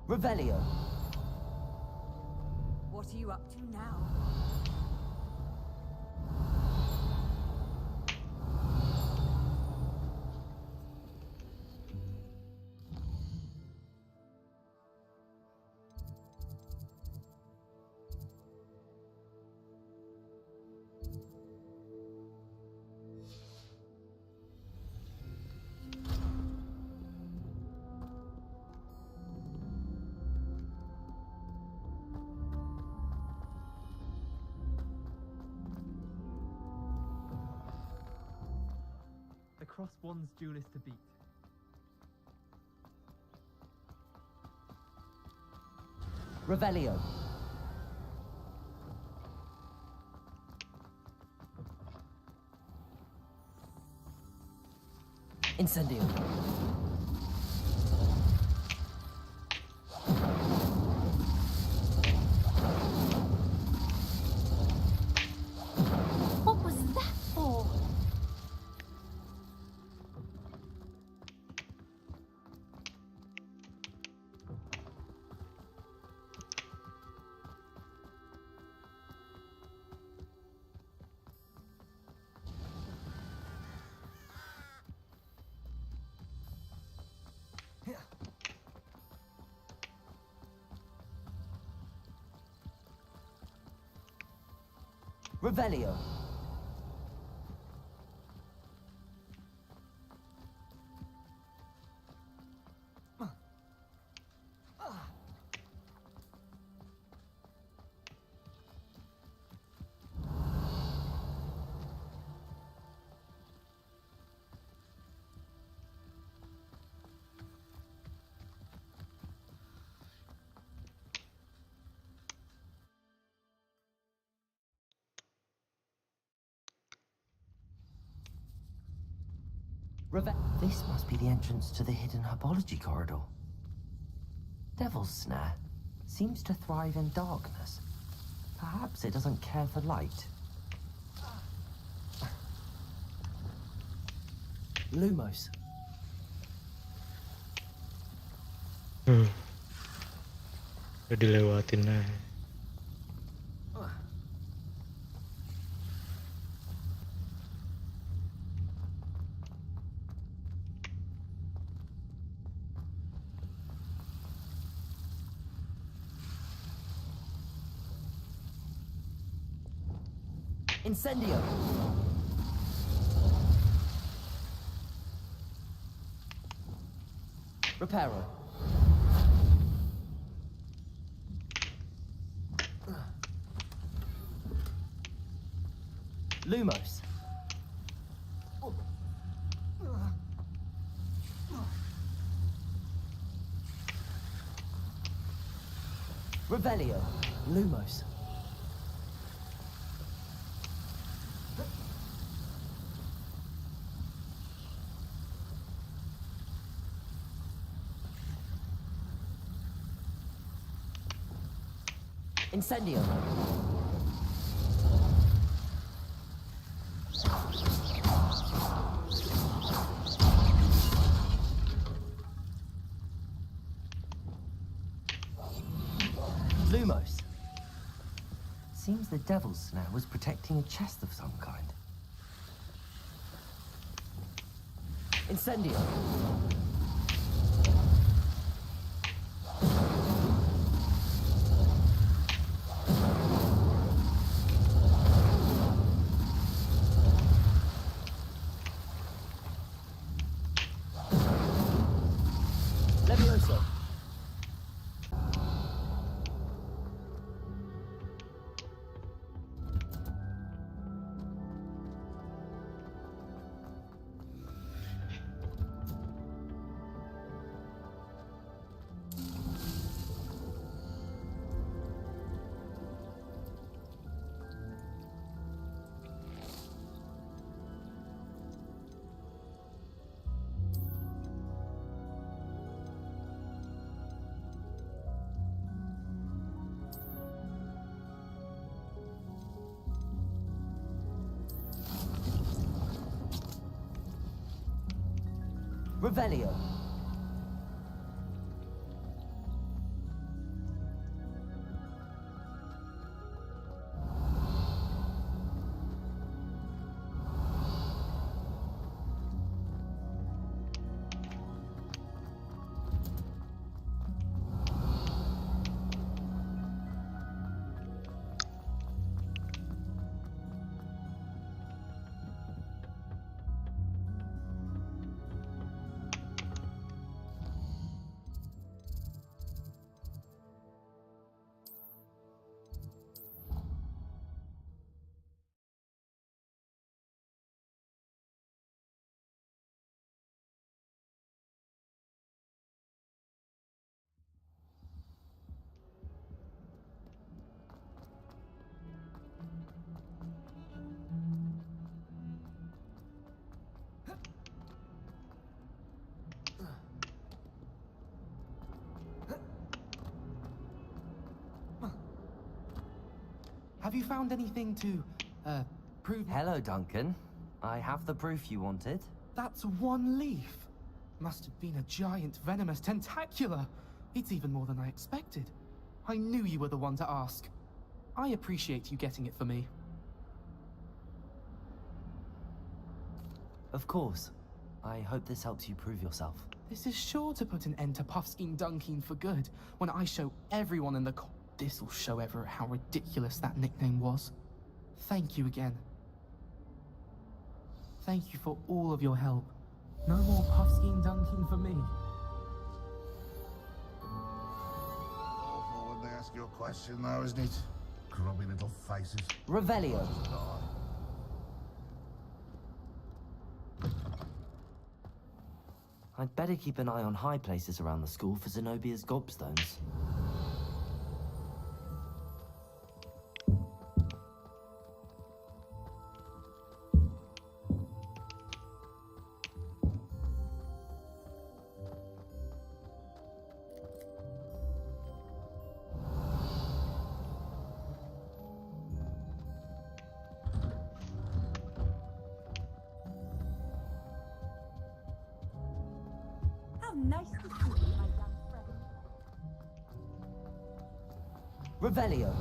S3: Revelio.
S8: What are you up to now?
S7: The cross one's duelist to beat.
S3: Revelio. Incendio.
S6: What was that for?
S3: Revelio. This must be the entrance to the hidden herbology corridor. Devil's Snare seems to thrive in darkness. Perhaps it doesn't care for light. Lumos.
S1: Udah dilewatin lah.
S3: Incendio. Reparo. Lumos. Revelio. Lumos. Incendio. Lumos. Seems the devil's snare was protecting a chest of some kind. Incendio. Levioso. Revelio.
S7: Have you found anything to, prove...
S3: Hello, Duncan. I have the proof you wanted.
S7: That's one leaf. Must have been a giant venomous tentacula. It's even more than I expected. I knew you were the one to ask. I appreciate you getting it for me.
S3: Of course. I hope this helps you prove yourself.
S7: This is sure to put an end to Puffskein Dunkeen for good when I show everyone in the This'll show Everett how ridiculous that nickname was. Thank you again. Thank you for all of your help. No more Puffskein Dunkeen for me.
S14: Awful when they ask you a question though, isn't it? Grubby little faces.
S3: Revelio. I'd better keep an eye on high places around the school for Zenobia's gobstones.
S8: Nice to see you, my young friend.
S3: Revelio.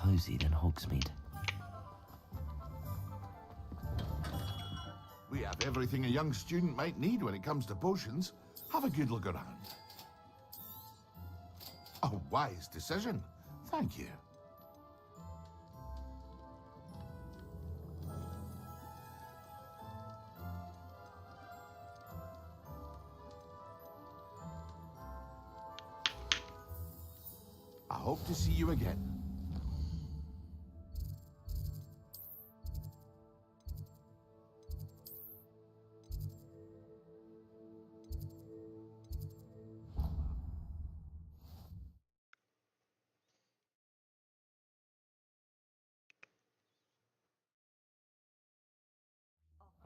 S3: cozy than Hogsmeade.
S14: We have everything a young student might need when it comes to potions. Have a good look around. A wise decision. Thank you. I hope to see you again.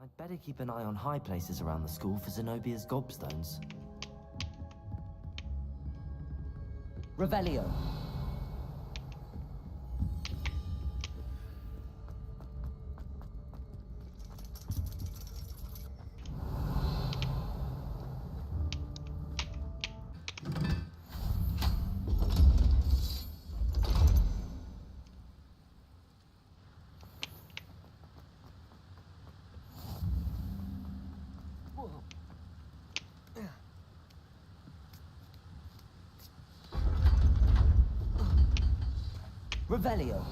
S3: I'd better keep an eye on high places around the school for Zenobia's gobstones. Revelio. Revelio.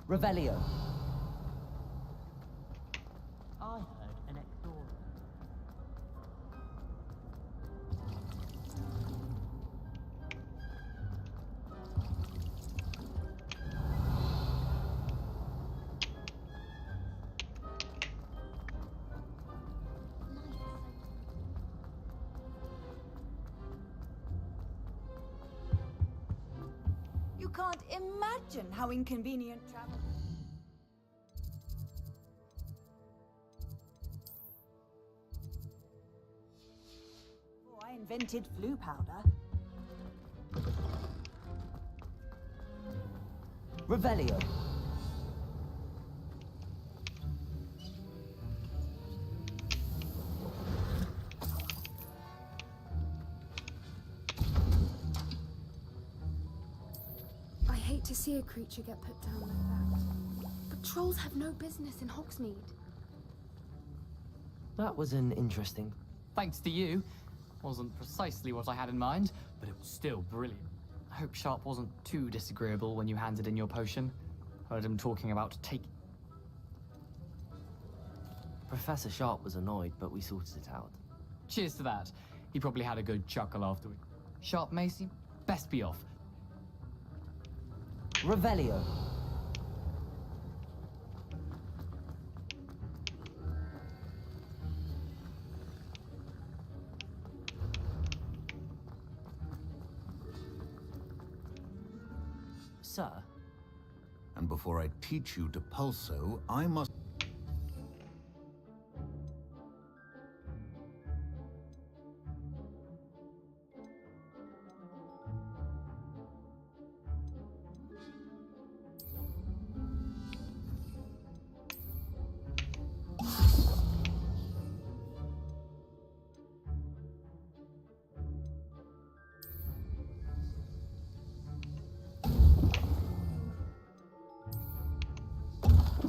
S3: Revelio.
S16: I heard an exhaust.
S8: You can't imagine how inconvenient travel. Before I invented flu powder.
S3: Revelio.
S21: I hate to see a creature get put down like that. But trolls have no business in Hogsmeade.
S3: That was an interesting...
S9: Thanks to you. Wasn't precisely what I had in mind, but it was still brilliant. I hope Sharp wasn't too disagreeable when you handed in your potion. Heard him talking about taking...
S3: Professor Sharp was annoyed, but we sorted it out.
S9: Cheers to that. He probably had a good chuckle afterward. Sharp Macy, best be off.
S3: Revelio. Sir?
S11: And before I teach you to pulso, I must...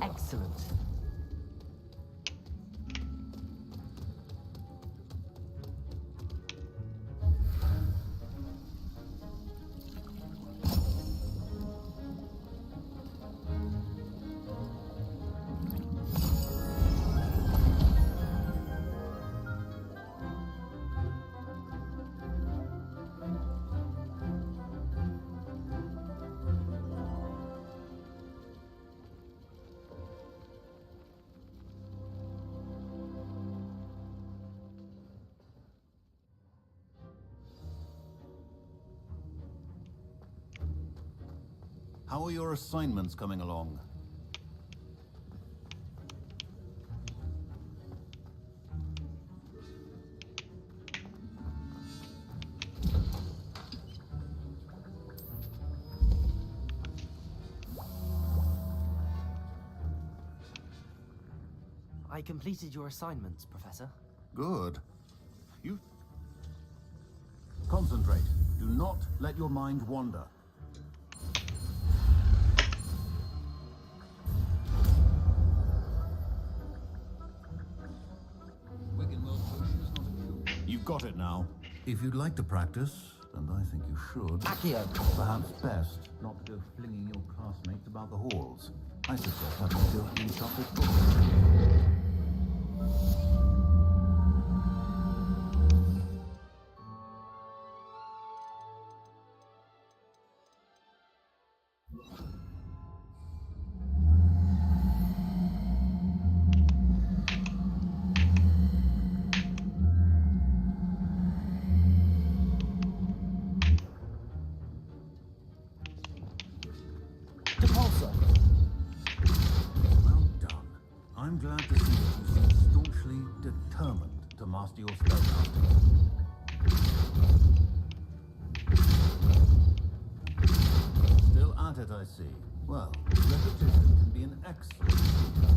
S3: Excellent.
S11: How are your assignments coming along?
S3: I completed your assignments, Professor.
S11: Good. You... Concentrate. Do not let your mind wander. You've got it now. If you'd like to practice, and I think you should, perhaps best not to go flinging your classmates about the halls. I suggest having a go at the enchanted book. Well done. I'm glad to see that you seem staunchly determined to master your spellcasting. Still at it, I see. Well, repetition can be an excellent teacher.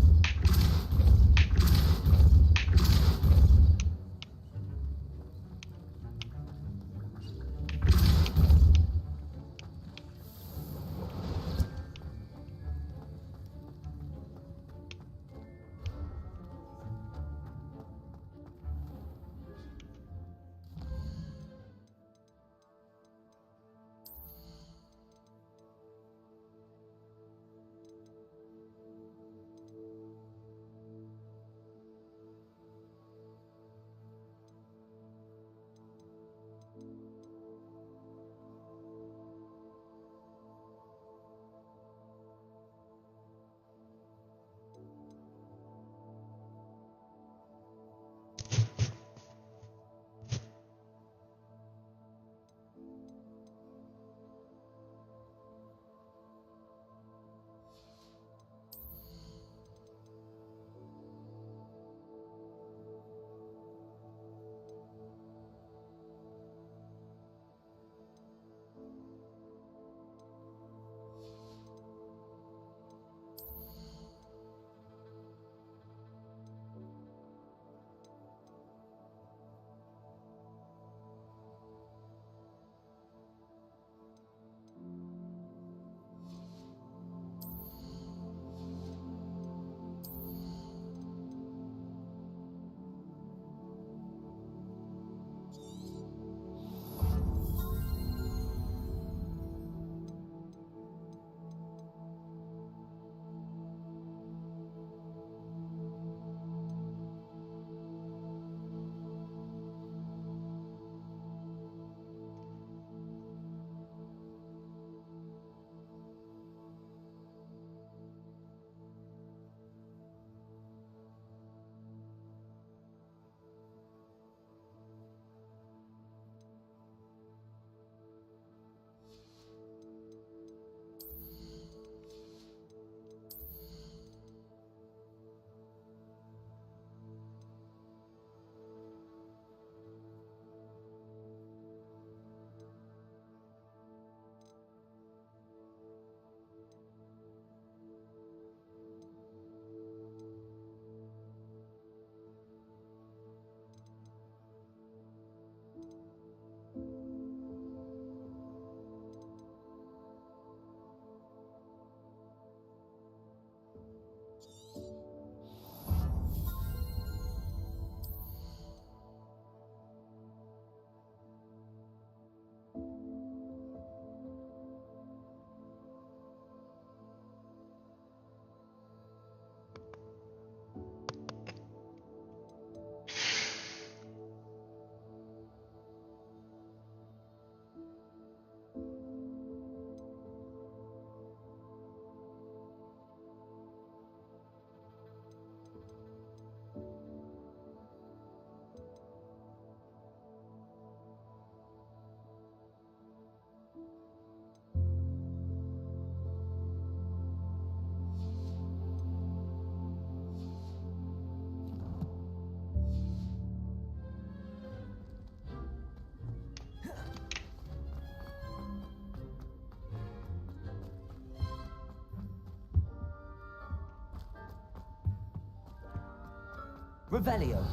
S3: Revelio.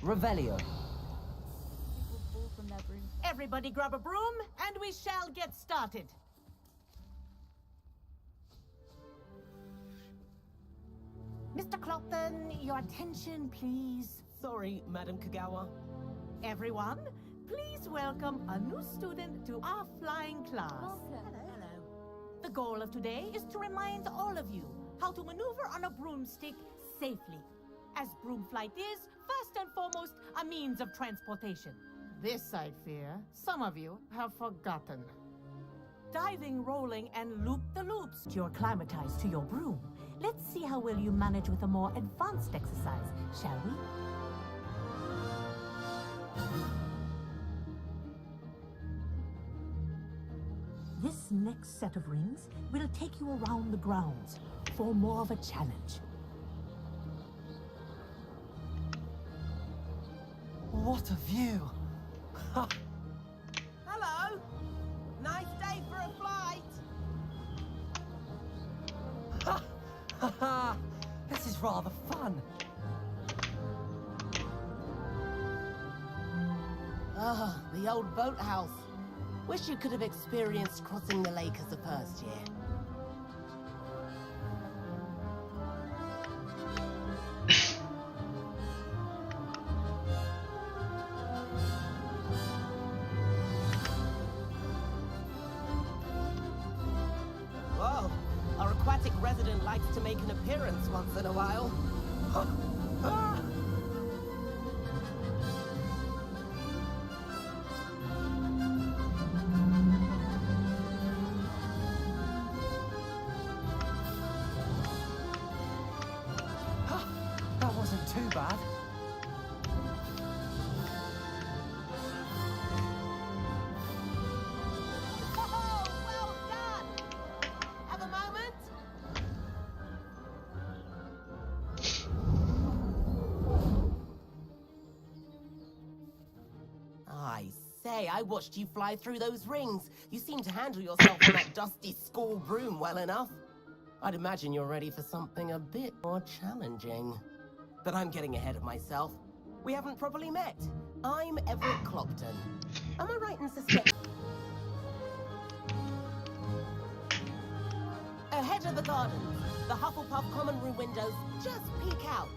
S3: Revelio.
S2: Everybody grab a broom, and we shall get started. Mr. Clopton, your attention, please.
S22: Sorry, Madam Kagawa.
S2: Everyone, please welcome a new student to our flying class.
S22: Hello.
S2: The goal of today is to remind all of you how to maneuver on a broomstick safely, as broom flight is, first and foremost, a means of transportation. This, I fear, some of you have forgotten. Diving, rolling, and loop-the-loops. You're acclimatized to your broom. Let's see how well you manage with a more advanced exercise, shall we? This next set of rings will take you around the grounds for more of a challenge.
S3: What a view!
S22: Hello. Nice day for a flight.
S3: This is rather fun.
S22: Ah, the old boathouse. Wish you could have experienced crossing the lake as the first year. Whoa, our aquatic resident likes to make an appearance once in a while.
S3: That wasn't too bad.
S22: Well done! Have a moment? I say, I watched you fly through those rings. You seem to handle yourself on that dusty school broom well enough. I'd imagine you're ready for something a bit more challenging. But I'm getting ahead of myself. We haven't properly met. I'm Everett Clopton. Am I right in suspecting? Ahead of the garden, the Hufflepuff common room windows just peek out.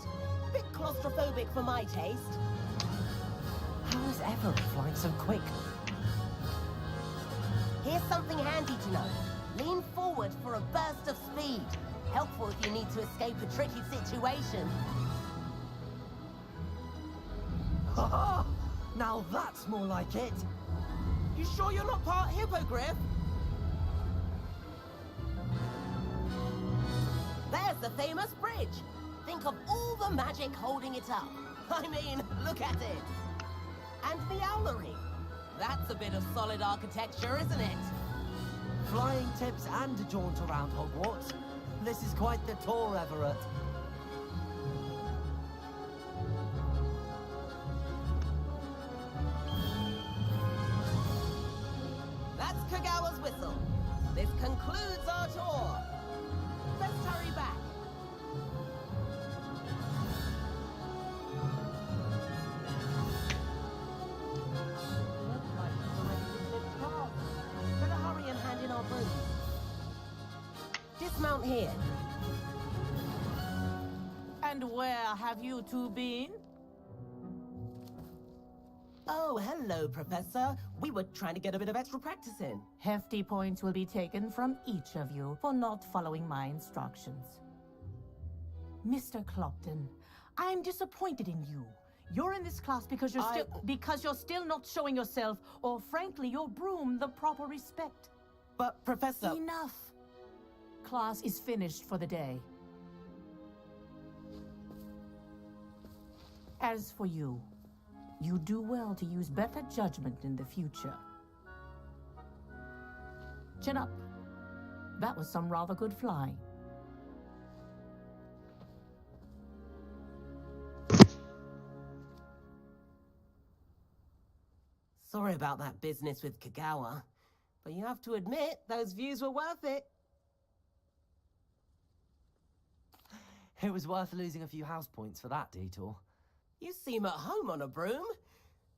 S22: Bit claustrophobic for my taste.
S3: How is Everett flying so quick?
S22: Here's something handy to know. Lean forward for a burst of speed. Helpful if you need to escape a tricky situation.
S3: Ha! Now that's more like it.
S22: You sure you're not part hippogriff? There's the famous bridge. Think of all the magic holding it up. I mean, look at it. And the owlery. That's a bit of solid architecture, isn't it?
S3: Flying tips and a jaunt around Hogwarts. This is quite the tour, Everett.
S22: That's Kagawa's whistle. This concludes our tour. Let's hurry back. Better hurry and hand in our broom. Dismount here.
S2: And where have you two been?
S22: Oh, hello, Professor. We were trying to get a bit of extra practice in.
S2: Hefty points will be taken from each of you for not following my instructions. Mr. Clopton, I'm disappointed in you. You're in this class because you're still not showing yourself, or frankly, your broom, the proper respect.
S22: But, Professor...
S2: Enough! Class is finished for the day. As for you, you do well to use better judgment in the future. Chin up. That was some rather good flying.
S22: Sorry about that business with Kagawa, but you have to admit, those views were worth it.
S3: It was worth losing a few house points for that detour.
S22: You seem at home on a broom.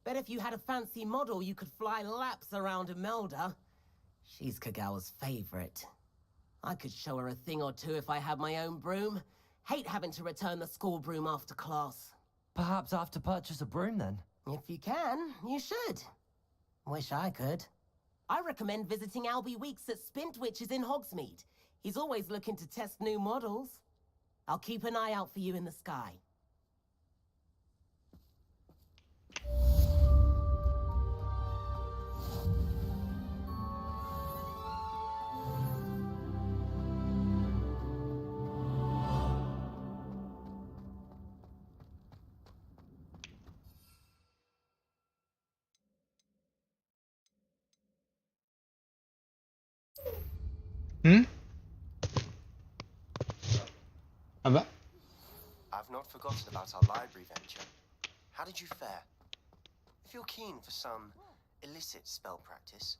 S22: Bet if you had a fancy model, you could fly laps around Imelda. She's Kagawa's favorite. I could show her a thing or two if I had my own broom. Hate having to return the school broom after class.
S3: Perhaps I have to purchase a broom then?
S22: If you can, you should. Wish I could. I recommend visiting Albie Weeks at Spintwitches in Hogsmeade. He's always looking to test new models. I'll keep an eye out for you in the sky.
S1: Apa?
S4: I've not forgotten about our library venture. How did you fare? If you're keen for some illicit spell practice,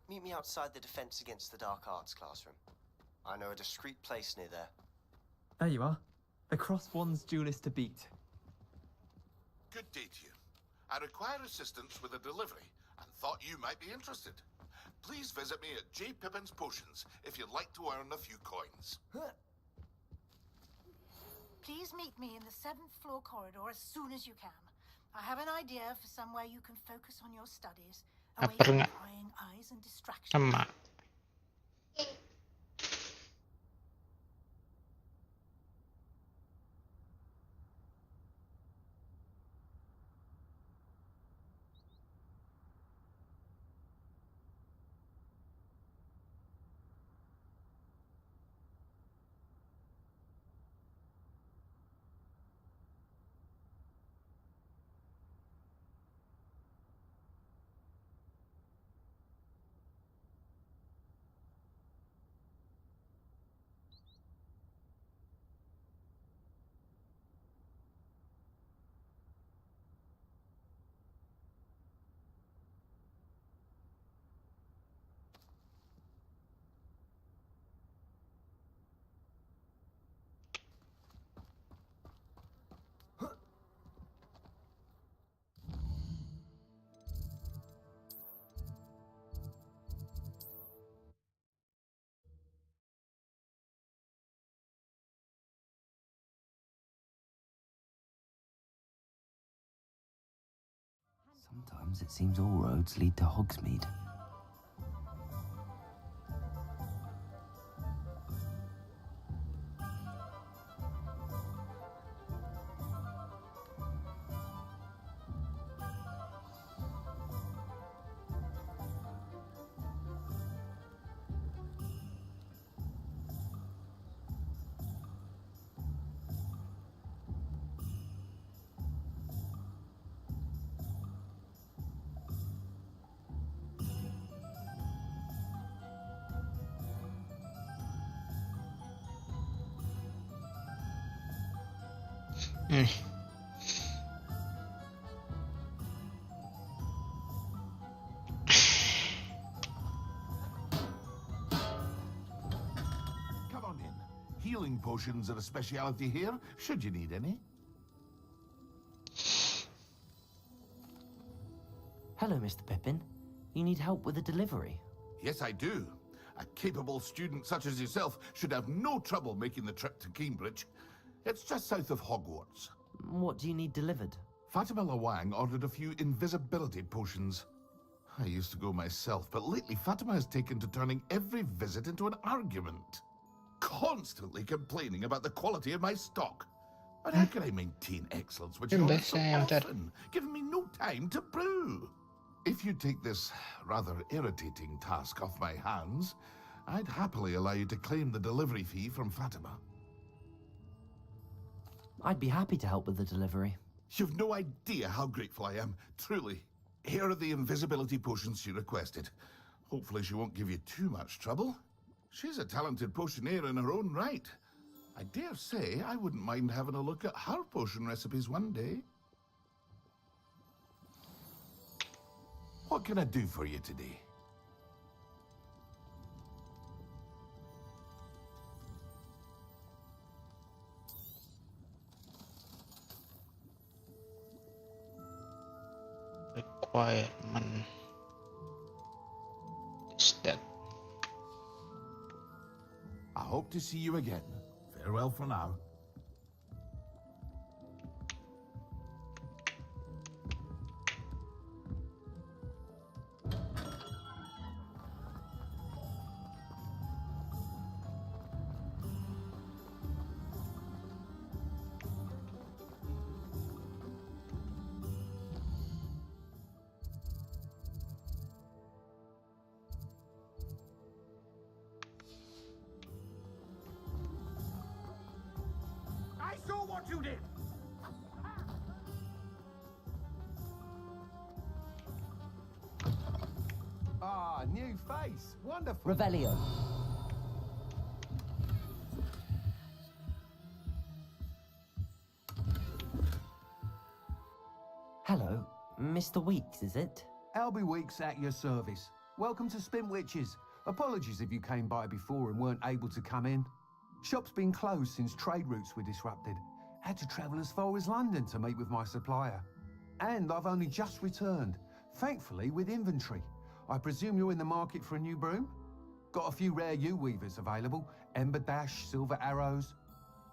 S4: meet me outside the Defense Against the Dark Arts classroom. I know a discreet place near there.
S7: There you are. The Crosswands duelist to beat.
S13: Good day to you. I require assistance with a delivery and thought you might be interested. Please visit me at J. Pippin's Potions if you'd like to earn a few coins.
S10: Please meet me in the 7th floor corridor as soon as you can. I have an idea for somewhere you can focus on your studies, away from prying eyes and distractions.
S1: Sama.
S3: Sometimes it seems all roads lead to Hogsmeade.
S14: Come on in. Healing potions are a speciality here, should you need any.
S3: Hello, Mr. Pippin. You need help with a delivery?
S14: Yes, I do. A capable student such as yourself should have no trouble making the trip to Cambridge. It's just south of Hogwarts.
S3: What do you need delivered?
S14: Fatima Lawang ordered a few invisibility potions. I used to go myself, but lately Fatima has taken to turning every visit into an argument. Constantly complaining about the quality of my stock. But how can I maintain excellence when she's so often, giving me no time to brew? If you take this rather irritating task off my hands, I'd happily allow you to claim the delivery fee from Fatima.
S3: I'd be happy to help with the delivery.
S14: You've no idea how grateful I am, truly. Here are the invisibility potions she requested. Hopefully she won't give you too much trouble. She's a talented potioneer in her own right. I dare say I wouldn't mind having a look at her potion recipes one day. What can I do for you today?
S1: Requirement is that.
S14: I hope to see you again. Farewell for now.
S17: I saw what you did!
S19: Ah, new face. Wonderful.
S3: Revelio. Hello, Mr. Weeks, is it?
S19: Albie Weeks at your service. Welcome to Spin Witches. Apologies if you came by before and weren't able to come in. Shop's been closed since trade routes were disrupted. Had to travel as far as London to meet with my supplier. And I've only just returned, thankfully with inventory. I presume you're in the market for a new broom? Got a few rare U-weavers available. Ember Dash, Silver Arrows.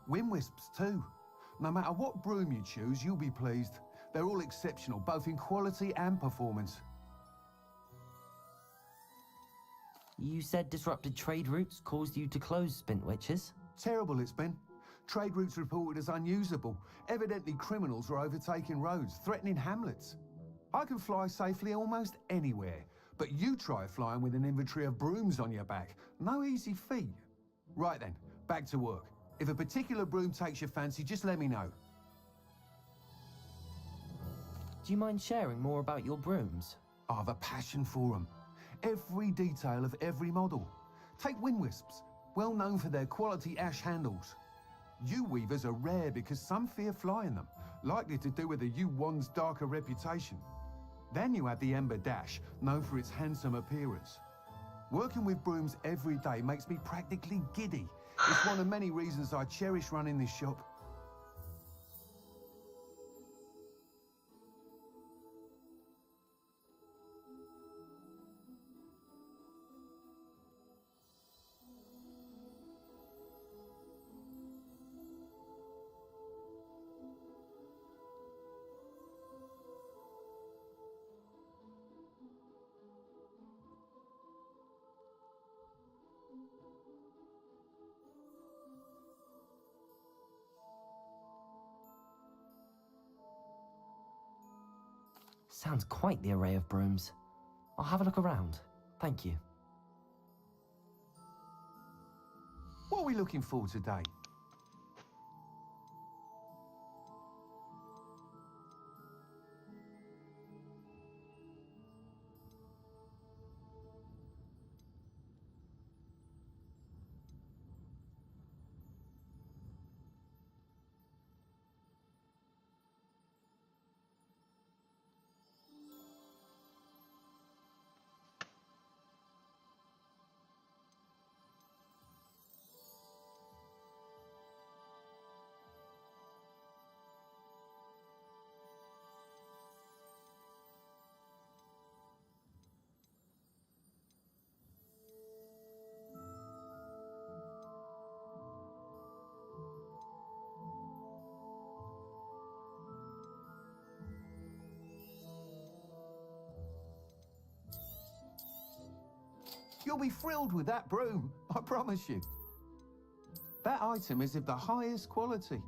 S19: Wind Wisps too. No matter what broom you choose, you'll be pleased. They're all exceptional, both in quality and performance.
S3: You said disrupted trade routes caused you to close Spin Witches?
S19: Terrible it's been. Trade routes reported as unusable. Evidently criminals are overtaking roads, threatening hamlets. I can fly safely almost anywhere, but you try flying with an inventory of brooms on your back. No easy feat. Right then, back to work. If a particular broom takes your fancy, just let me know.
S3: Do you mind sharing more about your brooms?
S19: I have a passion for them. Every detail of every model. Take Wind Wisps, well known for their quality ash handles. U-weavers are rare because some fear flying them, likely to do with the U-wand's darker reputation. Then you have the Ember Dash, known for its handsome appearance. Working with brooms every day makes me practically giddy. It's one of many reasons I cherish running this shop.
S3: Sounds quite the array of brooms. I'll have a look around. Thank you.
S19: What are we looking for today? You'll be thrilled with that broom, I promise you. That item is of the highest quality.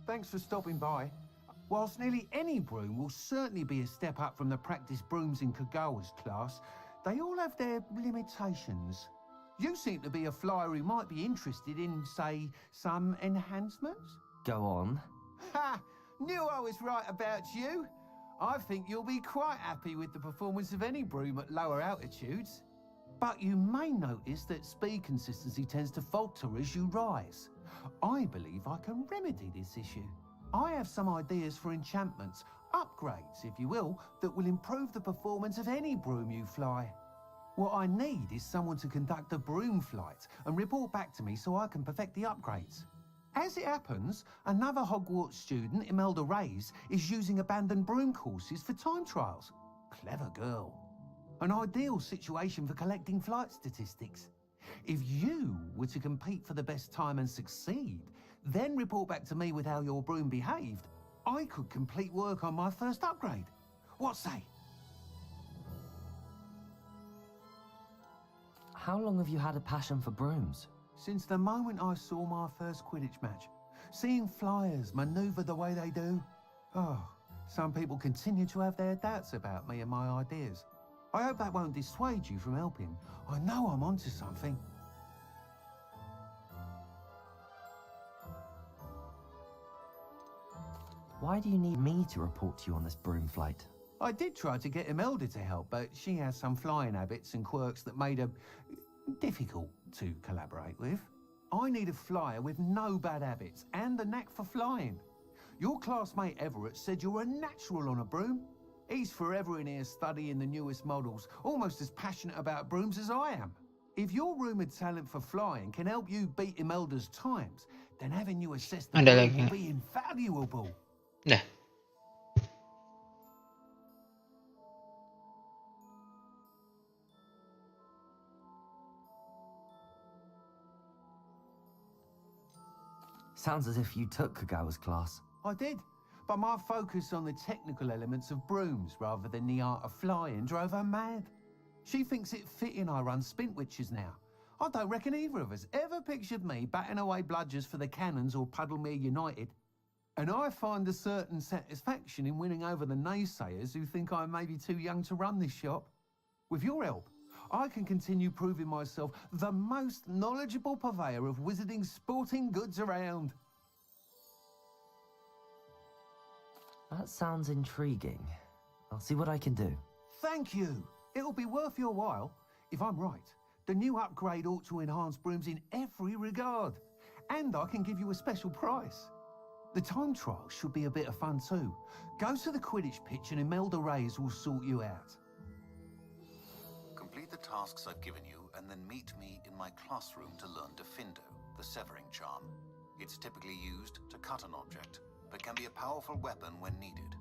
S19: Thanks for stopping by. Whilst nearly any broom will certainly be a step up from the practice brooms in Kagawa's class, they all have their limitations. You seem to be a flyer who might be interested in, say, some enhancements?
S3: Go on.
S19: Ha! Knew I was right about you. I think you'll be quite happy with the performance of any broom at lower altitudes. But you may notice that speed consistency tends to falter as you rise. I believe I can remedy this issue. I have some ideas for enchantments, upgrades, if you will, that will improve the performance of any broom you fly. What I need is someone to conduct a broom flight and report back to me so I can perfect the upgrades. As it happens, another Hogwarts student, Imelda Reyes, is using abandoned broom courses for time trials. Clever girl. An ideal situation for collecting flight statistics. If you were to compete for the best time and succeed, then report back to me with how your broom behaved, I could complete work on my first upgrade. What say?
S3: How long have you had a passion for brooms?
S19: Since the moment I saw my first Quidditch match. Seeing flyers manoeuvre the way they do. Oh, some people continue to have their doubts about me and my ideas. I hope that won't dissuade you from helping. I know I'm onto something.
S3: Why do you need me to report to you on this broom flight?
S19: I did try to get Imelda to help, but she has some flying habits and quirks that made her difficult to collaborate with. I need a flyer with no bad habits and the knack for flying. Your classmate Everett said you're a natural on a broom. He's forever in here studying the newest models, almost as passionate about brooms as I am. If your rumoured talent for flying can help you beat Imelda's times, then having you assess the broom will be invaluable.
S1: Dah.
S3: Sounds as if you took Kagawa's class.
S19: I did, but my focus on the technical elements of brooms rather than the art of flying drove her mad. She thinks it fitting I run Spintwitches now. I don't reckon either of us ever pictured me batting away bludgers for the Cannons or Puddlemere United. And I find a certain satisfaction in winning over the naysayers who think I may be too young to run this shop. With your help, I can continue proving myself the most knowledgeable purveyor of wizarding sporting goods around.
S3: That sounds intriguing. I'll see what I can do.
S19: Thank you. It'll be worth your while. If I'm right, the new upgrade ought to enhance brooms in every regard. And I can give you a special price. The time trial should be a bit of fun too. Go to the Quidditch pitch and Imelda Reyes will sort you out.
S11: Complete the tasks I've given you and then meet me in my classroom to learn Defindo, the severing charm. It's typically used to cut an object, but can be a powerful weapon when needed.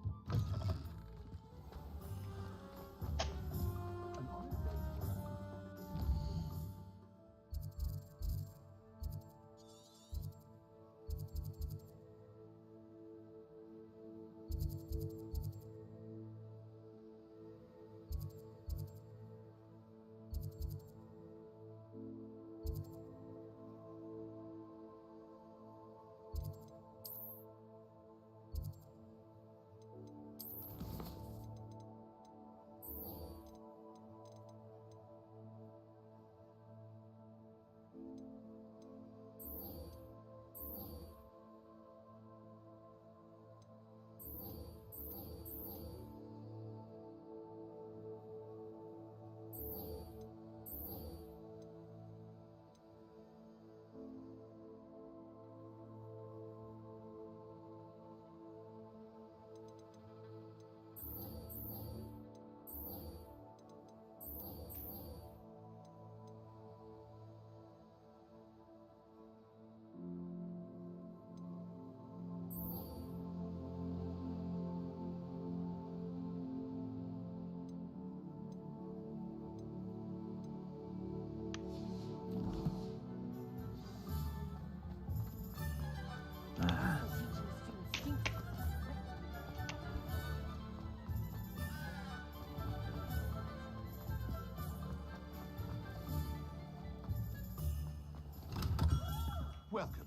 S14: Welcome.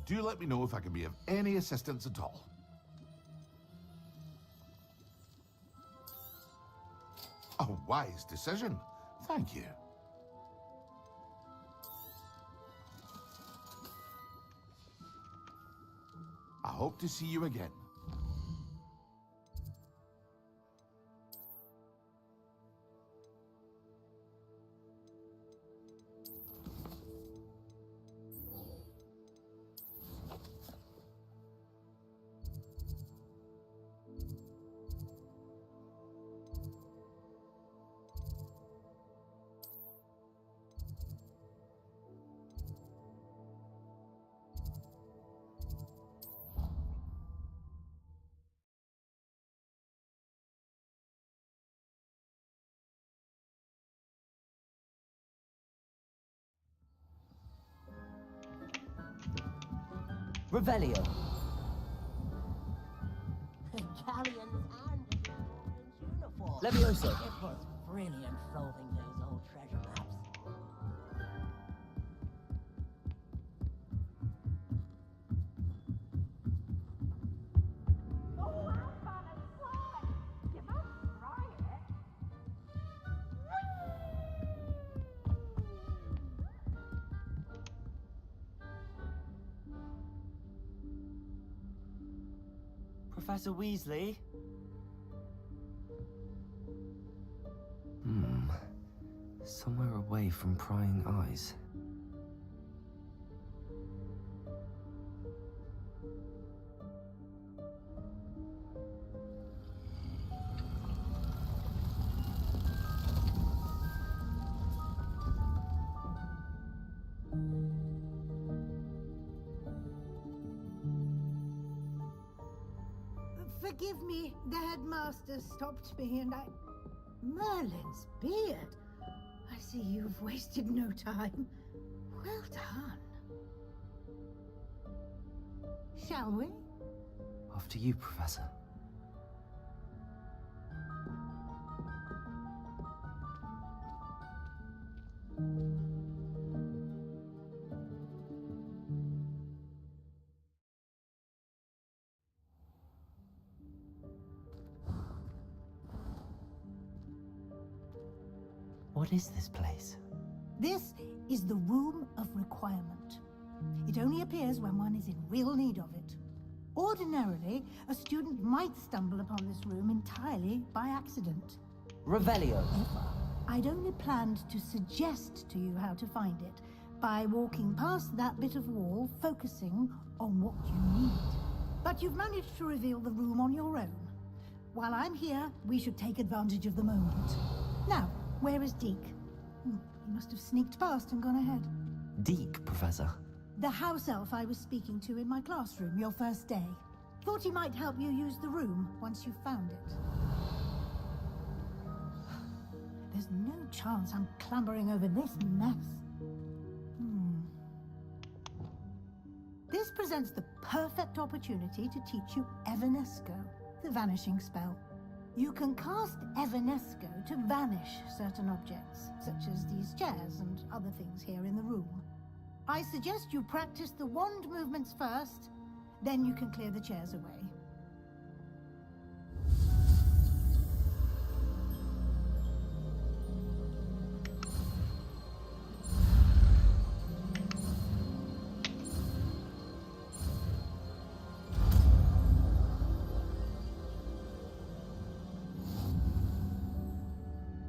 S14: Do let me know if I can be of any assistance at all. A wise decision. Thank you. I hope to see you again.
S3: Revelio.
S22: Galleons and uniform.
S3: Levioso.
S22: It was brilliant solving those old treasure maps.
S4: Professor Weasley?
S3: Somewhere away from prying eyes.
S10: Forgive me, the headmaster stopped me and I... Merlin's beard! I see you've wasted no time. Well done. Shall we?
S3: After you, Professor. What is this place?
S10: This is the Room of Requirement. It only appears when one is in real need of it. Ordinarily, a student might stumble upon this room entirely by accident.
S3: Revelio.
S10: I'd only planned to suggest to you how to find it by walking past that bit of wall, focusing on what you need. But you've managed to reveal the room on your own. While I'm here, we should take advantage of the moment. Now, where is Deke? He must have sneaked past and gone ahead.
S3: Deke, Professor.
S10: The house elf I was speaking to in my classroom your first day. Thought he might help you use the room once you found it. There's no chance I'm clambering over this mess. This presents the perfect opportunity to teach you Evanesco, the vanishing spell. You can cast Evanesco to vanish certain objects, such as these chairs and other things here in the room. I suggest you practice the wand movements first, then you can clear the chairs away.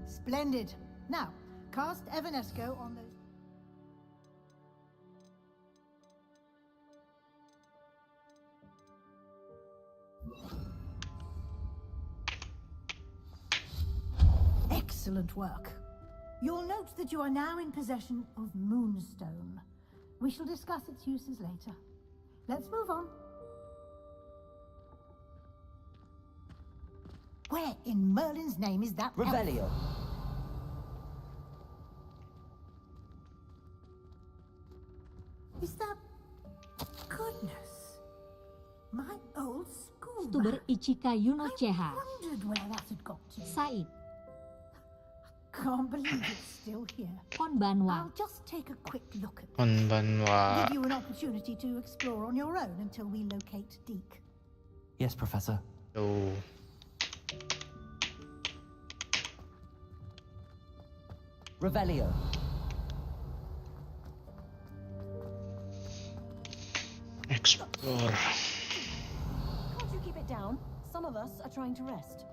S10: Splendid. Now, cast Evanesco on those... Excellent work. You'll note that you are now in possession of Moonstone. We shall discuss its uses later. Let's move on. Where in Merlin's name is that
S3: Revelio.
S10: elf? Is that... Goodness. My old school
S15: Vtuber
S10: map.
S15: Ichika Yuno
S10: I
S15: Cheha.
S10: wondered where that had got to.
S15: Said.
S10: Can't believe it's still here.
S15: Konbanwa.
S10: I'll just take a quick look at
S1: Konbanwa.
S10: Give you an opportunity to explore on your own until we locate Deke.
S3: Yes, Professor.
S1: Oh.
S3: Revelio.
S1: Explore.
S2: Can't you keep it down? Some of us are trying to rest.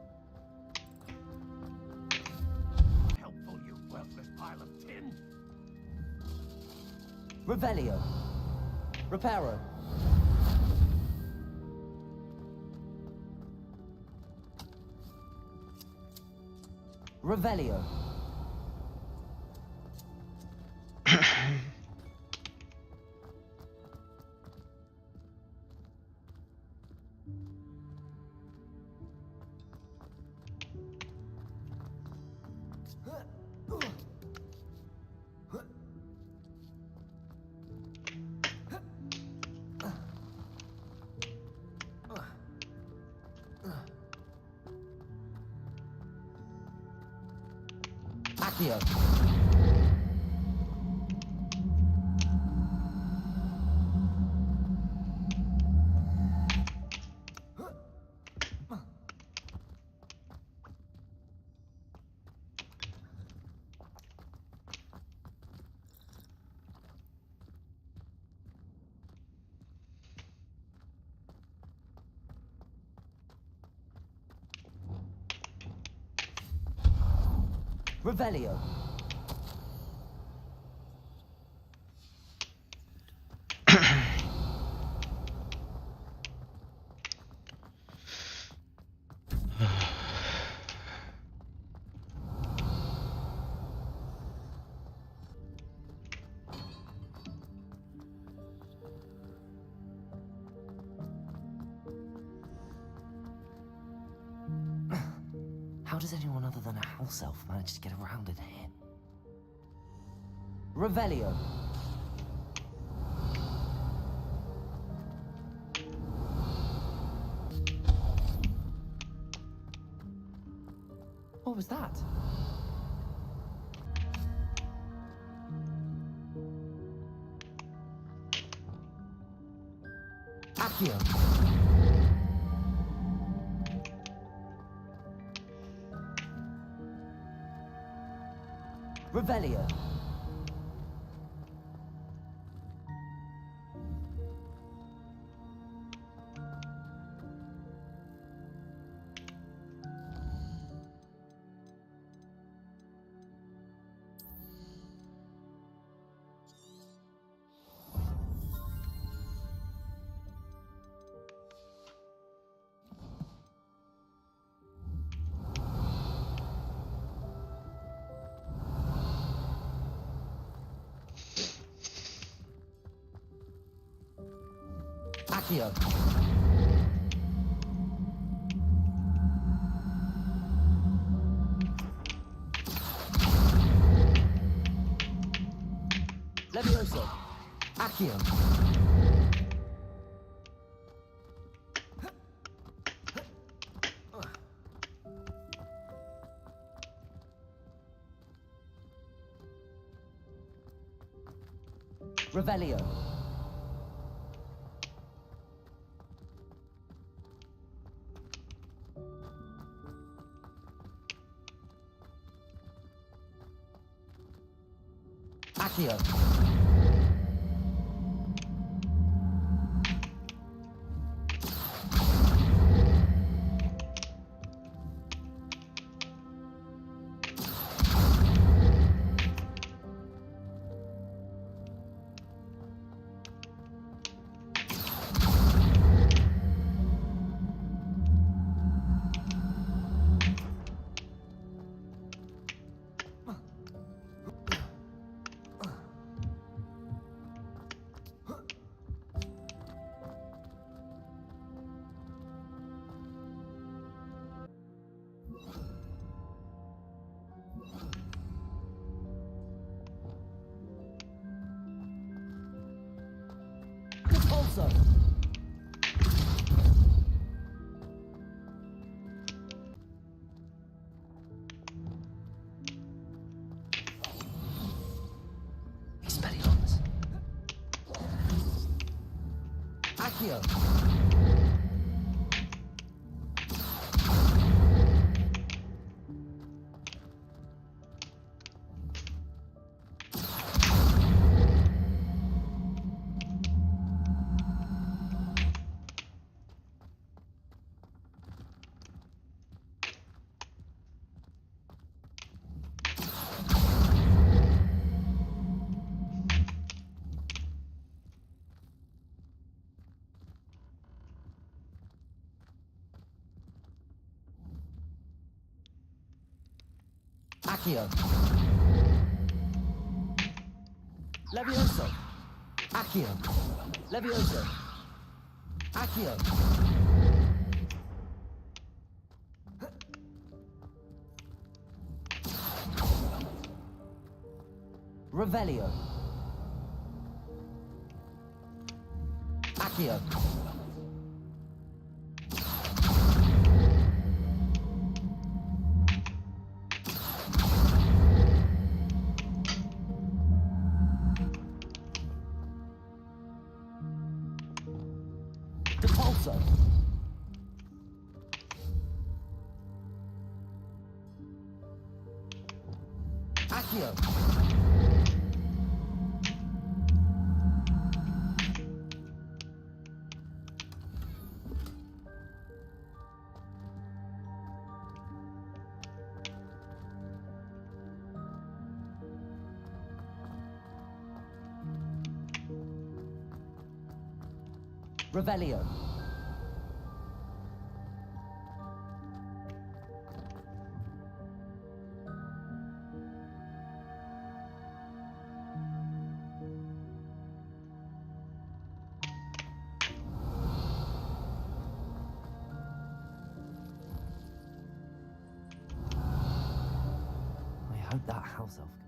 S17: Helpful, you worthless pile of tin.
S3: Revelio. Reparo. Revelio. Accio. Revelio. How does anyone other than a house elf manage to get around in here? Revelio. What was that? Accio. Revelio. Accio. Levioso. Accio. Revelio. Accio. Also. Expelliarmus. Accio. Accio. Levioso. Accio. Levioso. Accio. Revelio. Accio. Depulso. Accio. Revelio. I hope that house elf